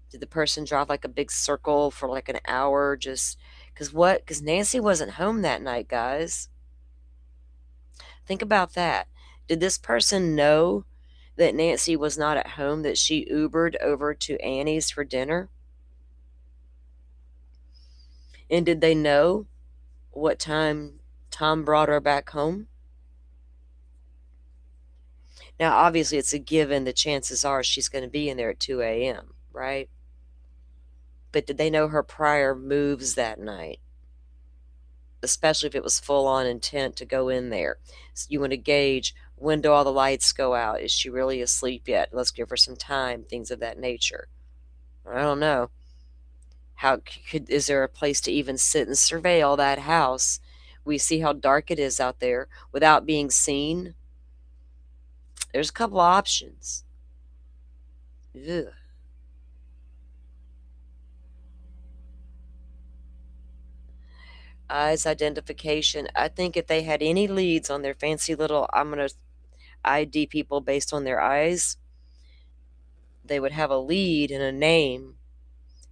Did the person drive like a big circle for like an hour just because Nancy wasn't home that night, guys? Think about that. Did this person know that Nancy was not at home, that she Ubered over to Annie's for dinner? And did they know what time Tom brought her back home? Now, obviously, it's a given the chances are she's going to be in there at 2 a.m., right? But did they know her prior moves that night? Especially if it was full on intent to go in there. So you want to gauge, when do all the lights go out? Is she really asleep yet? Let's give her some time, things of that nature. I don't know. Is there a place to even sit and surveil that house? We see how dark it is out there without being seen. There's a couple options. Ugh. Eyes identification. I think if they had any leads on their fancy little, I'm going to ID people based on their eyes, they would have a lead and a name,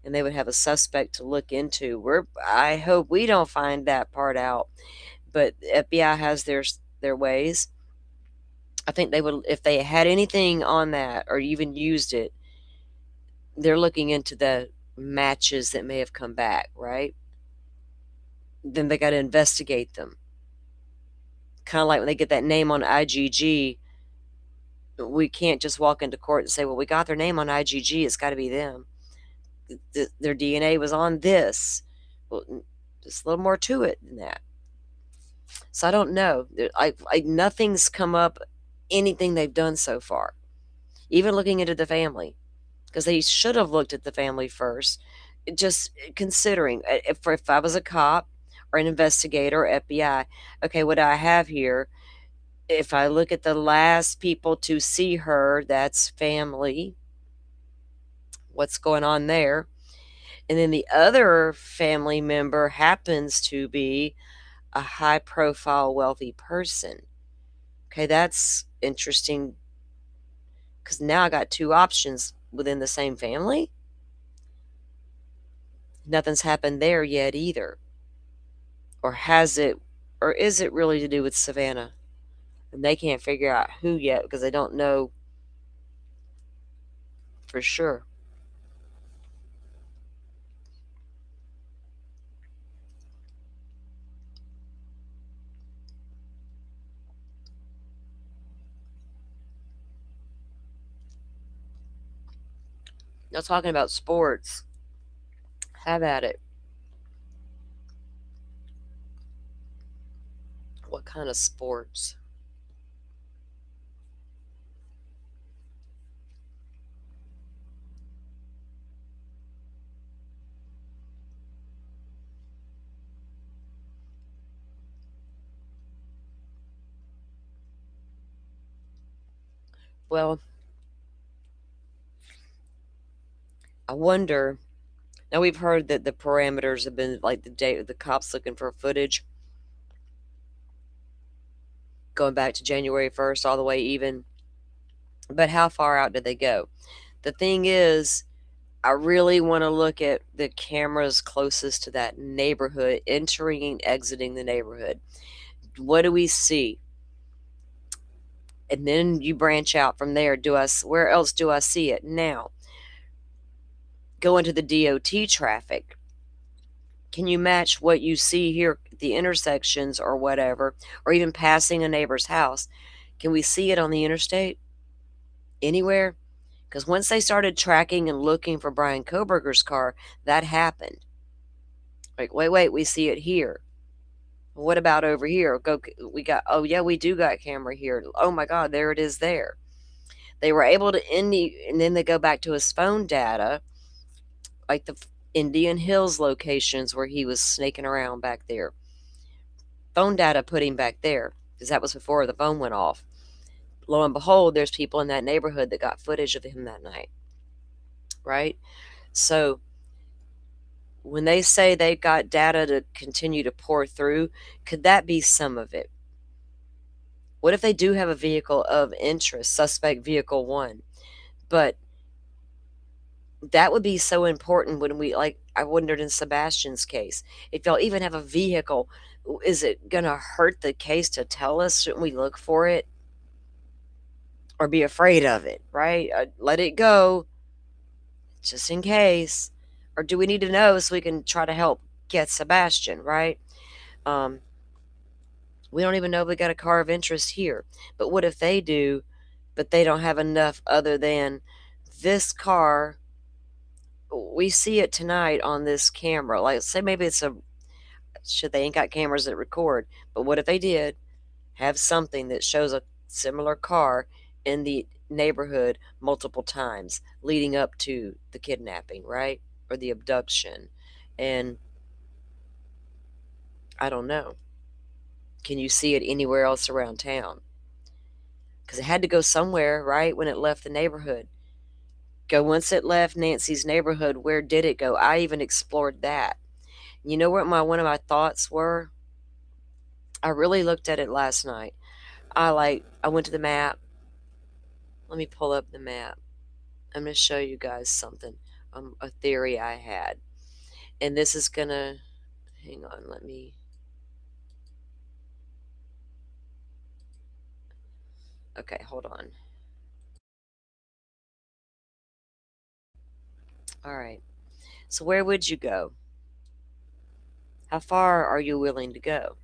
and they would have a suspect to look into. I hope we don't find that part out, but the FBI has their ways. I think they would, if they had anything on that or even used it, they're looking into the matches that may have come back, right? Then they got to investigate them. Kind of like when they get that name on IgG, we can't just walk into court and say, well, we got their name on IgG, it's got to be them. Their DNA was on this. Well, there's a little more to it than that. So I don't know. Nothing's come up, anything they've done so far. Even looking into the family, because they should have looked at the family first. Just considering, if I was a cop or an investigator or FBI, okay, what I have here, if I look at the last people to see her, that's family. What's going on there? And then the other family member happens to be a high profile, wealthy person. Okay, that's interesting, because now I got two options within the same family. Nothing's happened there yet either. Or has it, or is it really to do with Savannah? And they can't figure out who yet because they don't know for sure. Now, talking about sports, have at it. What kind of sports? Well, I wonder. Now, we've heard that the parameters have been like the cops looking for footage going back to January 1st, all the way even. But how far out did they go? The thing is, I really want to look at the cameras closest to that neighborhood, entering and exiting the neighborhood. What do we see? And then you branch out from there. Where else do I see it? Now, go into the DOT traffic. Can you match what you see here at the intersections or whatever, or even passing a neighbor's house? Can we see it on the interstate? Anywhere? Because once they started tracking and looking for Brian Koberger's car, that happened. Like, wait, we see it here. What about over here? Oh yeah, we do got camera here. Oh my God, there it is there. They were able to and then they go back to his phone data, like the Indian Hills locations where he was snaking around back there. Phone data put him back there, because that was before the phone went off. Lo and behold, there's people in that neighborhood that got footage of him that night, right? So when they say they've got data to continue to pour through, could that be some of it? What if they do have a vehicle of interest, suspect vehicle 1? But that would be so important when like I wondered in Sebastian's case, if y'all even have a vehicle, is it going to hurt the case to tell us? Shouldn't we look for it? Or be afraid of it, right? Let it go, just in case. Or do we need to know so we can try to help get Sebastian, right? We don't even know if we got a car of interest here. But what if they do, but they don't have enough other than this car? We see it tonight on this camera. Like, say maybe it's they ain't got cameras that record. But what if they did have something that shows a similar car in the neighborhood multiple times leading up to the kidnapping, right? Or the abduction. And I don't know. Can you see it anywhere else around town? Because it had to go somewhere, right, when it left the neighborhood. Once it left Nancy's neighborhood, where did it go? I even explored that. You know what one of my thoughts were? I really looked at it last night. I went to the map. Let me pull up the map. I'm going to show you guys something, a theory I had. And this is going to, hang on, let me, okay, hold on. All right. So where would you go? How far are you willing to go?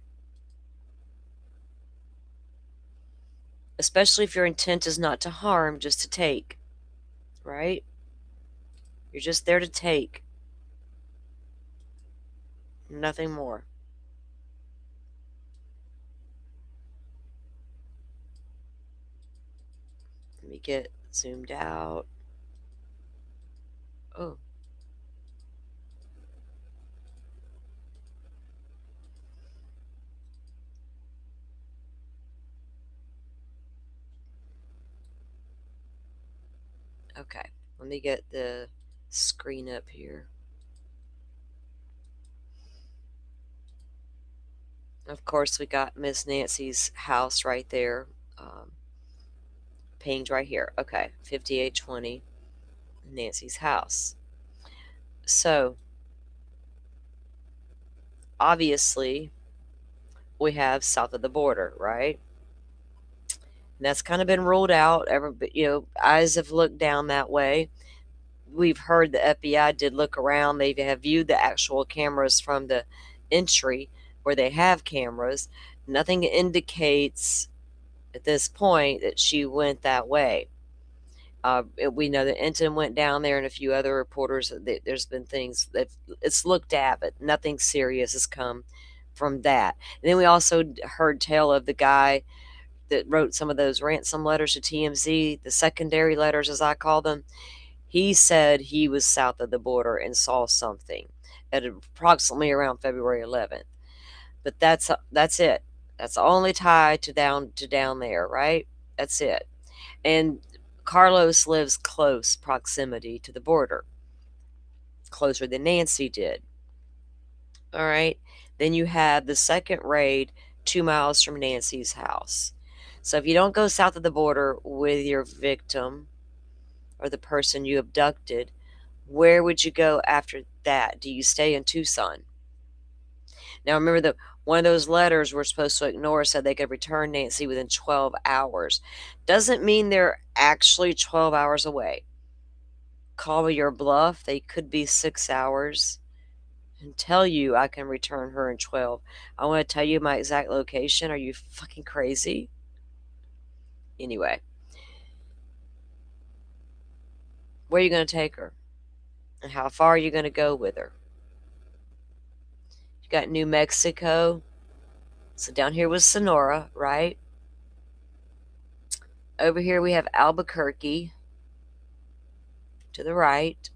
Especially if your intent is not to harm, just to take, right? You're just there to take, nothing more. Let me get zoomed out. Oh, okay. Let me get the screen up here. Of course, we got Miss Nancy's house right there, um, pinged right here. Okay, 5820, Nancy's house. So, obviously, we have south of the border, right? And that's kind of been ruled out. Eyes have looked down that way. We've heard the FBI did look around. They have viewed the actual cameras from the entry where they have cameras. Nothing indicates at this point that she went that way. We know that Enton went down there and a few other reporters. There's been things that it's looked at, but nothing serious has come from that. And then we also heard tale of the guy that wrote some of those ransom letters to TMZ, the secondary letters as I call them. He said he was south of the border and saw something at approximately around February 11th. But that's it. That's the only tie to down there, right? That's it. And Carlos lives close proximity to the border, closer than Nancy did. All right. Then you have the second raid 2 miles from Nancy's house. So if you don't go south of the border with your victim or the person you abducted, where would you go after that? Do you stay in Tucson? Now remember that one of those letters we're supposed to ignore said they could return Nancy within 12 hours. Doesn't mean they're actually 12 hours away. Call me your bluff. They could be 6 hours and tell you I can return her in 12. I want to tell you my exact location. Are you fucking crazy? Anyway, where are you going to take her? And how far are you going to go with her? You got New Mexico. So down here was Sonora, right? Over here we have Albuquerque to the right.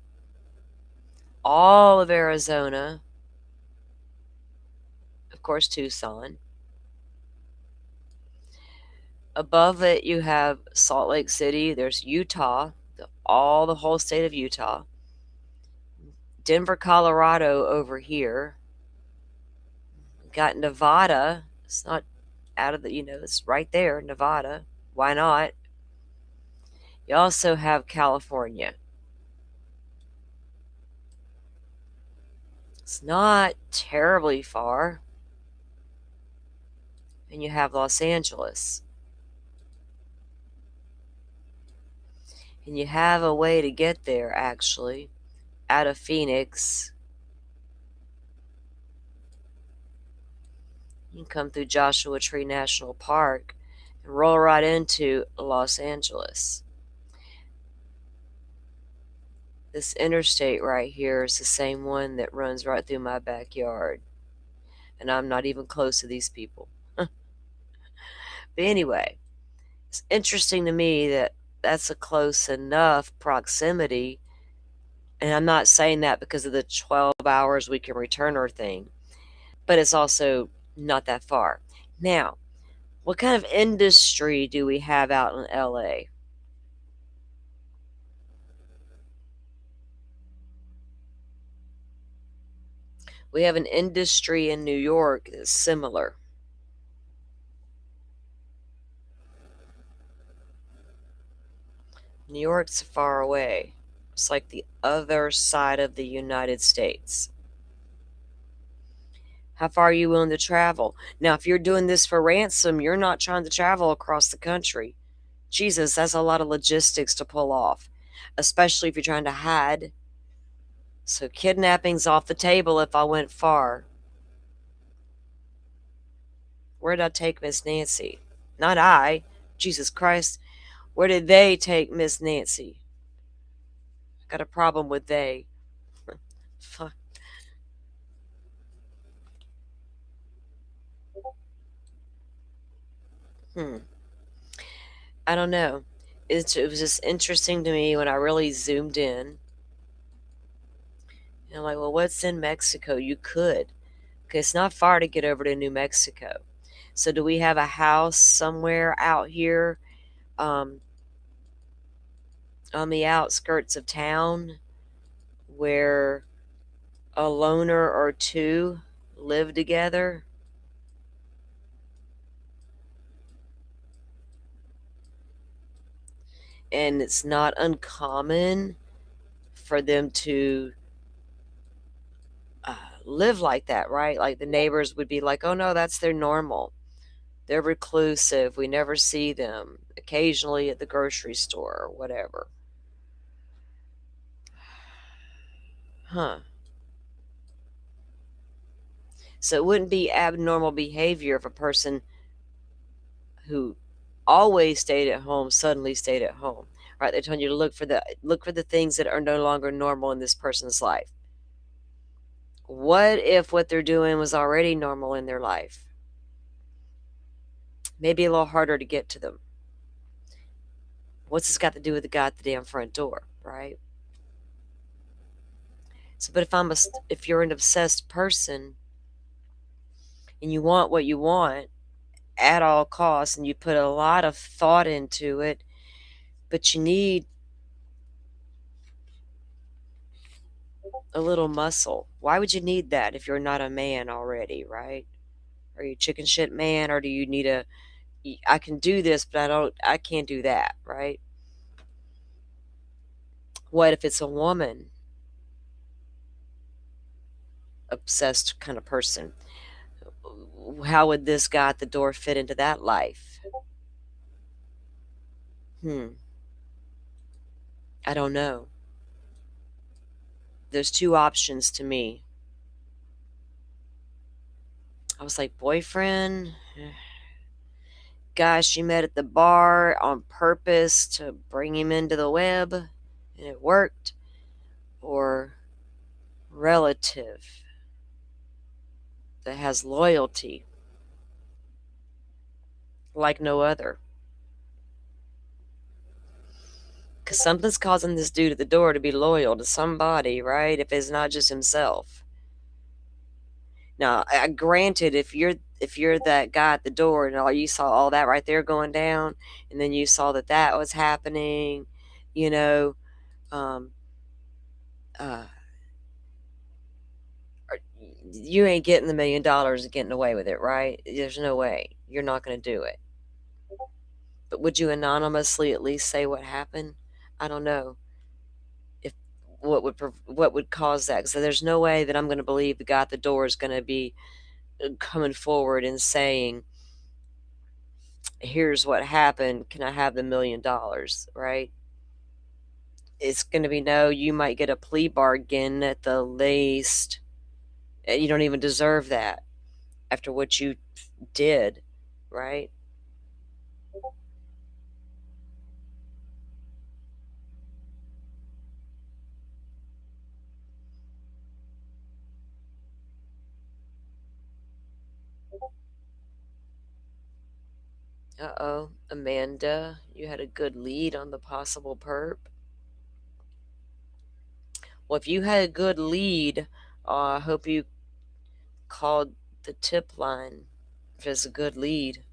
All of Arizona. Of course, Tucson. Above it, you have Salt Lake City. There's Utah, the whole state of Utah. Denver, Colorado over here. Got Nevada. It's not out of it's right there, Nevada. Why not? You also have California. It's not terribly far. And you have Los Angeles. And you have a way to get there, actually, out of Phoenix. You can come through Joshua Tree National Park and roll right into Los Angeles. This interstate right here is the same one that runs right through my backyard. And I'm not even close to these people. But anyway, it's interesting to me that that's a close enough proximity. And I'm not saying that because of the 12 hours we can return her thing, but it's also not that far. Now, what kind of industry do we have out in LA? We have an industry in New York that's similar. New York's far away. It's like the other side of the United States. How far are you willing to travel? Now, if you're doing this for ransom, you're not trying to travel across the country. Jesus, that's a lot of logistics to pull off, especially if you're trying to hide. So, kidnapping's off the table if I went far. Where did I take Miss Nancy? Not I. Jesus Christ. Where did they take Miss Nancy? I got a problem with they. Fuck. Hmm. I don't know. It was just interesting to me when I really zoomed in. And I'm like, well, what's in Mexico? You could. Okay, it's not far to get over to New Mexico. So, do we have a house somewhere out here um, on the outskirts of town where a loner or two live together? And it's not uncommon for them to live like that, right? Like the neighbors would be like, oh no, that's their normal. They're reclusive. We never see them. Occasionally at the grocery store or whatever. Huh. So it wouldn't be abnormal behavior if a person who always stayed at home suddenly stayed at home. Right? They're telling you to look for the things that are no longer normal in this person's life. What if what they're doing was already normal in their life? Maybe a little harder to get to them. What's this got to do with the guy at the damn front door, right? So, but if you're an obsessed person and you want what you want at all costs and you put a lot of thought into it, but you need a little muscle. Why would you need that if you're not a man already, right? Are you a chicken shit man, or do you need I can do this, but I can't do that, right? What if it's a woman obsessed kind of person? How would this guy at the door fit into that life? Hmm. I don't know. There's two options to me. I was like, boyfriend, guy she met at the bar on purpose to bring him into the web, and it worked, or relative that has loyalty like no other. Because something's causing this dude at the door to be loyal to somebody, right? If it's not just himself. Now, granted, if you're that guy at the door and all you saw all that right there going down, and then you saw that that was happening, you know, um, uh, you ain't getting the $1,000,000 and getting away with it, right? There's no way. You're not going to do it. But would you anonymously at least say what happened? I don't know if what would cause that. Because there's no way that I'm going to believe the guy at the door is going to be coming forward and saying, "Here's what happened. Can I have the $1,000,000?" Right? It's going to be no. You might get a plea bargain at the least. You don't even deserve that after what you did, right? Uh-oh, Amanda, you had a good lead on the possible perp. Well, if you had a good lead, I hope you called the tip line if it's a good lead.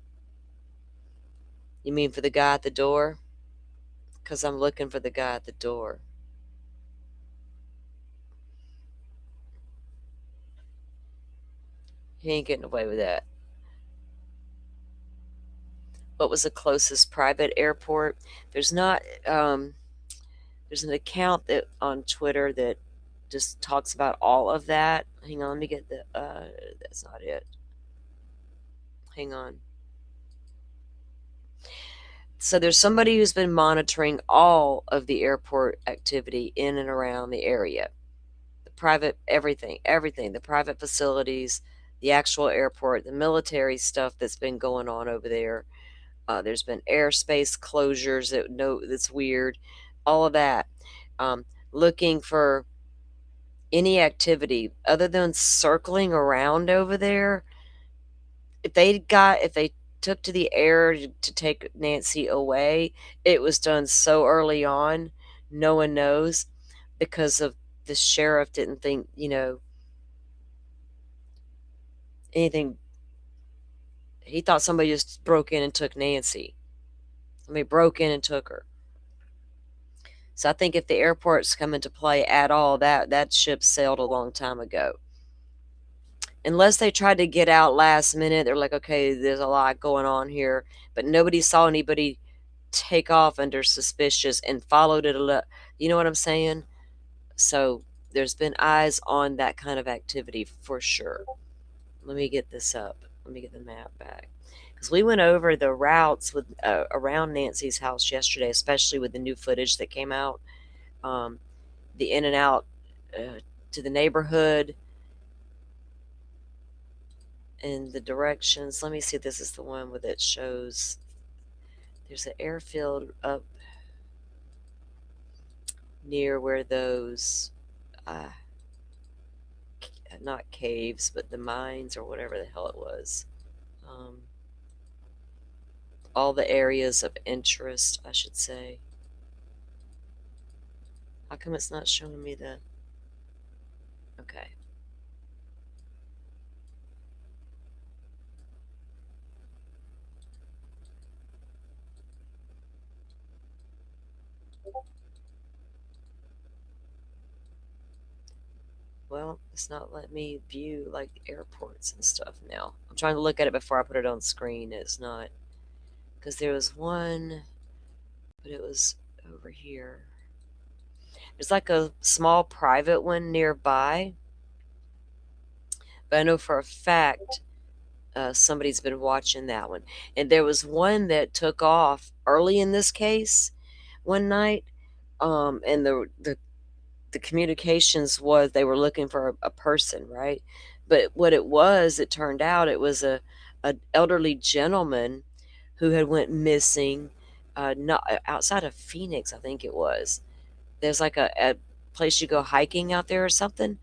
You mean for the guy at the door? Because I'm looking for the guy at the door. He ain't getting away with that. What was the closest private airport? There's not, There's an account that on Twitter that just talks about all of that. Hang on, let me get the. That's not it. Hang on. So there's somebody who's been monitoring all of the airport activity in and around the area. The private, everything, the private facilities, the actual airport, the military stuff that's been going on over there. There's been airspace closures that's weird, all of that. Looking for any activity other than circling around over there. If they took to the air to take Nancy away, it was done so early on, no one knows, because of the sheriff didn't think, anything. He thought somebody just broke in and took Nancy. I mean, broke in and took her. So I think if the airports come into play at all, that ship sailed a long time ago. Unless they tried to get out last minute, they're like, okay, there's a lot going on here, but nobody saw anybody take off under suspicious and followed it. You know what I'm saying? So there's been eyes on that kind of activity for sure. Let me get this up. Let me get the map back. Because we went over the routes with around Nancy's house yesterday, especially with the new footage that came out. The in and out to the neighborhood and the directions. Let me see if this is the one where it shows there's an airfield up near where those not caves, but the mines or whatever the hell it was. Um, all the areas of interest, I should say. How come it's not showing me the. Okay. Well, it's not letting me view like airports and stuff now. I'm trying to look at it before I put it on screen. It's not. Because there was one, but it was over here. There's like a small private one nearby, but I know for a fact somebody's been watching that one. And there was one that took off early in this case one night, and the communications was they were looking for a person, right? But what it turned out it was a elderly gentleman who had went missing, not outside of Phoenix, I think it was. There's like a place you go hiking out there or something.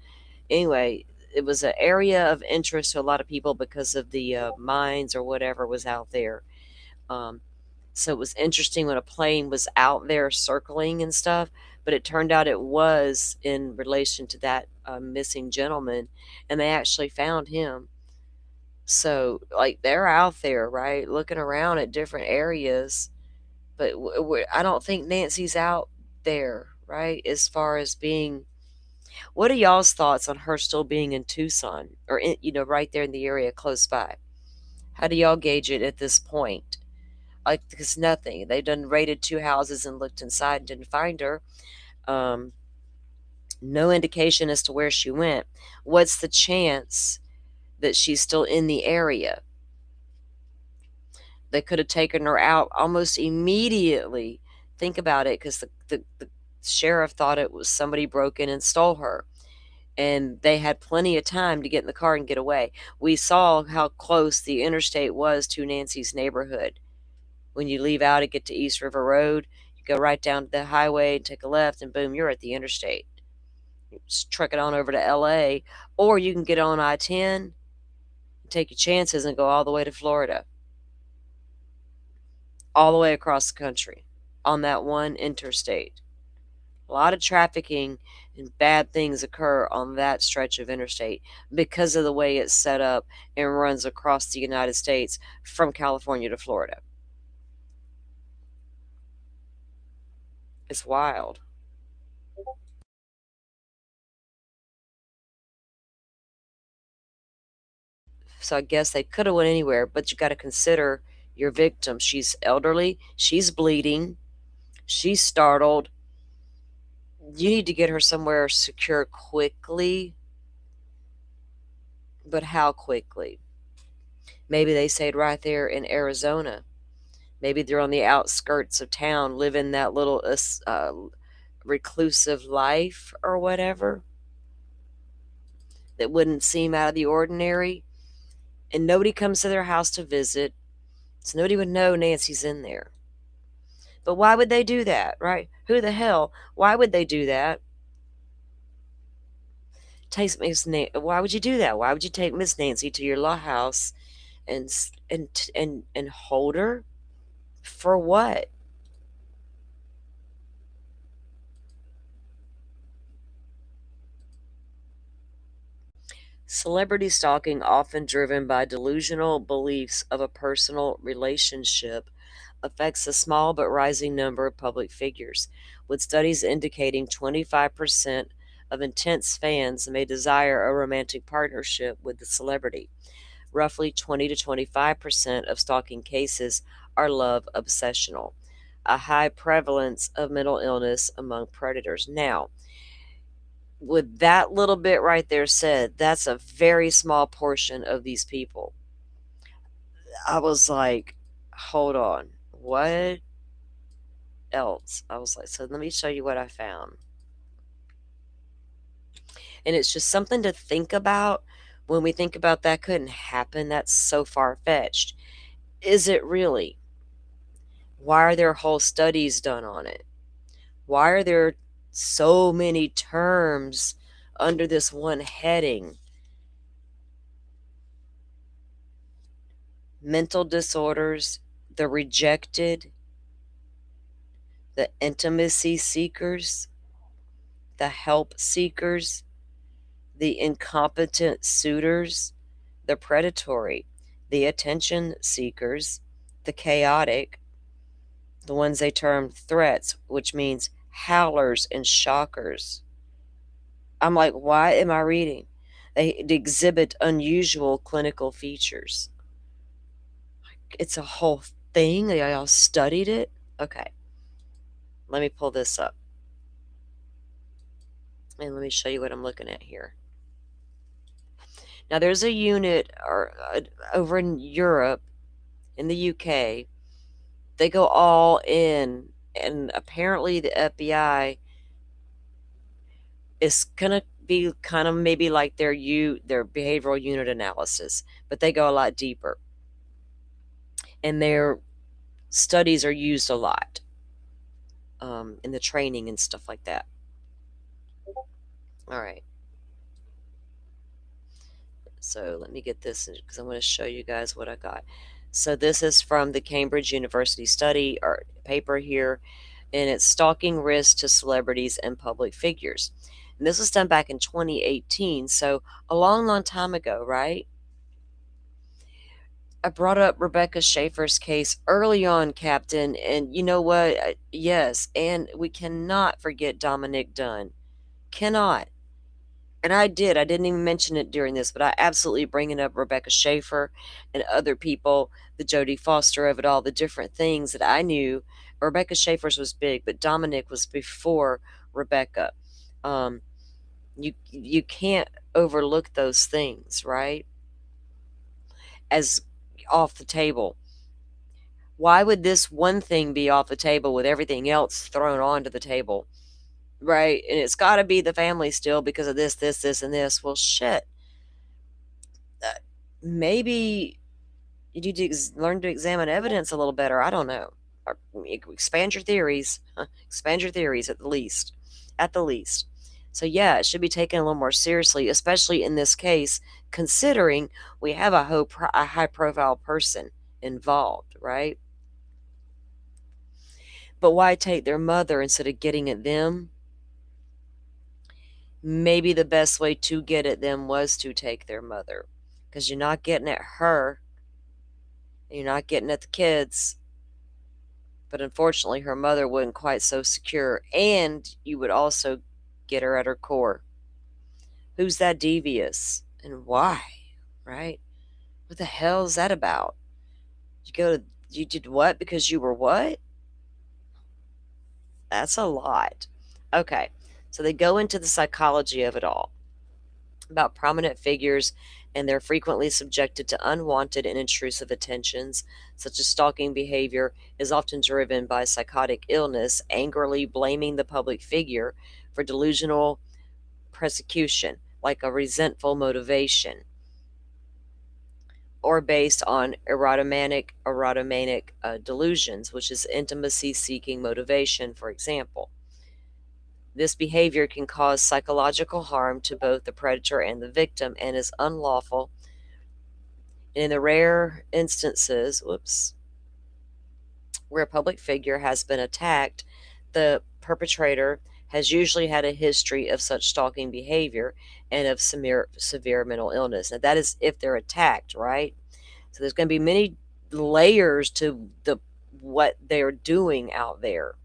Anyway, it was an area of interest to a lot of people because of the mines or whatever was out there. Um, so it was interesting when a plane was out there circling and stuff, but it turned out it was in relation to that missing gentleman, and they actually found him. So, like, they're out there, right, looking around at different areas, but I don't think Nancy's out there, right, as far as being. What are y'all's thoughts on her still being in Tucson or right there in the area close by? How do y'all gauge it at this point? Like, because nothing. They done raided two houses and looked inside and didn't find her. Um, no indication as to where she went. What's the chance that she's still in the area? They could have taken her out almost immediately. Think about it, because the sheriff thought it was somebody broke in and stole her. And they had plenty of time to get in the car and get away. We saw how close the interstate was to Nancy's neighborhood. When you leave out and get to East River Road, you go right down to the highway and take a left, and boom, you're at the interstate. You just truck it on over to LA, or you can get on I-10, take your chances, and go all the way to Florida, all the way across the country on that one interstate. A lot of trafficking and bad things occur on that stretch of interstate because of the way it's set up and runs across the United States from California to Florida. It's wild. So I guess they could have went anywhere, but you got to consider your victim. She's elderly, she's bleeding, she's startled. You need to get her somewhere secure quickly, but how quickly? Maybe they stayed right there in Arizona. Maybe they're on the outskirts of town, living that little reclusive life or whatever that wouldn't seem out of the ordinary. And nobody comes to their house to visit, so nobody would know Nancy's in there. But why would they do that, right? Who the hell? Why would they do that? Why would you do that? Why would you take Miss Nancy to your law house and hold her for what? Celebrity stalking, often driven by delusional beliefs of a personal relationship, affects a small but rising number of public figures, with studies indicating 25% of intense fans may desire a romantic partnership with the celebrity. Roughly 20 to 25% of stalking cases are love obsessional, a high prevalence of mental illness among predators. Now, with that little bit right there said, that's a very small portion of these people. I was like, hold on, what else? I was like, so let me show you what I found. And it's just something to think about when we think about that couldn't happen. That's so far fetched. Is it really? Why are there whole studies done on it? Why are there so many terms under this one heading? Mental disorders, the rejected, the intimacy seekers, the help seekers, the incompetent suitors, the predatory, the attention seekers, the chaotic, the ones they term threats, which means howlers and shockers. I'm like, why am I reading? They exhibit unusual clinical features. It's a whole thing. They all studied it. Okay, let me pull this up and let me show you what I'm looking at here. Now, there's a unit over in Europe, in the UK. They go all in, and apparently the FBI is gonna be kind of maybe like their behavioral unit analysis, but they go a lot deeper, and their studies are used a lot in the training and stuff like that. All right. So let me get this because I'm going to show you guys what I got. So this is from the Cambridge University study or paper here, and it's stalking risk to celebrities and public figures. And this was done back in 2018, so a long, long time ago, right? I brought up Rebecca Schaefer's case early on, Captain, and you know what? Yes, and we cannot forget Dominic Dunn. Cannot. And I did. I didn't even mention it during this, but I absolutely bringing up Rebecca Schaefer and other people, the Jodie Foster of it all, the different things that I knew. Rebecca Schaefer's was big, but Dominic was before Rebecca. Um, you can't overlook those things, right? As off the table. Why would this one thing be off the table with everything else thrown onto the table? Right? And it's got to be the family still because of this, and this. Well, shit. Maybe you need to learn to examine evidence a little better. I don't know. Or expand your theories. Expand your theories at the least. At the least. So, yeah, it should be taken a little more seriously, especially in this case, considering we have a high profile person involved, right? But why take their mother instead of getting at them? Maybe the best way to get at them was to take their mother, because you're not getting at her, you're not getting at the kids. But unfortunately, her mother wasn't quite so secure, and you would also get her at her core. Who's that devious and why, right? What the hell is that about? You did what because you were what? That's a lot. Okay, So they go into the psychology of it all, about prominent figures, and they're frequently subjected to unwanted and intrusive attentions, such as stalking behavior is often driven by psychotic illness, angrily blaming the public figure for delusional persecution, like a resentful motivation, or based on erotomanic delusions, which is intimacy-seeking motivation, for example. This behavior can cause psychological harm to both the predator and the victim and is unlawful. In the rare instances, where a public figure has been attacked, the perpetrator has usually had a history of such stalking behavior and of severe mental illness. Now, that is if they're attacked, right? So there's going to be many layers to what they're doing out there.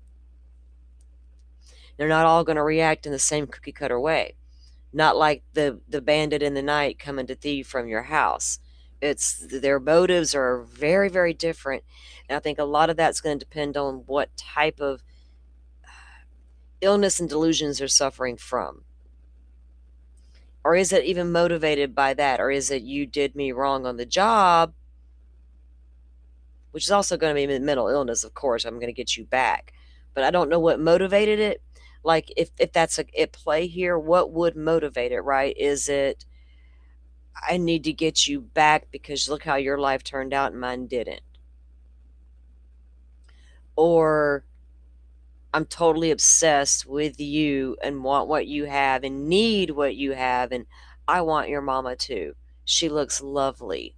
They're not all going to react in the same cookie cutter way. Not like the bandit in the night coming to thieve from your house. It's their motives are very, very different. And I think a lot of that's going to depend on what type of illness and delusions they're suffering from. Or is it even motivated by that? Or is it you did me wrong on the job, which is also going to be mental illness, of course. I'm going to get you back. But I don't know what motivated it. Like, if that's at play here, what would motivate it, right? Is it, I need to get you back because look how your life turned out and mine didn't? Or I'm totally obsessed with you and want what you have and need what you have, and I want your mama too. She looks lovely.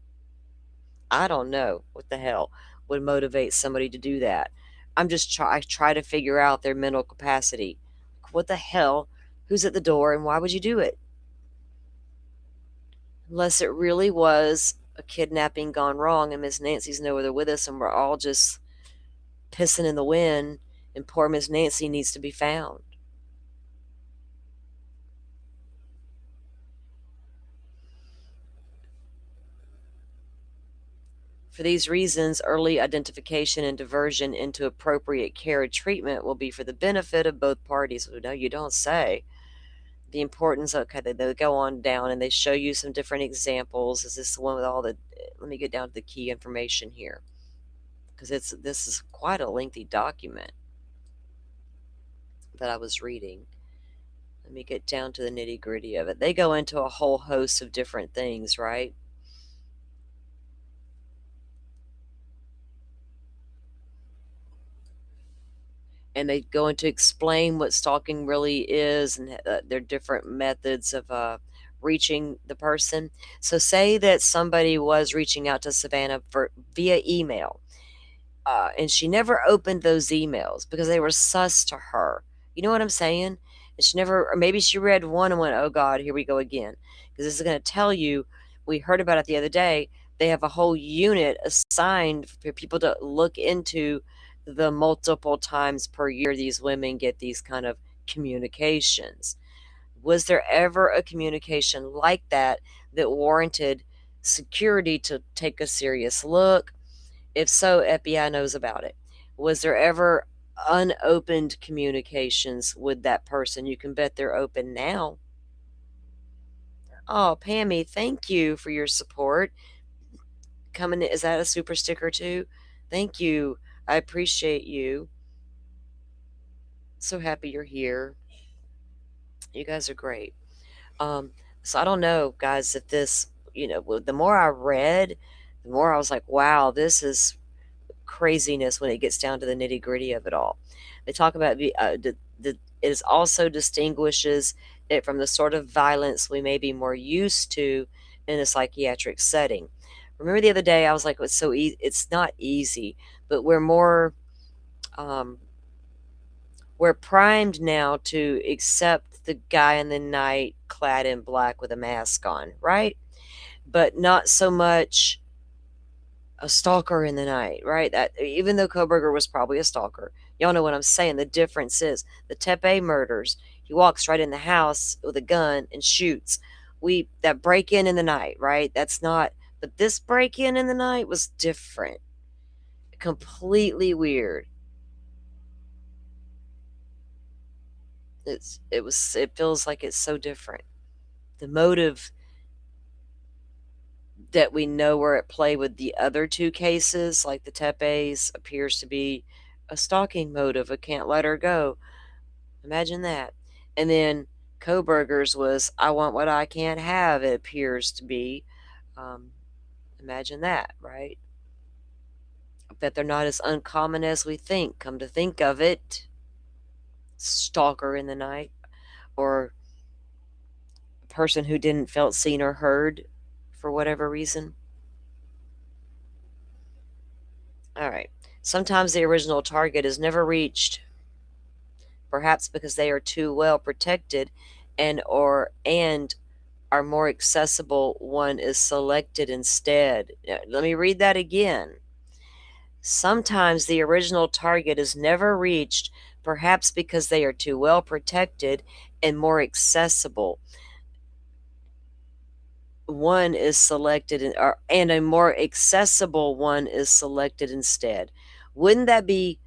I don't know what the hell would motivate somebody to do that. I try to figure out their mental capacity. What the hell? Who's at the door and why would you do it? Unless it really was a kidnapping gone wrong and Miss Nancy's nowhere with us and we're all just pissing in the wind and poor Miss Nancy needs to be found. For these reasons, early identification and diversion into appropriate care and treatment will be for the benefit of both parties. Well, no, you don't say. The importance, okay, they go on down and they show you some different examples. Is this the one with all the, let me get down to the key information here, because this is quite a lengthy document that I was reading. Let me get down to the nitty gritty of it. They go into a whole host of different things, right? And they go into explain what stalking really is and their different methods of reaching the person. So say that somebody was reaching out to Savannah via email, and she never opened those emails because they were sus to her. You know what I'm saying? And she never, or maybe she read one and went, oh God, here we go again. Because this is going to tell you, we heard about it the other day, they have a whole unit assigned for people to look into the multiple times per year these women get these kind of communications. Was there ever a communication like that that warranted security to take a serious look? If so, FBI knows about it. Was there ever unopened communications with that person? You can bet they're open now. Oh, Pammy, thank you for your support. Coming, is that a super sticker too? Thank you. I appreciate you. So happy you're here. You guys are great. So I don't know, guys, if this, the more I read, the more I was like, wow, this is craziness when it gets down to the nitty gritty of it all. They talk about it also distinguishes it from the sort of violence we may be more used to in a psychiatric setting. Remember the other day I was like, it's so easy. It's not easy, but we're primed now to accept the guy in the night clad in black with a mask on, right? But not so much a stalker in the night, right? That even though Koberger was probably a stalker, y'all know what I'm saying. The difference is the Tepe murders. He walks right in the house with a gun and shoots. That break in the night, right? That's not. But this break in the night was different, completely weird. It feels like it's so different. The motive that we know were at play with the other two cases, like the Tepes, appears to be a stalking motive. I can't let her go. Imagine that. And then Koberger's was I want what I can't have, it appears to be. Um, Imagine that, right? I bet they're not as uncommon as we think. Come to think of it, stalker in the night, or a person who didn't felt seen or heard for whatever reason. All right. Sometimes the original target is never reached, perhaps because they are too well protected and are more accessible one is selected instead. Let me read that again. Sometimes the original target is never reached, perhaps because they are too well protected and more accessible. One is selected, and a more accessible one is selected instead. Wouldn't that be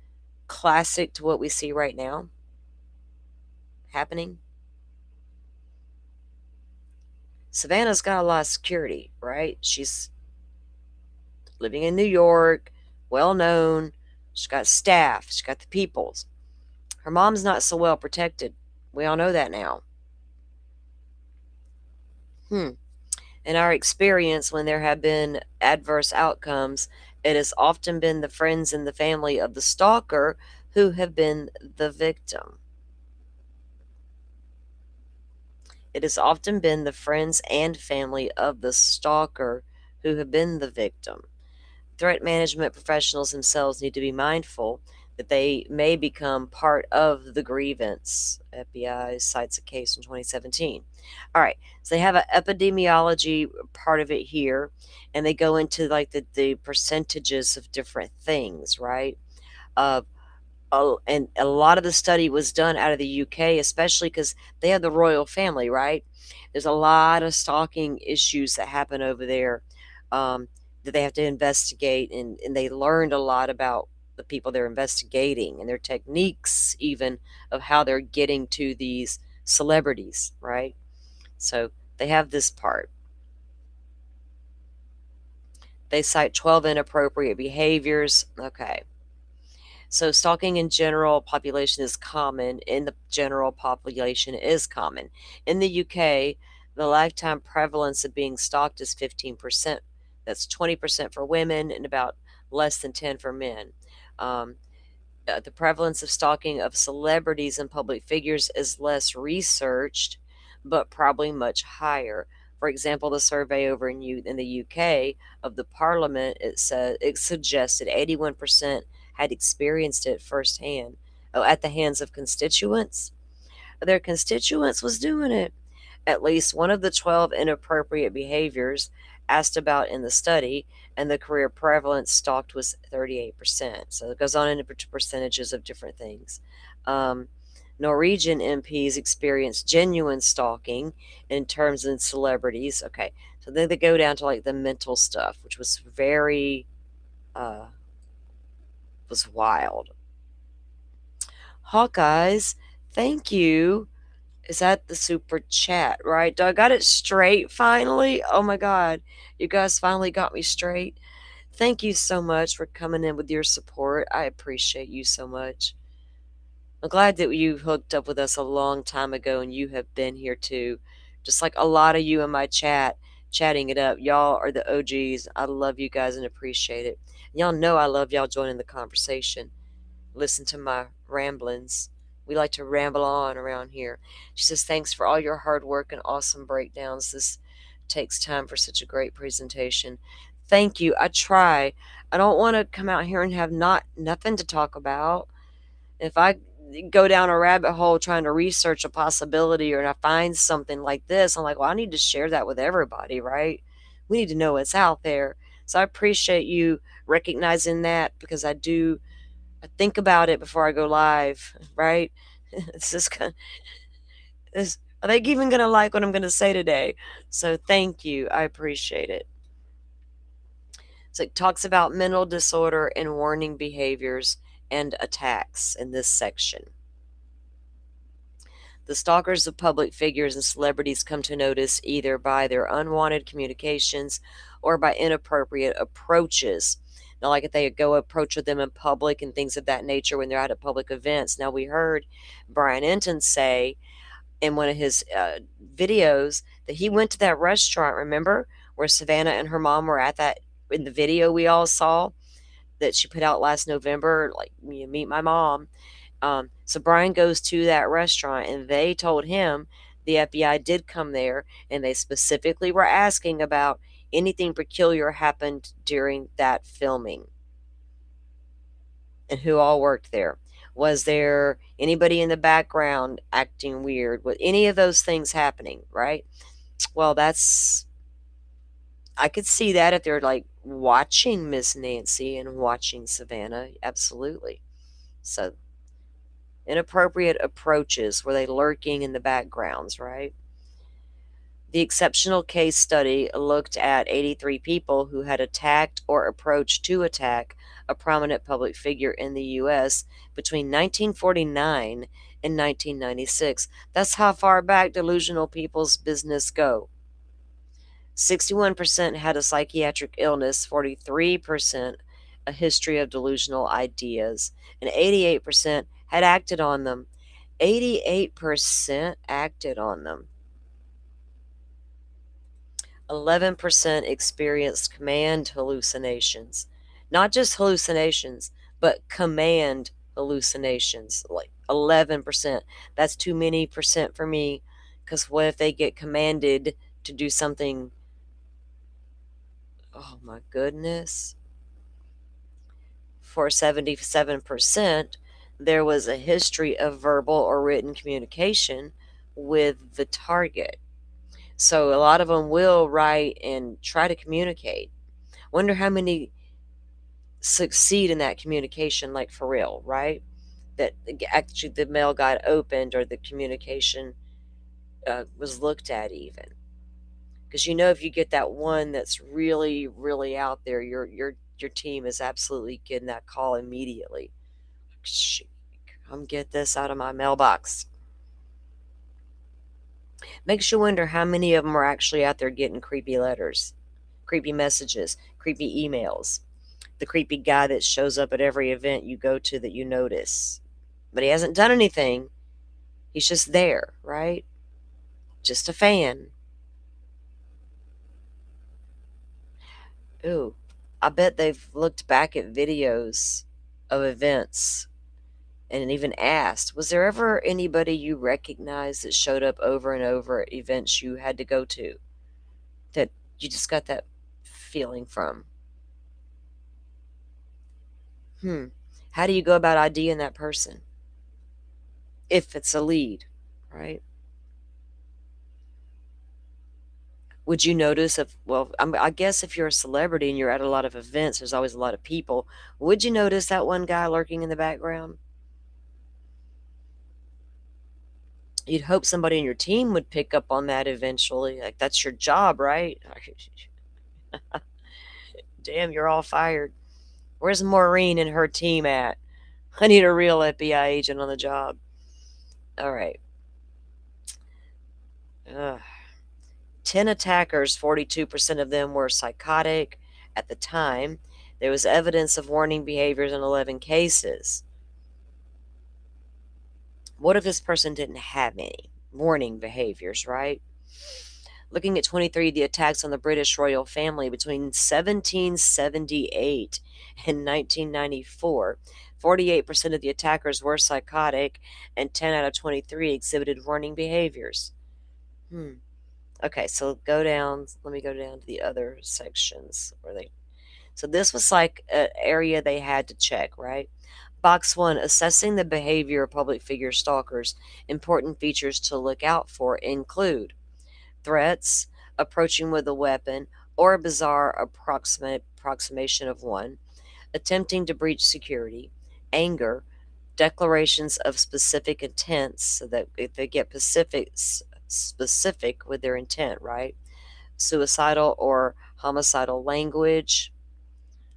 classic to what we see right now happening? Savannah's got a lot of security, right? She's living in New York, well known. She's got staff. She's got the peoples. Her mom's not so well protected. We all know that now. In our experience, when there have been adverse outcomes, it has often been the friends and the family of the stalker who have been the victim. It has often been the friends and family of the stalker who have been the victim. Threat management professionals themselves need to be mindful that they may become part of the grievance. FBI cites a case in 2017. All right, so they have an epidemiology part of it here, and they go into like the percentages of different things, right? Uh, and a lot of the study was done out of the UK, especially because they have the royal family, right? There's a lot of stalking issues that happen over there that they have to investigate, and they learned a lot about the people they're investigating and their techniques, even of how they're getting to these celebrities, right? So they have this part. They cite 12 inappropriate behaviors. Okay. So stalking in general population is common. In the general population is common. In the UK, the lifetime prevalence of being stalked is 15%. That's 20% for women and about less than 10 for men. Um, the prevalence of stalking of celebrities and public figures is less researched, but probably much higher. For example, the survey over in the UK of the Parliament, it suggested 81% had experienced it firsthand. Oh, at the hands of constituents. Their constituents was doing it. At least one of the 12 inappropriate behaviors asked about in the study, and the career prevalence stalked was 38%. So it goes on into percentages of different things. Norwegian MPs experienced genuine stalking in terms of celebrities. Okay, so then they go down to like the mental stuff, which was very was wild. Hawkeyes, thank you. Is that the super chat, right? I got it straight finally. Oh my God. You guys finally got me straight. Thank you so much for coming in with your support. I appreciate you so much. I'm glad that you hooked up with us a long time ago and you have been here too. Just like a lot of you in my chat, chatting it up. Y'all are the OGs. I love you guys and appreciate it. Y'all know I love y'all joining the conversation. Listen to my ramblings. We like to ramble on around here. She says, thanks for all your hard work and awesome breakdowns. This takes time for such a great presentation. Thank you. I try. I don't want to come out here and have nothing to talk about. If I go down a rabbit hole trying to research a possibility or I find something like this, I'm like, well, I need to share that with everybody, right? We need to know what's out there. So I appreciate you recognizing that because I think about it before I go live, right? This is kind of, are they even going to like what I'm going to say today? So thank you. I appreciate it. So it talks about mental disorder and warning behaviors and attacks in this section. The stalkers of public figures and celebrities come to notice either by their unwanted communications or by inappropriate approaches. Now, like if they go approach with them in public and things of that nature when they're out at public events. Now, we heard Brian Enton say in one of his videos that he went to that restaurant, remember, where Savannah and her mom were at that in the video we all saw that she put out last November, like, you meet my mom. So Brian goes to that restaurant and they told him the FBI did come there and they specifically were asking about anything peculiar happened during that filming and who all worked there. Was there anybody in the background acting weird? Was any of those things happening, right? Well, I could see that if they're like watching Miss Nancy and watching Savannah, absolutely. So inappropriate approaches, were they lurking in the backgrounds, right? The exceptional case study looked at 83 people who had attacked or approached to attack a prominent public figure in the U.S. between 1949 and 1996. That's how far back delusional people's business go. 61% had a psychiatric illness, 43% a history of delusional ideas, and 88% had acted on them. 88% acted on them. 11% experienced command hallucinations. Not just hallucinations, but command hallucinations. Like 11%. That's too many percent for me, because what if they get commanded to do something? Oh my goodness. For 77%, there was a history of verbal or written communication with the target. So a lot of them will write and try to communicate. Wonder how many succeed in that communication, like for real, right? That actually the mail got opened or the communication was looked at even. Because if you get that one that's really, really out there, your team is absolutely getting that call immediately. Shoot, come get this out of my mailbox. Makes you wonder how many of them are actually out there getting creepy letters, creepy messages, creepy emails. The creepy guy that shows up at every event you go to that you notice. But he hasn't done anything. He's just there, right? Just a fan. Ooh, I bet they've looked back at videos of events and even asked, was there ever anybody you recognized that showed up over and over at events you had to go to that you just got that feeling from? How do you go about IDing that person? If it's a lead, right? Would you notice I guess if you're a celebrity and you're at a lot of events, there's always a lot of people. Would you notice that one guy lurking in the background? You'd hope somebody in your team would pick up on that eventually. Like, that's your job, right? Damn, you're all fired. Where's Maureen and her team at? I need a real FBI agent on the job. All right. 10 attackers, 42% of them were psychotic at the time. There was evidence of warning behaviors in 11 cases. What if this person didn't have any warning behaviors, right? Looking at 23, the attacks on the British royal family between 1778 and 1994, 48% of the attackers were psychotic, and 10 out of 23 exhibited warning behaviors. Okay, so let me go down to the other sections so this was like an area they had to check, right? Box 1, assessing the behavior of public figure stalkers. Important features to look out for include threats, approaching with a weapon, or a bizarre approximation of one, attempting to breach security, anger, declarations of specific intents, so that if they get specific with their intent, right? Suicidal or homicidal language,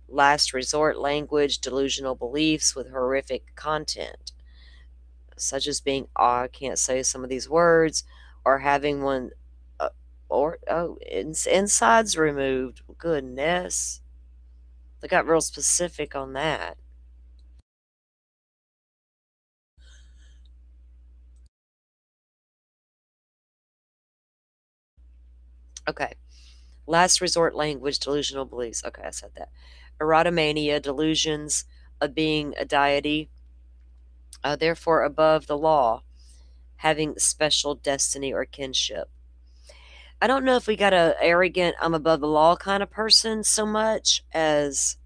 last resort language, delusional beliefs with horrific content. such as being, oh, I can't say some of these words, or having one, uh, or, oh, insides removed. Goodness. They got real specific on that. Okay. Last resort language, delusional beliefs. Okay, I said that. Erotomania, delusions of being a deity, therefore above the law, having special destiny or kinship. I don't know if we got a arrogant, I'm above the law kind of person so much as,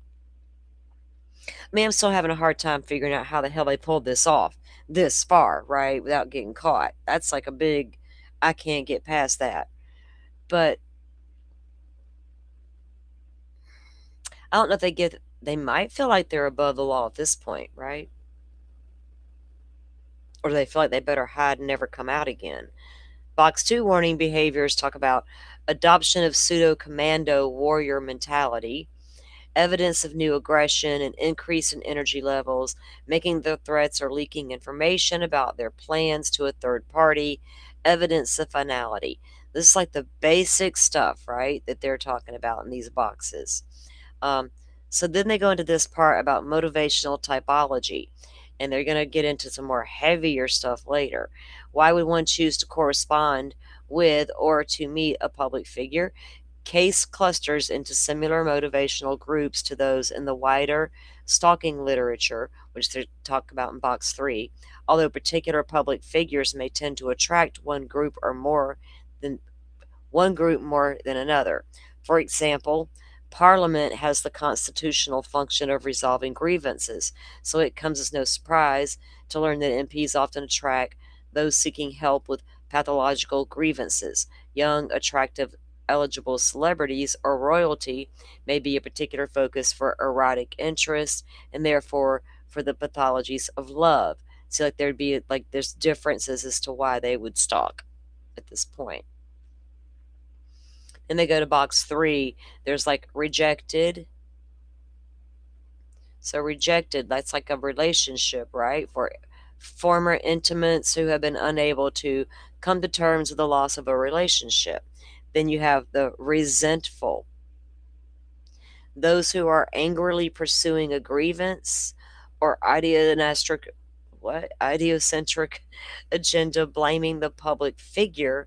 I mean, I'm still having a hard time figuring out how the hell they pulled this off this far, right, without getting caught. That's like a big, I can't get past that. But I don't know if they might feel like they're above the law at this point, right? Or they feel like they better hide and never come out again. Box 2 warning behaviors talk about adoption of pseudo commando warrior mentality, evidence of new aggression, and increase in energy levels, making their threats or leaking information about their plans to a third party, evidence of finality. This is like the basic stuff, right, that they're talking about in these boxes. Um, so then they go into this part about motivational typology, and they're going to get into some more heavier stuff later. Why would one choose to correspond with or to meet a public figure? Case clusters into similar motivational groups to those in the wider stalking literature, which they talk about in box 3, although particular public figures may tend to attract than one group more than another. For example, Parliament has the constitutional function of resolving grievances, so it comes as no surprise to learn that MPs often attract those seeking help with pathological grievances. Young, attractive, eligible celebrities or royalty may be a particular focus for erotic interest and therefore for the pathologies of love. So like there'd be like there's differences as to why they would stalk at this point. Then they go to box 3. There's like rejected. So rejected, that's like a relationship, right? For former intimates who have been unable to come to terms with the loss of a relationship. Then you have the resentful. Those who are angrily pursuing a grievance or idiocentric agenda, blaming the public figure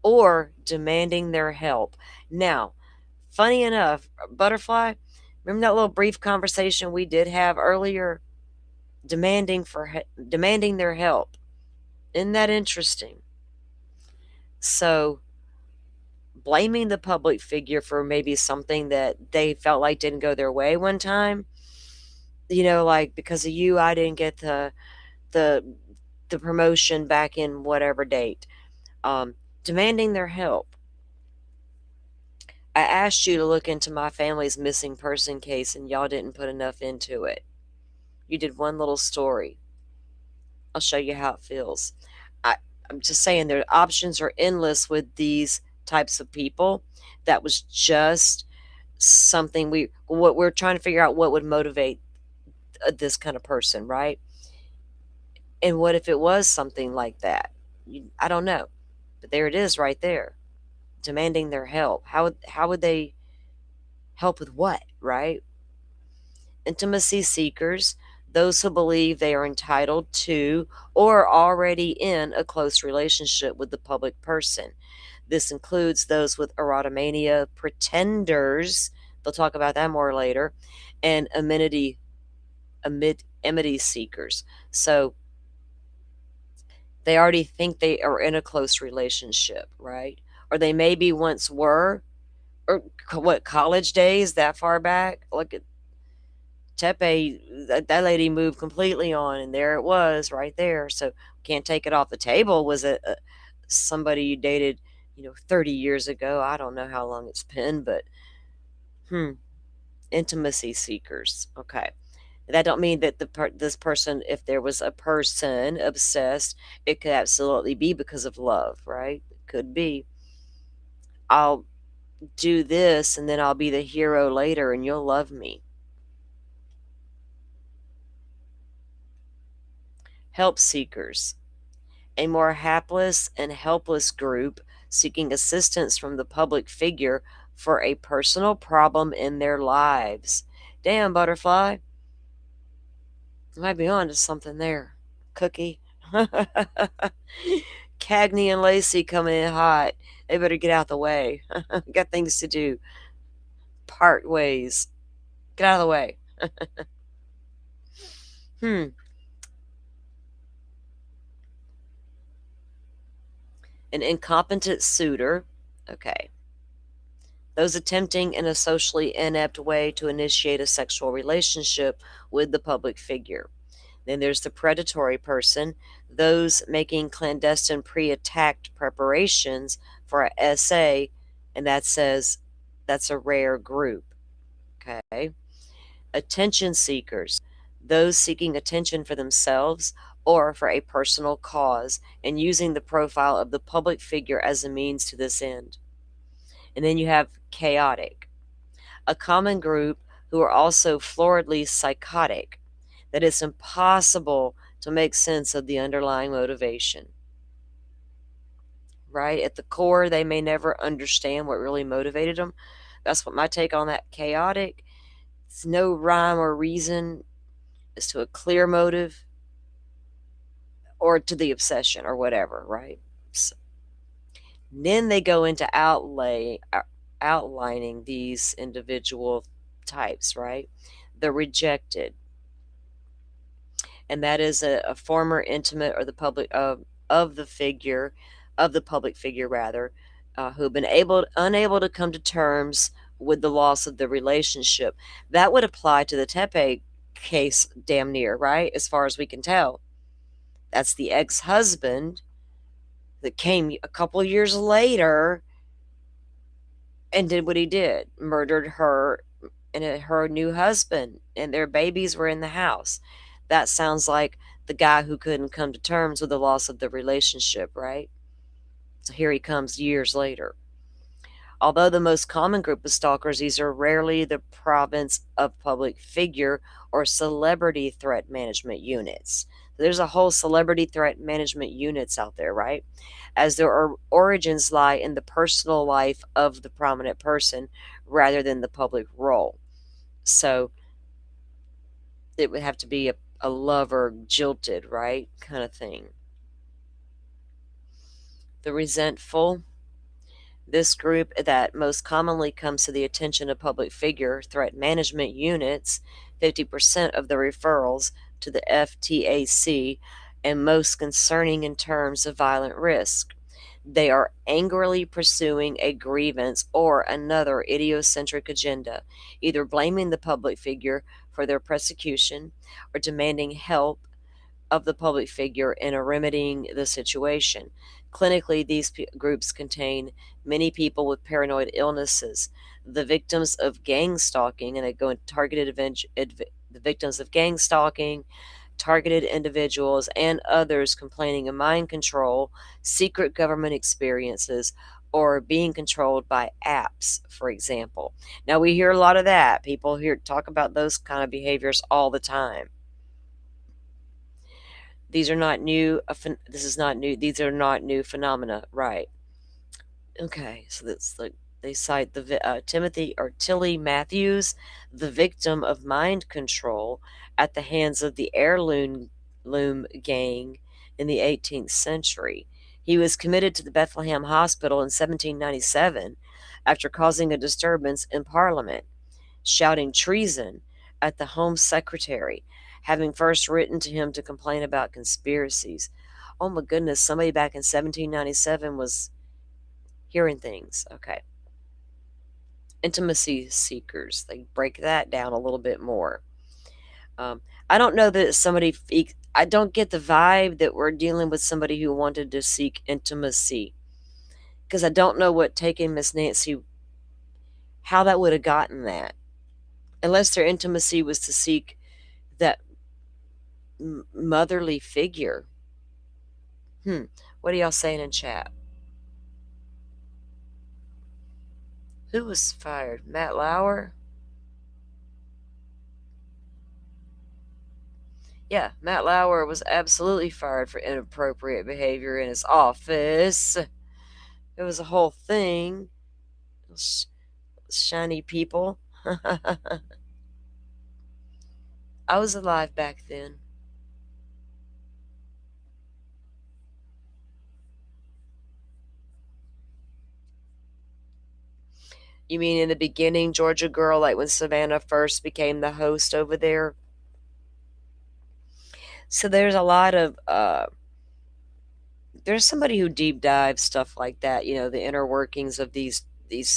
or demanding their help. Now, funny enough, Butterfly, remember that little brief conversation we did have earlier? Demanding their help. Isn't that interesting? So, blaming the public figure for maybe something that they felt like didn't go their way one time, like because of you, I didn't get the the promotion back in whatever date. Demanding their help. I asked you to look into my family's missing person case, and y'all didn't put enough into it. You did one little story. I'll show you how it feels. I, I'm just saying, their options are endless with these types of people. That was just something what we're trying to figure out what would motivate this kind of person, right? And what if it was something like that? I don't know, but there it is, right there, demanding their help. How would they help with what, right? Intimacy seekers, those who believe they are entitled to or already in a close relationship with the public person. This includes those with erotomania, pretenders, they'll talk about that more later, and amity seekers. So they already think they are in a close relationship, right? Or they maybe once were, or what, college days that far back? Look at Tepe, that lady moved completely on, and there it was right there. So can't take it off the table. Was it somebody you dated, 30 years ago? I don't know how long it's been, but hmm, intimacy seekers. Okay, that don't mean that this person, if there was a person obsessed, it could absolutely be because of love, right? It could be. I'll do this, and then I'll be the hero later, and you'll love me. Help seekers, a more hapless and helpless group seeking assistance from the public figure for a personal problem in their lives. Damn, butterfly. I might be on to something there. Cookie. Cagney and Lacey coming in hot. They better get out the way. Got things to do. Part ways. Get out of the way. An incompetent suitor. Okay. Those attempting in a socially inept way to initiate a sexual relationship with the public figure. Then there's the predatory person, those making clandestine pre-attack preparations for a SA, and that says that's a rare group. Okay. Attention seekers, those seeking attention for themselves or for a personal cause and using the profile of the public figure as a means to this end. And then you have chaotic, a common group who are also floridly psychotic, that it's impossible to make sense of the underlying motivation. Right? At the core, they may never understand what really motivated them. That's what my take on that. Chaotic, it's no rhyme or reason as to a clear motive or to the obsession or whatever, right? So, then they go into outlining these individual types, right? The rejected, and that is a former intimate or the public of the figure, of the public figure rather, who've been unable to come to terms with the loss of the relationship. That would apply to the Tepe case, damn near, right? As far as we can tell, that's the ex-husband that came a couple years later and did what he did, murdered her and her new husband, and their babies were in the house. That sounds like the guy who couldn't come to terms with the loss of the relationship, right? So here he comes years later. Although the most common group of stalkers, these are rarely the province of public figure or celebrity threat management units. There's a whole celebrity threat management units out there, right? As their origins lie in the personal life of the prominent person rather than the public role. So it would have to be a lover jilted, right? Kind of thing. The resentful, this group that most commonly comes to the attention of public figure threat management units, 50% of the referrals to the FTAC, and most concerning in terms of violent risk. They are angrily pursuing a grievance or another idiocentric agenda, either blaming the public figure for their persecution or demanding help of the public figure in remedying the situation. Clinically, these groups contain many people with paranoid illnesses, the victims of gang stalking, and they go into the victims of gang stalking, targeted individuals, and others complaining of mind control, secret government experiences, or being controlled by apps, for example. Now, we hear a lot of that. People here talk about those kind of behaviors all the time. These are not new. This is not new. These are not new phenomena, right? Okay, so that's like they cite Timothy or Tilly Matthews, the victim of mind control at the hands of the heirloom gang in the 18th century. He was committed to the Bethlehem Hospital in 1797 after causing a disturbance in Parliament, shouting treason at the Home Secretary, having first written to him to complain about conspiracies. Oh my goodness, somebody back in 1797 was hearing things. Okay. Intimacy seekers, they break that down a little bit more. I don't know that I don't get the vibe that we're dealing with somebody who wanted to seek intimacy, because I don't know what taking Miss Nancy, how that would have gotten that, unless their intimacy was to seek that motherly figure. What are y'all saying in chat? Who was fired? Matt Lauer? Yeah, Matt Lauer was absolutely fired for inappropriate behavior in his office. It was a whole thing. Sh- Shiny people. I was alive back then. You mean in the beginning, Georgia Girl, like when Savannah first became the host over there? So there's a lot of there's somebody who deep dives stuff like that, the inner workings of these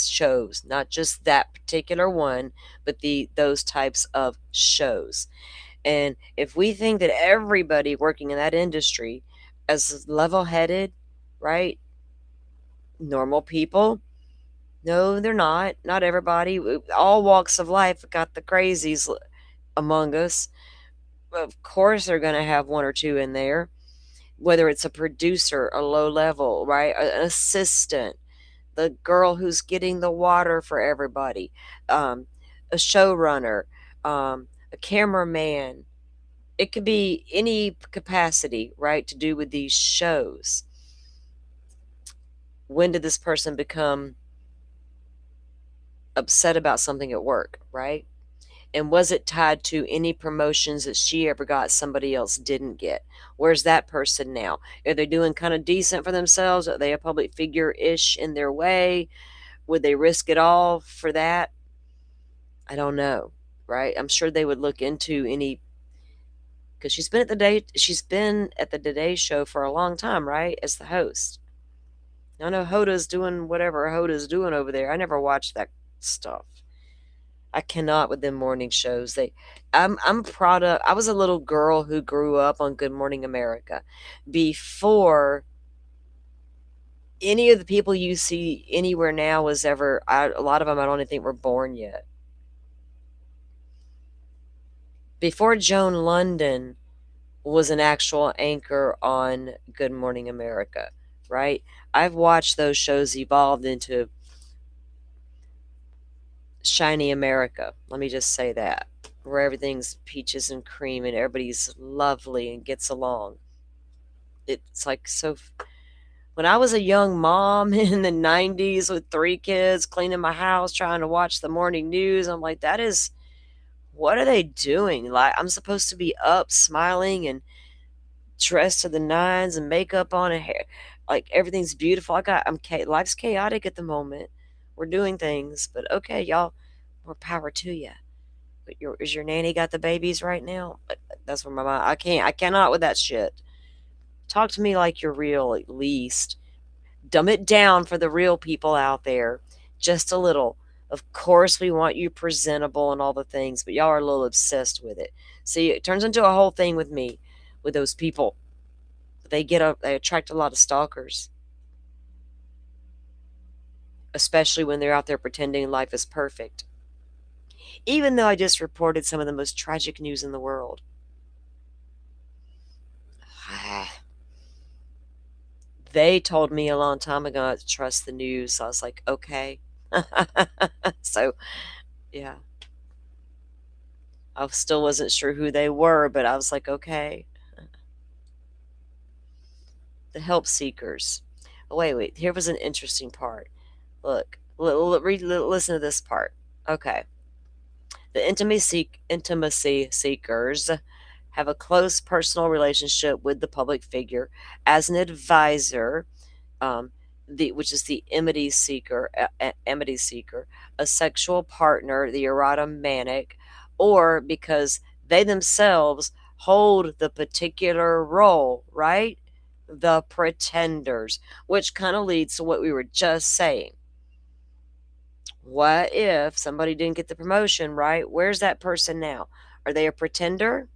shows, not just that particular one, but those types of shows. And if we think that everybody working in that industry is level-headed, right? Normal people, no, they're not. Not everybody. All walks of life got the crazies among us. Of course, they're going to have one or two in there, whether it's a producer, a low level, right? An assistant, the girl who's getting the water for everybody, a showrunner, a cameraman. It could be any capacity, right, to do with these shows. When did this person become upset about something at work, right? And was it tied to any promotions that she ever got somebody else didn't get? Where's that person now? Are they doing kind of decent for themselves? Are they a public figure-ish in their way? Would they risk it all for that? I don't know, right? I'm sure they would look into any, because she's been at the Today Show for a long time, right? As the host. I know Hoda's doing whatever Hoda's doing over there. I never watched that stuff. I cannot with them morning shows. I'm proud of. I was a little girl who grew up on Good Morning America before any of the people you see anywhere now was ever. A lot of them I don't even think were born yet. Before Joan London was an actual anchor on Good Morning America, right? I've watched those shows evolved into Shiny America. Let me just say that. Where everything's peaches and cream and everybody's lovely and gets along. It's like so. When I was a young mom in the 90s with 3 kids, cleaning my house, trying to watch the morning news, I'm like, what are they doing? Like, I'm supposed to be up, smiling, and dressed to the nines and makeup on and hair. Like, everything's beautiful. Life's chaotic at the moment. We're doing things, but okay, y'all, more power to you. But is your nanny got the babies right now? That's where my mind. I cannot with that shit. Talk to me like you're real, at least. Dumb it down for the real people out there, just a little. Of course, we want you presentable and all the things, but y'all are a little obsessed with it. See, it turns into a whole thing with me, with those people. They attract a lot of stalkers, especially when they're out there pretending life is perfect. Even though I just reported some of the most tragic news in the world. They told me a long time ago not to trust the news. So I was like, okay. So, yeah. I still wasn't sure who they were, but I was like, okay. The help seekers. Oh, wait. Here was an interesting part. Look, listen to this part. Okay. The intimacy seekers have a close personal relationship with the public figure as an advisor, um, which is the amity seeker, a sexual partner, the erotomanic, or because they themselves hold the particular role, right? The pretenders, which kind of leads to what we were just saying. What if somebody didn't get the promotion, right? Where's that person now? Are they a pretender?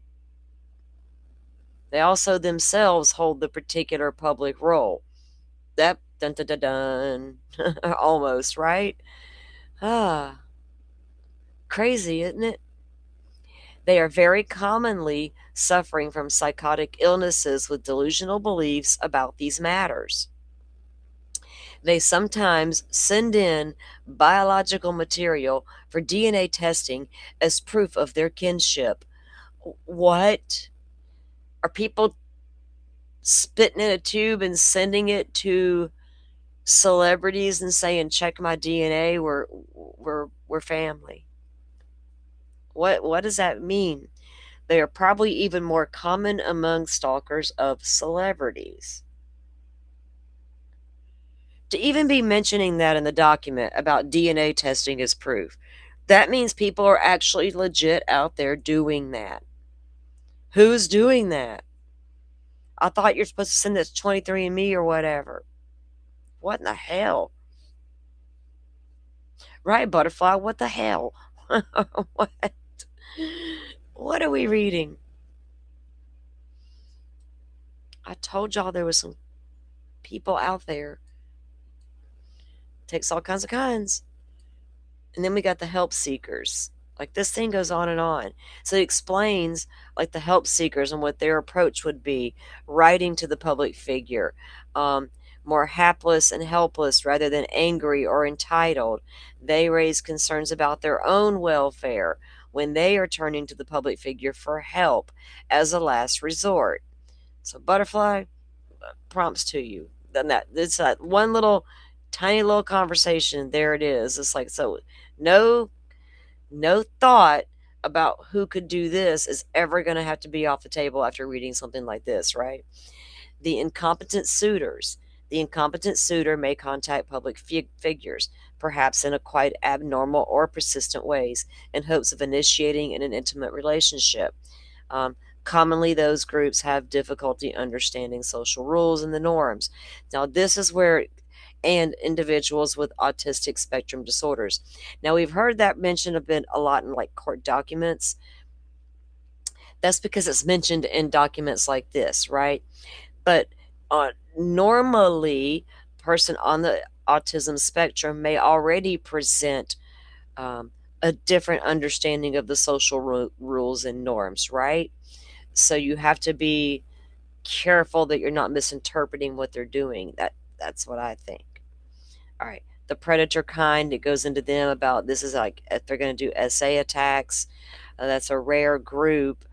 They also themselves hold the particular public role. That dun dun dun dun. Almost, right? Ah, crazy, isn't it? They are very commonly suffering from psychotic illnesses with delusional beliefs about these matters. They sometimes send in biological material for DNA testing as proof of their kinship. What? Are people spitting in a tube and sending it to celebrities and saying, "Check my DNA, we're family"? What does that mean? They are probably even more common among stalkers of celebrities. To even be mentioning that in the document about DNA testing as proof, that means people are actually legit out there doing that. Who's doing that? I thought you're supposed to send this 23andMe or whatever. What in the hell? Right, Butterfly, what the hell? What? What are we reading? I told y'all there was some people out there. Takes all kinds of kinds. And then we got the help seekers. Like this thing goes on and on. So it explains like the help seekers and what their approach would be, writing to the public figure, um, more hapless and helpless rather than angry or entitled. They raise concerns about their own welfare when they are turning to the public figure for help as a last resort. So butterfly prompts to you. Then that it's that one little tiny little conversation. There it is. It's like so no no thought about who could do this is ever going to have to be off the table after reading something like this, right? The incompetent suitors. The incompetent suitor may contact public figures, perhaps in a quite abnormal or persistent ways, in hopes of initiating an intimate relationship. Commonly, those groups have difficulty understanding social rules and the norms. Now, this is where and individuals with autistic spectrum disorders. Now, we've heard that mentioned a lot in like court documents. That's because it's mentioned in documents like this, right? But normally, a person on the autism spectrum may already present a different understanding of the social rules and norms, right? So you have to be careful that you're not misinterpreting what they're doing. That's what I think. All right. The predator kind, it goes into them about this is like if they're going to do SA attacks. That's a rare group.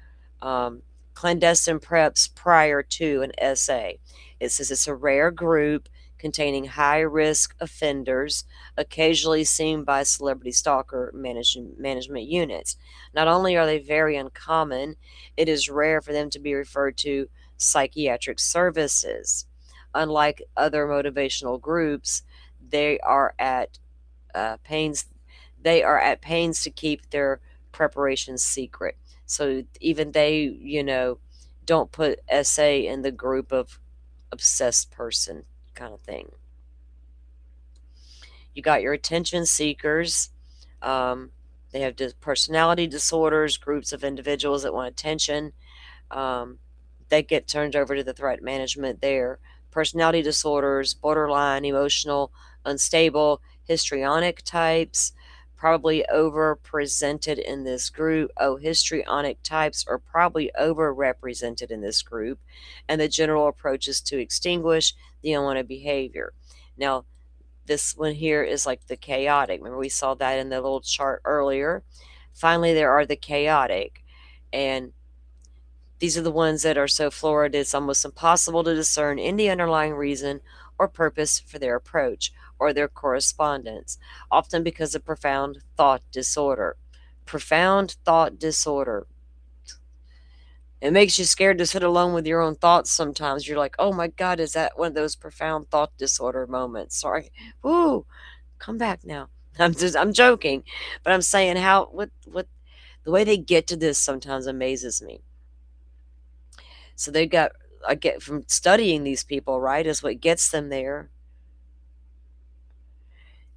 Clandestine preps prior to an SA. It says it's a rare group containing high risk offenders, occasionally seen by celebrity stalker management units. Not only are they very uncommon, it is rare for them to be referred to psychiatric services. Unlike other motivational groups, they are at pains to keep their preparations secret. So even they, don't put SA in the group of obsessed person kind of thing. You got your attention seekers. They have personality disorders, groups of individuals that want attention. They get turned over to the threat management there. Personality disorders, borderline, emotional, unstable, histrionic types, probably overrepresented in this group. Histrionic types are probably overrepresented in this group, and the general approach is to extinguish the unwanted behavior. Now, this one here is like the chaotic. Remember, we saw that in the little chart earlier. Finally, there are the chaotic, and these are the ones that are so florid it's almost impossible to discern any underlying reason or purpose for their approach or their correspondence, often because of profound thought disorder. Profound thought disorder. It makes you scared to sit alone with your own thoughts sometimes. You're like, oh my God, is that one of those profound thought disorder moments? Sorry. Ooh, come back now. I'm joking, but I'm saying what the way they get to this sometimes amazes me. So I get from studying these people, right, is what gets them there.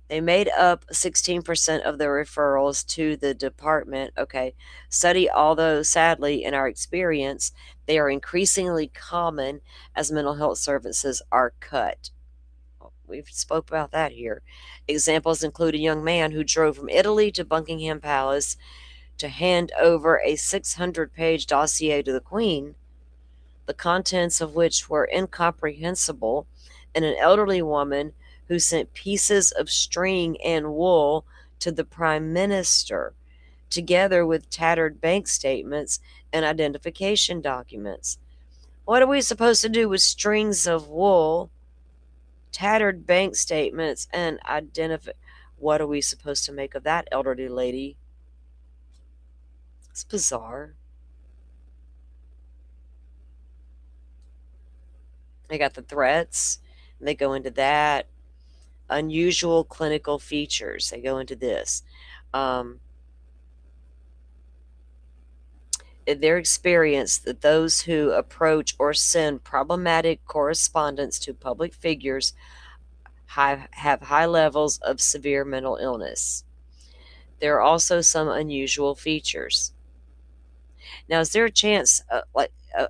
They made up 16% of the referrals to the department. Okay. Study, although sadly, in our experience, they are increasingly common as mental health services are cut. We've spoke about that here. Examples include a young man who drove from Italy to Buckingham Palace to hand over a 600-page dossier to the Queen, the contents of which were incomprehensible, and an elderly woman who sent pieces of string and wool to the Prime Minister, together with tattered bank statements and identification documents. What are we supposed to do with strings of wool, tattered bank statements, and identify? What are we supposed to make of that, elderly lady? It's bizarre. They got the threats, and they go into that. Unusual clinical features, they go into this. Um, in their experience, that those who approach or send problematic correspondence to public figures have high levels of severe mental illness. There are also some unusual features. Now, is there a chance,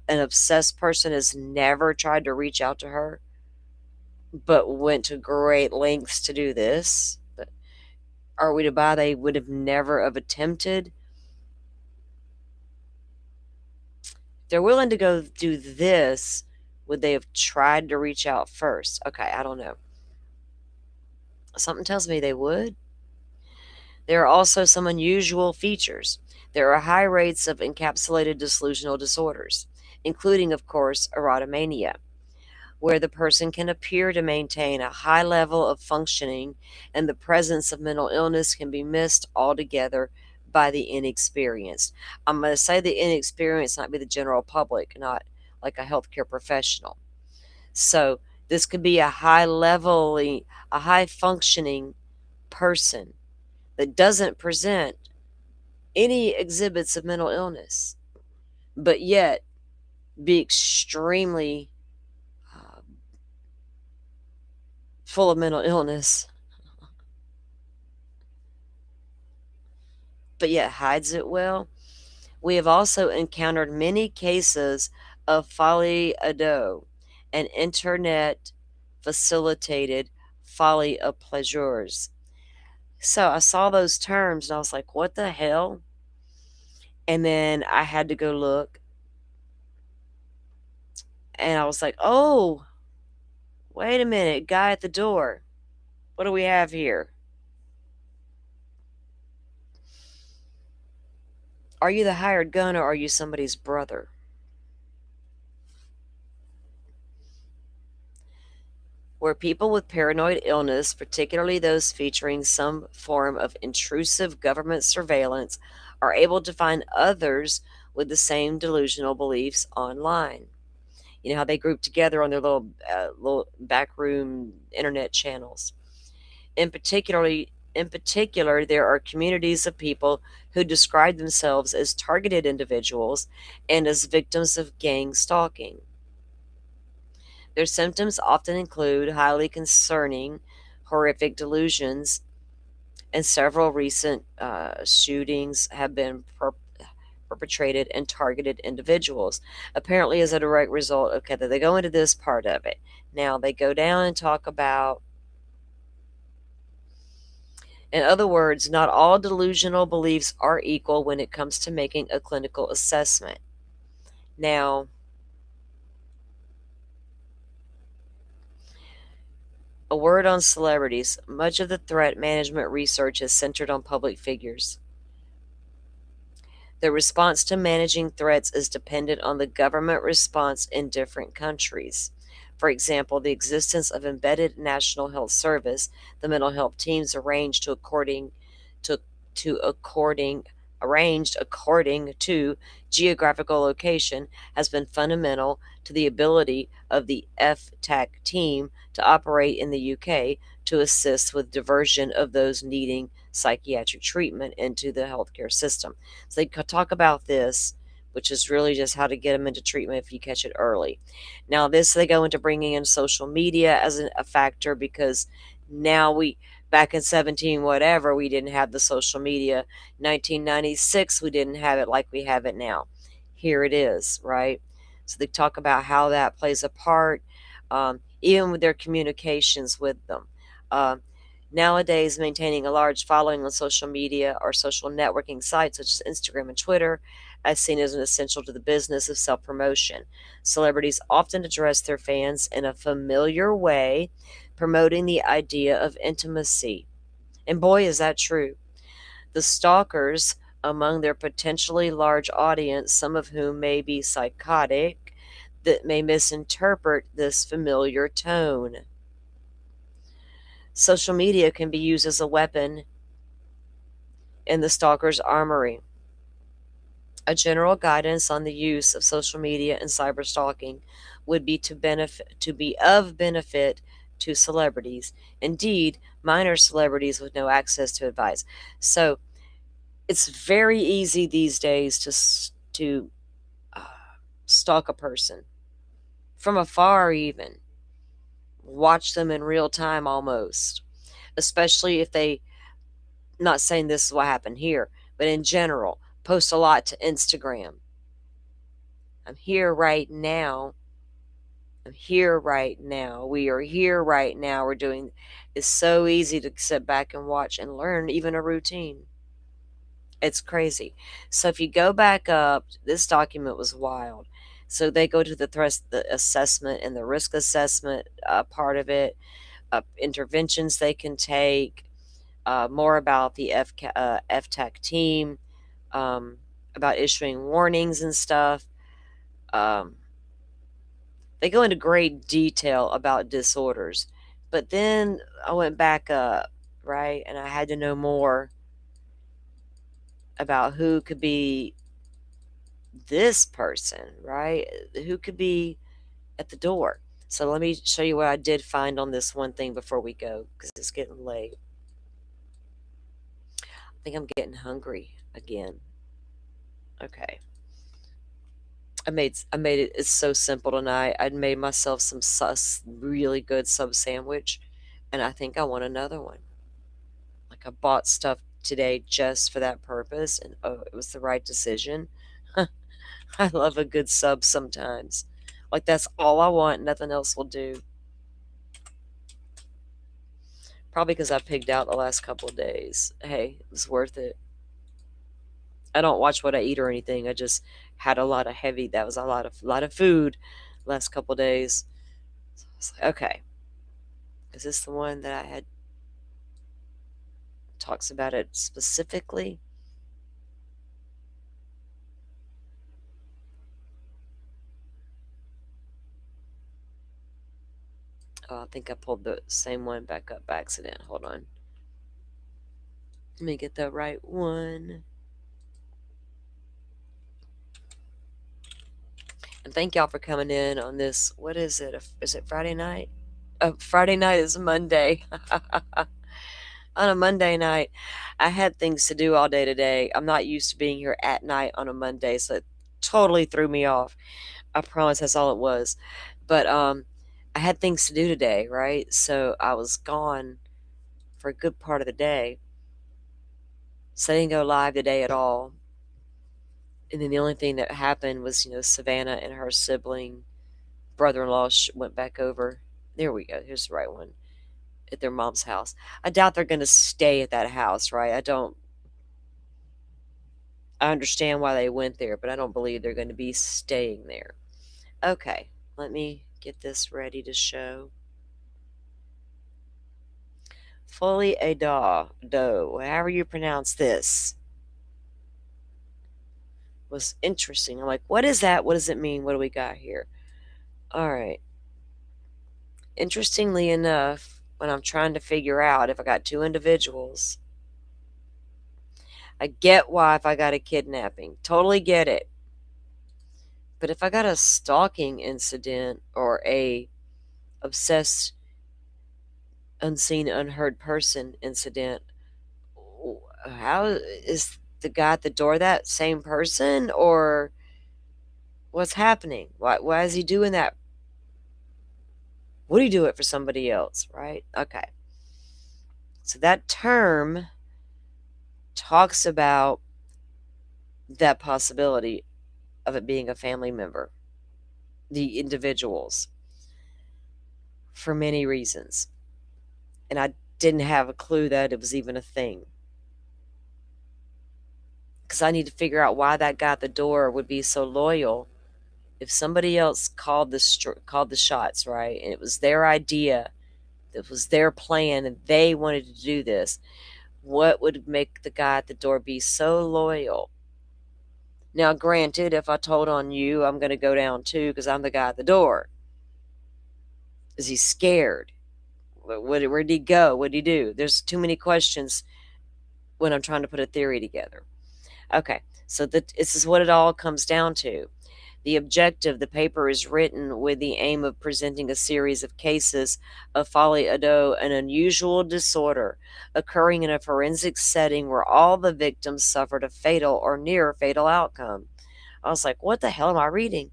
an obsessed person has never tried to reach out to her, but went to great lengths to do this? But are we to buy they would have never have attempted? If they're willing to go do this, would they have tried to reach out first? Okay, I don't know. Something tells me they would. There are also some unusual features. There are high rates of encapsulated delusional disorders, including, of course, erotomania, where the person can appear to maintain a high level of functioning and the presence of mental illness can be missed altogether by the inexperienced. I'm going to say the inexperienced, not be the general public, not like a healthcare professional. So this could be a high functioning person that doesn't present any exhibits of mental illness, but yet be extremely uh, full of mental illness, but yet hides it well. We have also encountered many cases of folie à dos, an internet facilitated folly of pleasures. So I saw those terms and I was like, what the hell? And then I had to go look and I was like, oh, wait a minute, guy at the door. What do we have here? Are you the hired gun or are you somebody's brother? Where people with paranoid illness, particularly those featuring some form of intrusive government surveillance, are able to find others with the same delusional beliefs online. You know how they group together on their little backroom internet channels. In particular, there are communities of people who describe themselves as targeted individuals and as victims of gang stalking. Their symptoms often include highly concerning, horrific delusions, and several recent shootings have been perpetrated and targeted individuals, apparently as a direct result. Okay, they go into this part of it. Now they go down and talk about, in other words, not all delusional beliefs are equal when it comes to making a clinical assessment. Now, a word on celebrities. Much of the threat management research is centered on public figures. The response to managing threats is dependent on the government response in different countries. For example, the existence of embedded National Health Service, the mental health teams to, arranged according to geographical location has been fundamental to the ability of the FTAC team to operate in the UK to assist with diversion of those needing psychiatric treatment into the healthcare system. So they talk about this, which is really just how to get them into treatment if you catch it early. Now, this they go into bringing in social media as a factor because now back in 17 whatever, we didn't have the social media. 1996, we didn't have it like we have it now. Here it is, right? So they talk about how that plays a part, even with their communications with them. Nowadays, maintaining a large following on social media or social networking sites such as Instagram and Twitter is seen as an essential to the business of self-promotion. Celebrities often address their fans in a familiar way, promoting the idea of intimacy. And boy, is that true. The stalkers among their potentially large audience, some of whom may be psychotic, that may misinterpret this familiar tone. Social media can be used as a weapon in the stalker's armory. A general guidance on the use of social media and cyber stalking would be to be of benefit to celebrities. Indeed, minor celebrities with no access to advice. So it's very easy these days to uh, stalk a person from afar, even watch them in real time almost. Especially if they, not saying this is what happened here, but in general, post a lot to Instagram. I'm here right now. I'm here right now. We are here right now. We're doing. It's so easy to sit back and watch and learn even a routine. It's crazy. So if you go back up, this document was wild. So they go to the assessment and the risk assessment part of it, interventions they can take, more about the FTAC team, about issuing warnings and stuff. Um, they go into great detail about disorders. But then I went back up, right? And I had to know more about who could be this person, right? Who could be at the door. So let me show you what I did find on this one thing before we go, because it's getting late. I think I'm getting hungry again. Okay. I made it. It's so simple tonight. I made myself some really good sub sandwich, and I think I want another one. Like I bought stuff today just for that purpose, and oh, it was the right decision. I love a good sub sometimes. Like that's all I want. Nothing else will do. Probably because I pigged out the last couple of days. Hey, it was worth it. I don't watch what I eat or anything. I just had a lot of heavy. That was a lot of food last couple of days. So I was like, okay, is this the one that I had talks about it specifically? Oh, I think I pulled the same one back up by accident. Hold on. Let me get the right one. And thank y'all for coming in on this. What is it? Is it Friday night? Friday night is Monday. On a Monday night, I had things to do all day today. I'm not used to being here at night on a Monday, so it totally threw me off. I promise that's all it was. But I had things to do today, right? So I was gone for a good part of the day. So I didn't go live today at all. And then the only thing that happened was, Savannah and her sibling, brother-in-law went back over. There we go. Here's the right one. At their mom's house. I doubt they're going to stay at that house, right? I understand why they went there, but I don't believe they're going to be staying there. Okay, let me get this ready to show. Fully a doe, however you pronounce this, was interesting. I'm like, what is that? What does it mean? What do we got here? All right. Interestingly enough, when I'm trying to figure out if I got two individuals, I get why if I got a kidnapping. Totally get it. But if I got a stalking incident or a obsessed, unseen, unheard person incident, how is the guy at the door that same person, or what's happening? Why is he doing that? Would he do it for somebody else, right? Okay. So that term talks about that possibility of it being a family member, the individuals, for many reasons. And I didn't have a clue that it was even a thing. Because I need to figure out why that guy at the door would be so loyal if somebody else called the shots, right? And it was their idea, it was their plan, and they wanted to do this. What would make the guy at the door be so loyal? Now, granted, if I told on you, I'm going to go down too because I'm the guy at the door. Is he scared? Where did he go? What did he do? There's too many questions when I'm trying to put a theory together. Okay, so this is what it all comes down to. The objective, the paper is written with the aim of presenting a series of cases of folie à dos, an unusual disorder occurring in a forensic setting where all the victims suffered a fatal or near fatal outcome. I was like, what the hell am I reading?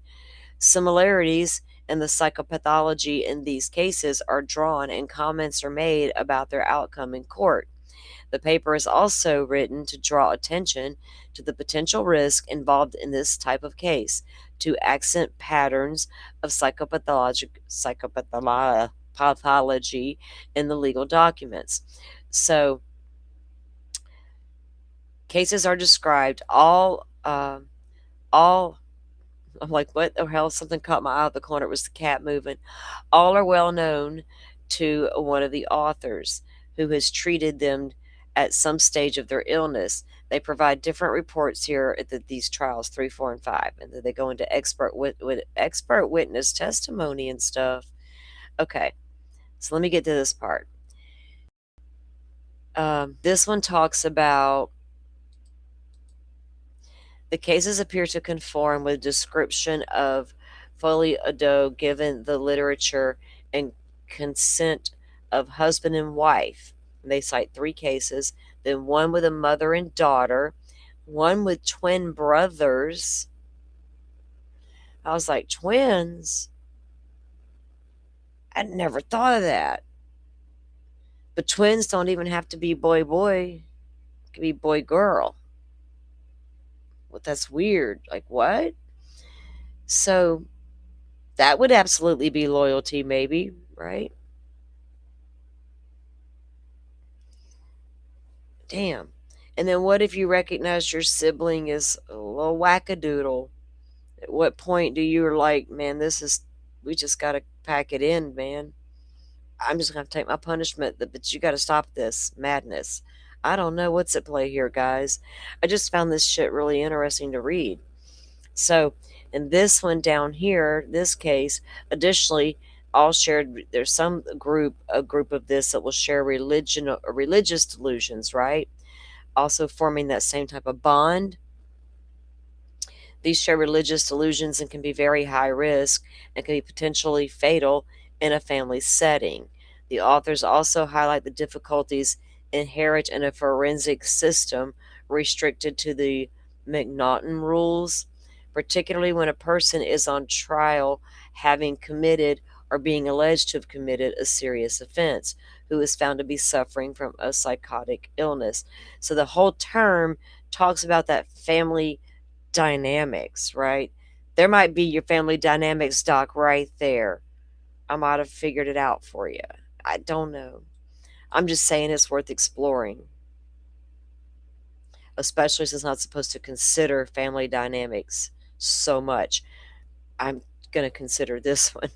Similarities in the psychopathology in these cases are drawn and comments are made about their outcome in court. The paper is also written to draw attention to the potential risk involved in this type of case, to accent patterns of psychopathology in the legal documents. So, cases are described all. I'm like, what the hell? Something caught my eye out the corner. It was the cat moving. All are well known to one of the authors who has treated them at some stage of their illness. They provide different reports here at these trials, 3, 4, and 5, and then they go into expert witness testimony and stuff. Okay, so let me get to this part. This one talks about the cases appear to conform with description of folie à dos given the literature and consent of husband and wife. And they cite 3 cases, then one with a mother and daughter, one with twin brothers. I was like, twins? I'd never thought of that. But twins don't even have to be boy-boy. It could be boy-girl. Well, that's weird. Like, what? So that would absolutely be loyalty, maybe, right? Damn. And then what if you recognize your sibling is a little wackadoodle? At what point do you're like, man, we just got to pack it in, man. I'm just going to take my punishment, but you got to stop this madness. I don't know what's at play here, guys. I just found this shit really interesting to read. So, in this one down here, this case, additionally, all shared, there's a group of this that will share religious delusions, right? Also forming that same type of bond. These share religious delusions and can be very high risk and can be potentially fatal in a family setting. The authors also highlight the difficulties inherent in a forensic system restricted to the McNaughton rules, particularly when a person is on trial having committed or being alleged to have committed a serious offense, who is found to be suffering from a psychotic illness. So the whole term talks about that family dynamics, right? There might be your family dynamics doc right there. I might have figured it out for you. I don't know. I'm just saying it's worth exploring, especially since I'm not supposed to consider family dynamics so much. I'm going to consider this one.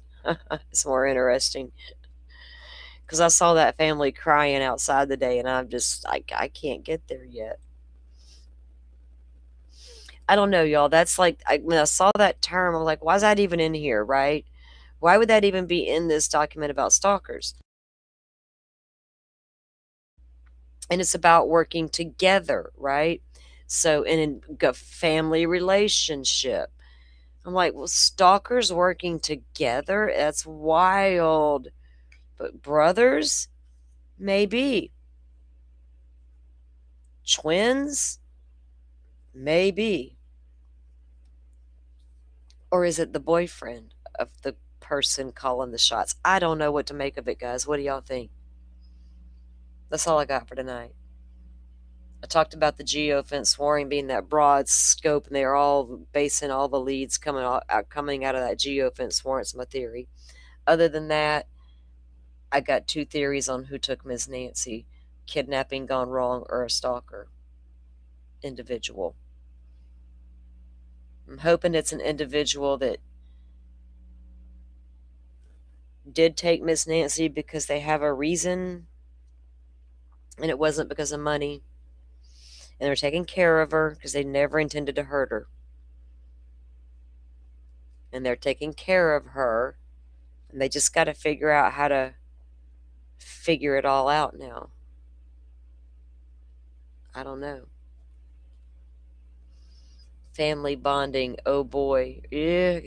It's more interesting because I saw that family crying outside the day, and I'm just like, I can't get there yet. I don't know, y'all. That's like, when I saw that term, I'm like, why is that even in here, right? Why would that even be in this document about stalkers? And it's about working together, right? So, in a family relationship. I'm like, well, stalkers working together? That's wild. But brothers? Maybe. Twins? Maybe. Or is it the boyfriend of the person calling the shots? I don't know what to make of it, guys. What do y'all think? That's all I got for tonight. I talked about the geofence warning being that broad scope, and they're all basing all the leads coming out of that geofence warrants my theory. Other than that, I got 2 theories on who took Miss Nancy: kidnapping gone wrong or a stalker individual. I'm hoping it's an individual that did take Miss Nancy because they have a reason, and it wasn't because of money. And they're taking care of her because they never intended to hurt her. and they're taking care of her, and they just got to figure out how to figure it all out now. I don't know. Family bonding, oh boy. Yeah,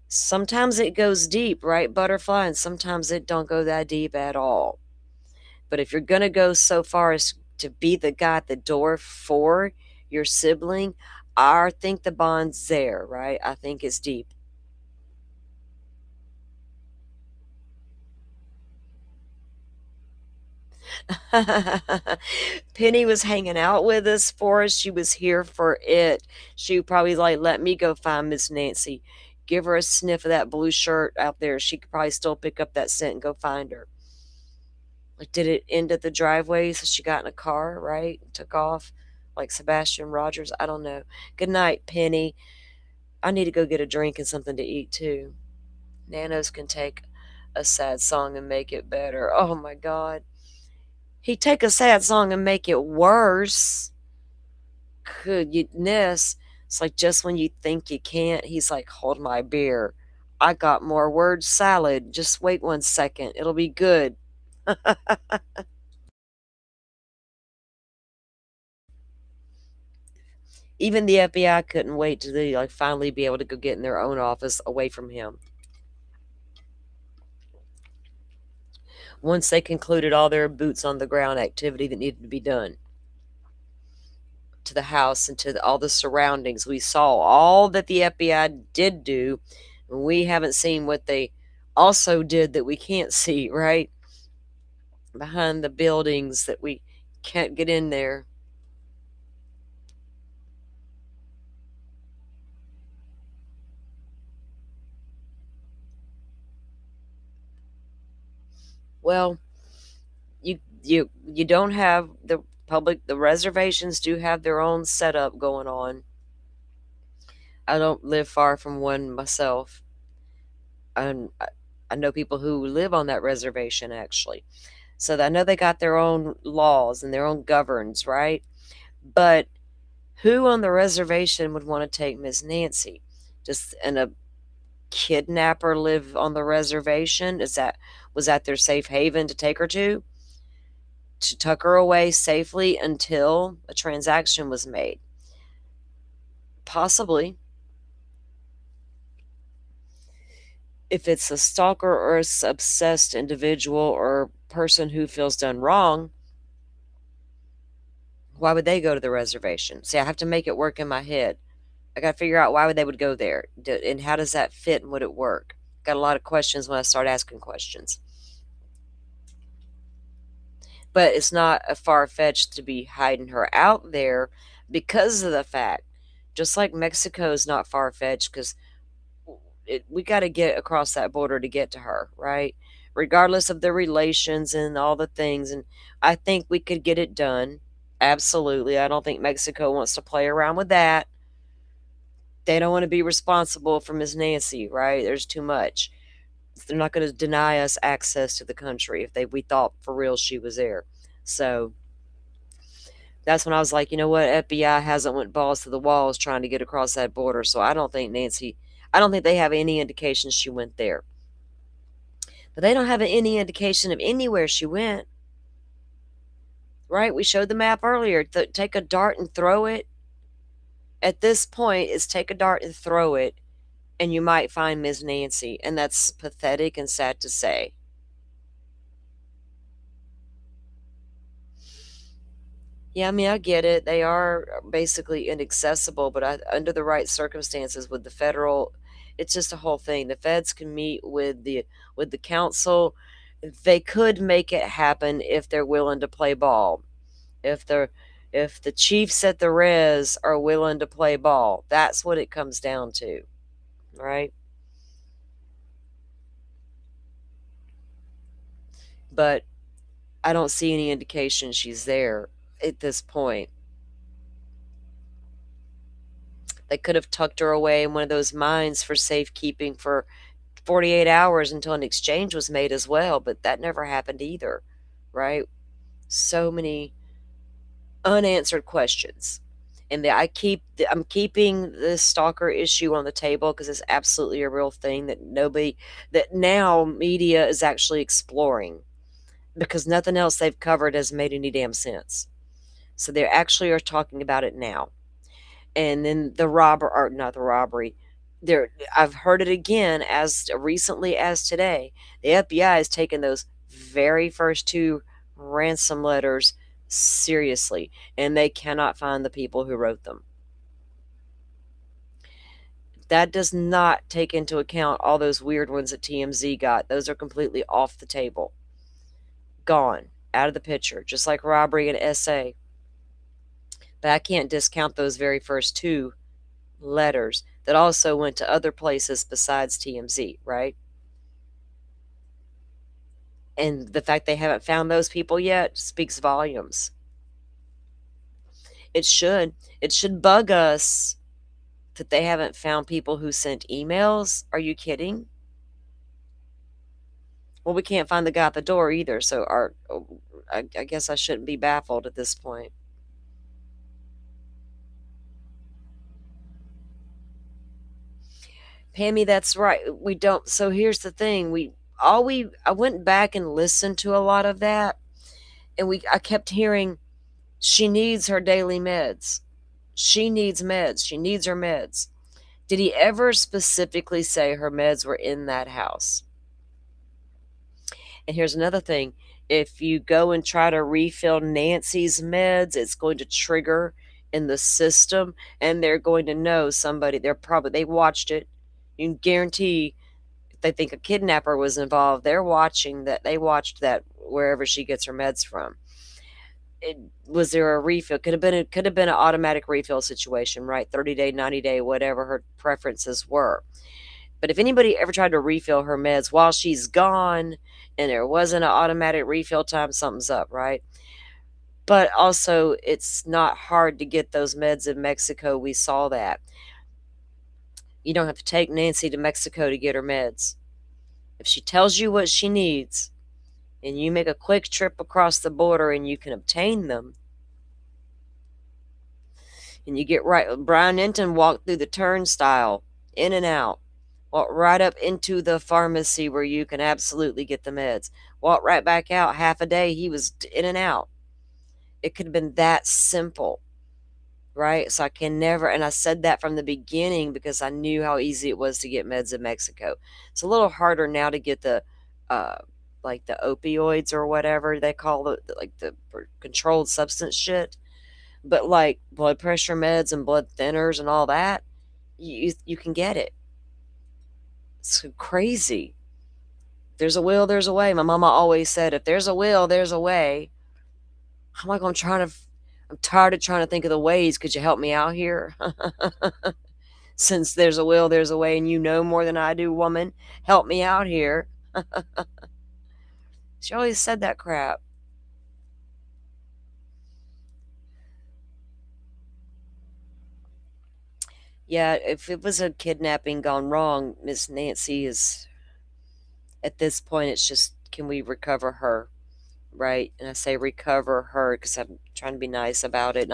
sometimes it goes deep, right, Butterfly? And sometimes it don't go that deep at all. But if you're going to go so far as to be the guy at the door for your sibling, I think the bond's there, right? I think it's deep. Penny was hanging out with us for us. She was here for it. She probably like, let me go find Miss Nancy. Give her a sniff of that blue shirt out there. She could probably still pick up that scent and go find her. Like, did it end at the driveway? So she got in a car, right? Took off like Sebastian Rogers. I don't know. Good night, Penny. I need to go get a drink and something to eat too. Nanos can take a sad song and make it better. Oh my God. He'd take a sad song and make it worse. Goodness. It's like just when you think you can't, he's like, hold my beer. I got more word salad. Just wait 1 second. It'll be good. Even the FBI couldn't wait to like finally be able to go get in their own office away from him. Once they concluded all their boots on the ground activity that needed to be done to the house and to all the surroundings, we saw all that the FBI did do, and we haven't seen what they also did that we can't see, right? Behind the buildings that we can't get in there. Well, you don't have the public. The reservations do have their own setup going on. I don't live far from one myself, and I know people who live on that reservation actually. So I know they got their own laws and their own governs, right? But who on the reservation would want to take Miss Nancy? Just and a kidnapper live on the reservation? Was that their safe haven to take her to tuck her away safely until a transaction was made? Possibly. If it's a stalker or a obsessed individual or person who feels done wrong, why would they go to the reservation? See, I have to make it work in my head. I got to figure out why would they would go there, and how does that fit, and would it work? Got a lot of questions when I start asking questions. But it's not a far-fetched to be hiding her out there because of the fact, just like Mexico is not far-fetched because we got to get across that border to get to her, right? Regardless of the relations and all the things. And I think we could get it done. Absolutely. I don't think Mexico wants to play around with that. They don't want to be responsible for Miss Nancy, right? There's too much. They're not going to deny us access to the country if we thought for real she was there. So that's when I was like, you know what? FBI hasn't went balls to the walls trying to get across that border. So I don't think they have any indication she went there. But they don't have any indication of anywhere she went. Right? We showed the map earlier. Take a dart and throw it. At this point, it's take a dart and throw it, and you might find Miss Nancy. And that's pathetic and sad to say. Yeah, I mean, I get it. They are basically inaccessible, but under the right circumstances with the federal, it's just a whole thing. The feds can meet with the council. They could make it happen if they're willing to play ball. If the chiefs at the res are willing to play ball, that's what it comes down to, right? But I don't see any indication she's there at this point. They could have tucked her away in one of those mines for safekeeping for 48 hours until an exchange was made as well, but that never happened either, right? So many unanswered questions. And I'm keeping the stalker issue on the table because it's absolutely a real thing that now media is actually exploring, because nothing else they've covered has made any damn sense. So they actually are talking about it now. And then the robber, or not the robbery, there, I've heard it again as recently as today. The FBI has taken those very first two ransom letters seriously, and they cannot find the people who wrote them. That does not take into account all those weird ones that TMZ got. Those are completely off the table. Gone. Out of the picture. Just like robbery and SA. But I can't discount those very first two letters that also went to other places besides TMZ, right? And the fact they haven't found those people yet speaks volumes. It should. It should bug us that they haven't found people who sent emails. Are you kidding? Well, we can't find the guy at the door either, so I guess I shouldn't be baffled at this point. Pammy, that's right. We don't. So here's the thing. I went back and listened to a lot of that, and I kept hearing, she needs her daily meds. She needs meds. She needs her meds. Did he ever specifically say her meds were in that house? And here's another thing. If you go and try to refill Nancy's meds, it's going to trigger in the system, and they're going to know somebody. They watched it. You can guarantee if they think a kidnapper was involved, they watched that wherever she gets her meds from. Was there a refill? Could have been an automatic refill situation, right? 30-day, 90-day, whatever her preferences were. But if anybody ever tried to refill her meds while she's gone and there wasn't an automatic refill time, something's up, right? But also, it's not hard to get those meds in Mexico. We saw that. You don't have to take Nancy to Mexico to get her meds. If she tells you what she needs and you make a quick trip across the border and you can obtain them, and you get right, Brian Enton walked through the turnstile, in and out. Walk right up into the pharmacy where you can absolutely get the meds. Walk right back out. Half a day, he was in and out. It could have been that simple, right? So I can never, and I said that from the beginning because I knew how easy it was to get meds in Mexico. It's a little harder now to get uh, like the opioids or whatever they call like the controlled substance shit. But like blood pressure meds and blood thinners and all that, you can get it. It's crazy. There's a will, there's a way. My mama always said, if there's a will, there's a way. I'm like, I'm tired of trying to think of the ways. Could you help me out here? Since there's a will, there's a way, and you know more than I do, woman. Help me out here. She always said that crap. Yeah, if it was a kidnapping gone wrong, Miss Nancy is, at this point, it's just, can we recover her? Right? And I say recover her because I'm trying to be nice about it.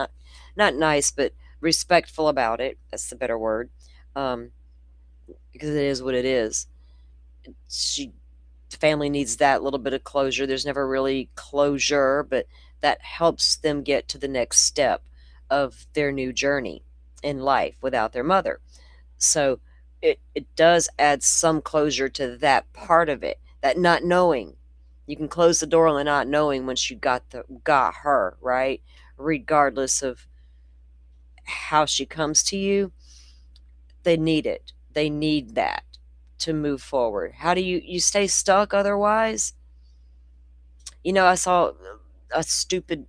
Not nice, but respectful about it. That's the better word. Um, because it is what it is. The family needs that little bit of closure. There's never really closure, but that helps them get to the next step of their new journey in life without their mother. So it does add some closure to that part of it, that not knowing. You can close the door on the not knowing once you got her, right? Regardless of how she comes to you, they need it. They need that to move forward. How do you stay stuck otherwise? I saw a stupid.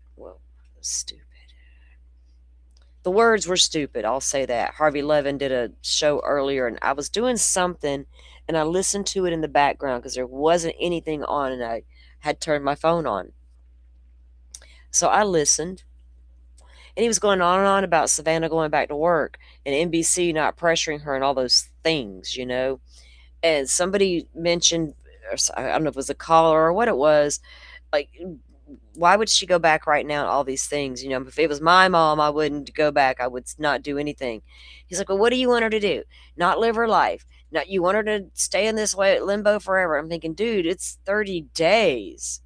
The words were stupid, I'll say that. Harvey Levin did a show earlier, and I was doing something, and I listened to it in the background because there wasn't anything on, and I had turned my phone on. So I listened, and he was going on and on about Savannah going back to work and NBC not pressuring her and all those things. And somebody mentioned, or I don't know if it was a caller or what it was, like why would she go back right now and all these things? You know, if it was my mom, I wouldn't go back. I would not do anything. He's like, well, what do you want her to do? Not live her life. Not, you want her to stay in this way limbo forever. I'm thinking, dude, it's 30 days.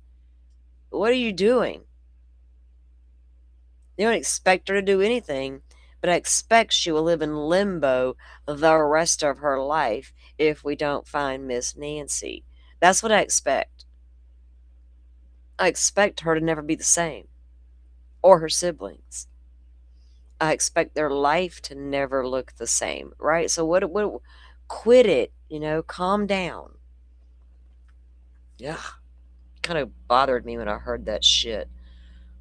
What are you doing? You don't expect her to do anything, but I expect she will live in limbo the rest of her life if we don't find Miss Nancy. That's what I expect. I expect her to never be the same, or her siblings. I expect their life to never look the same, right? So what quit it, you know, calm down. Yeah, kind of bothered me when I heard that shit.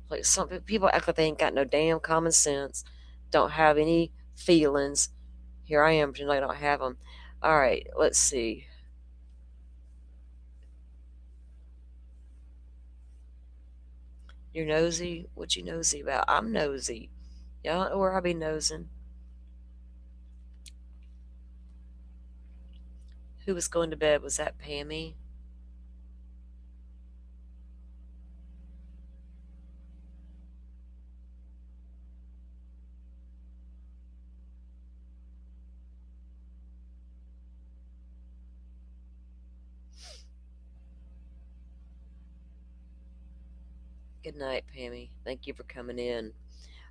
Like, some people act like they ain't got no damn common sense, don't have any feelings. Here I am pretending like I don't have them. All right, let's see. You're nosy? What you nosy about? I'm nosy. Y'all know where I be nosing. Who was going to bed? Was that Pammy? Good night, Pammy. Thank you for coming in.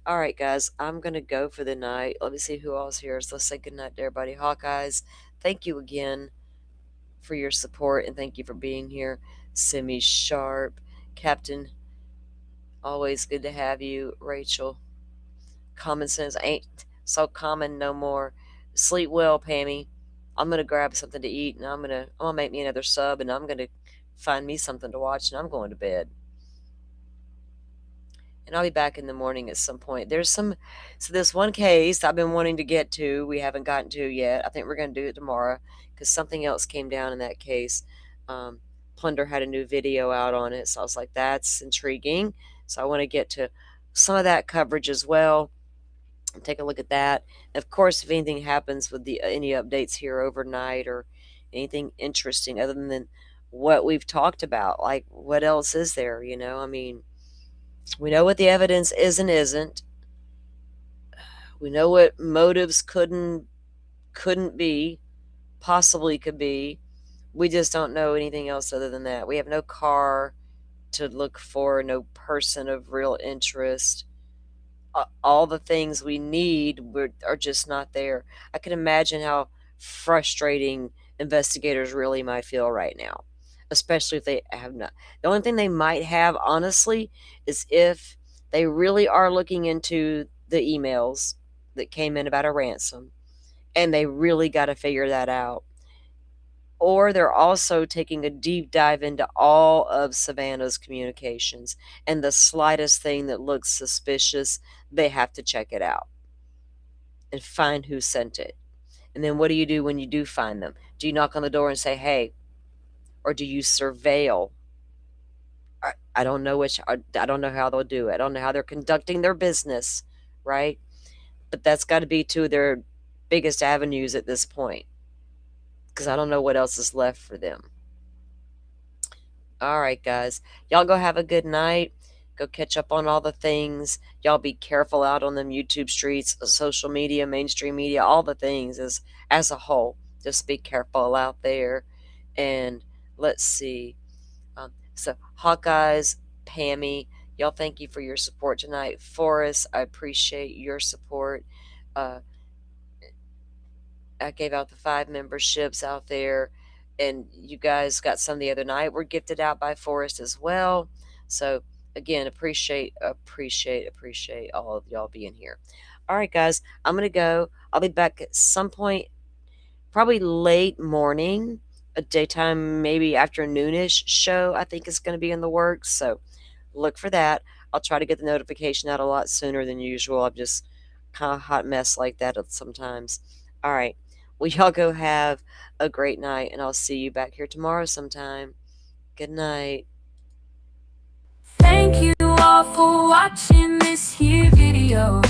All right, guys, I'm going to go for the night. Let me see who else here is. Let's say good night to everybody. Hawkeyes, thank you again for your support and thank you for being here. Semi Sharp, Captain, always good to have you. Rachel, common sense ain't so common no more. Sleep well, Pammy. I'm gonna grab something to eat and I'm gonna make me another sub and I'm gonna find me something to watch and I'm going to bed. And I'll be back in the morning at some point. So this one case I've been wanting to get to, we haven't gotten to yet. I think we're going to do it tomorrow because something else came down in that case. Plunder had a new video out on it, so I was like, that's intriguing. So I want to get to some of that coverage as well. Take a look at that. Of course, if anything happens with any updates here overnight or anything interesting other than what we've talked about, like what else is there? You know, I mean, we know what the evidence is and isn't. We know what motives couldn't be, possibly could be. We just don't know anything else other than that. We have no car to look for, no person of real interest. All the things we need are just not there. I can imagine how frustrating investigators really might feel right now, especially if they have not. The only thing they might have, honestly, is if they really are looking into the emails that came in about a ransom and they really got to figure that out. Or they're also taking a deep dive into all of Savannah's communications, and the slightest thing that looks suspicious, they have to check it out and find who sent it. And then what do you do when you do find them? Do you knock on the door and say, hey, or do you surveil? I don't know I don't know how they'll do it. I don't know how they're conducting their business, right? But that's got to be two of their biggest avenues at this point, because I don't know what else is left for them. All right, guys. Y'all go have a good night. Go catch up on all the things. Y'all be careful out on them YouTube streets, social media, mainstream media, all the things as a whole. Just be careful out there. And let's see. So, Hawkeyes, Pammy, y'all, thank you for your support tonight. Forrest, I appreciate your support. I gave out the 5 memberships out there, and you guys got some the other night. Were gifted out by Forrest as well. So again, appreciate all of y'all being here. All right, guys, I'm gonna go. I'll be back at some point, probably late morning, a daytime, maybe afternoonish show. I think is going to be in the works. So look for that. I'll try to get the notification out a lot sooner than usual. I'm just kind of a hot mess like that sometimes. All right. Well, y'all go have a great night, and I'll see you back here tomorrow sometime. Good night. Thank you all for watching this here video.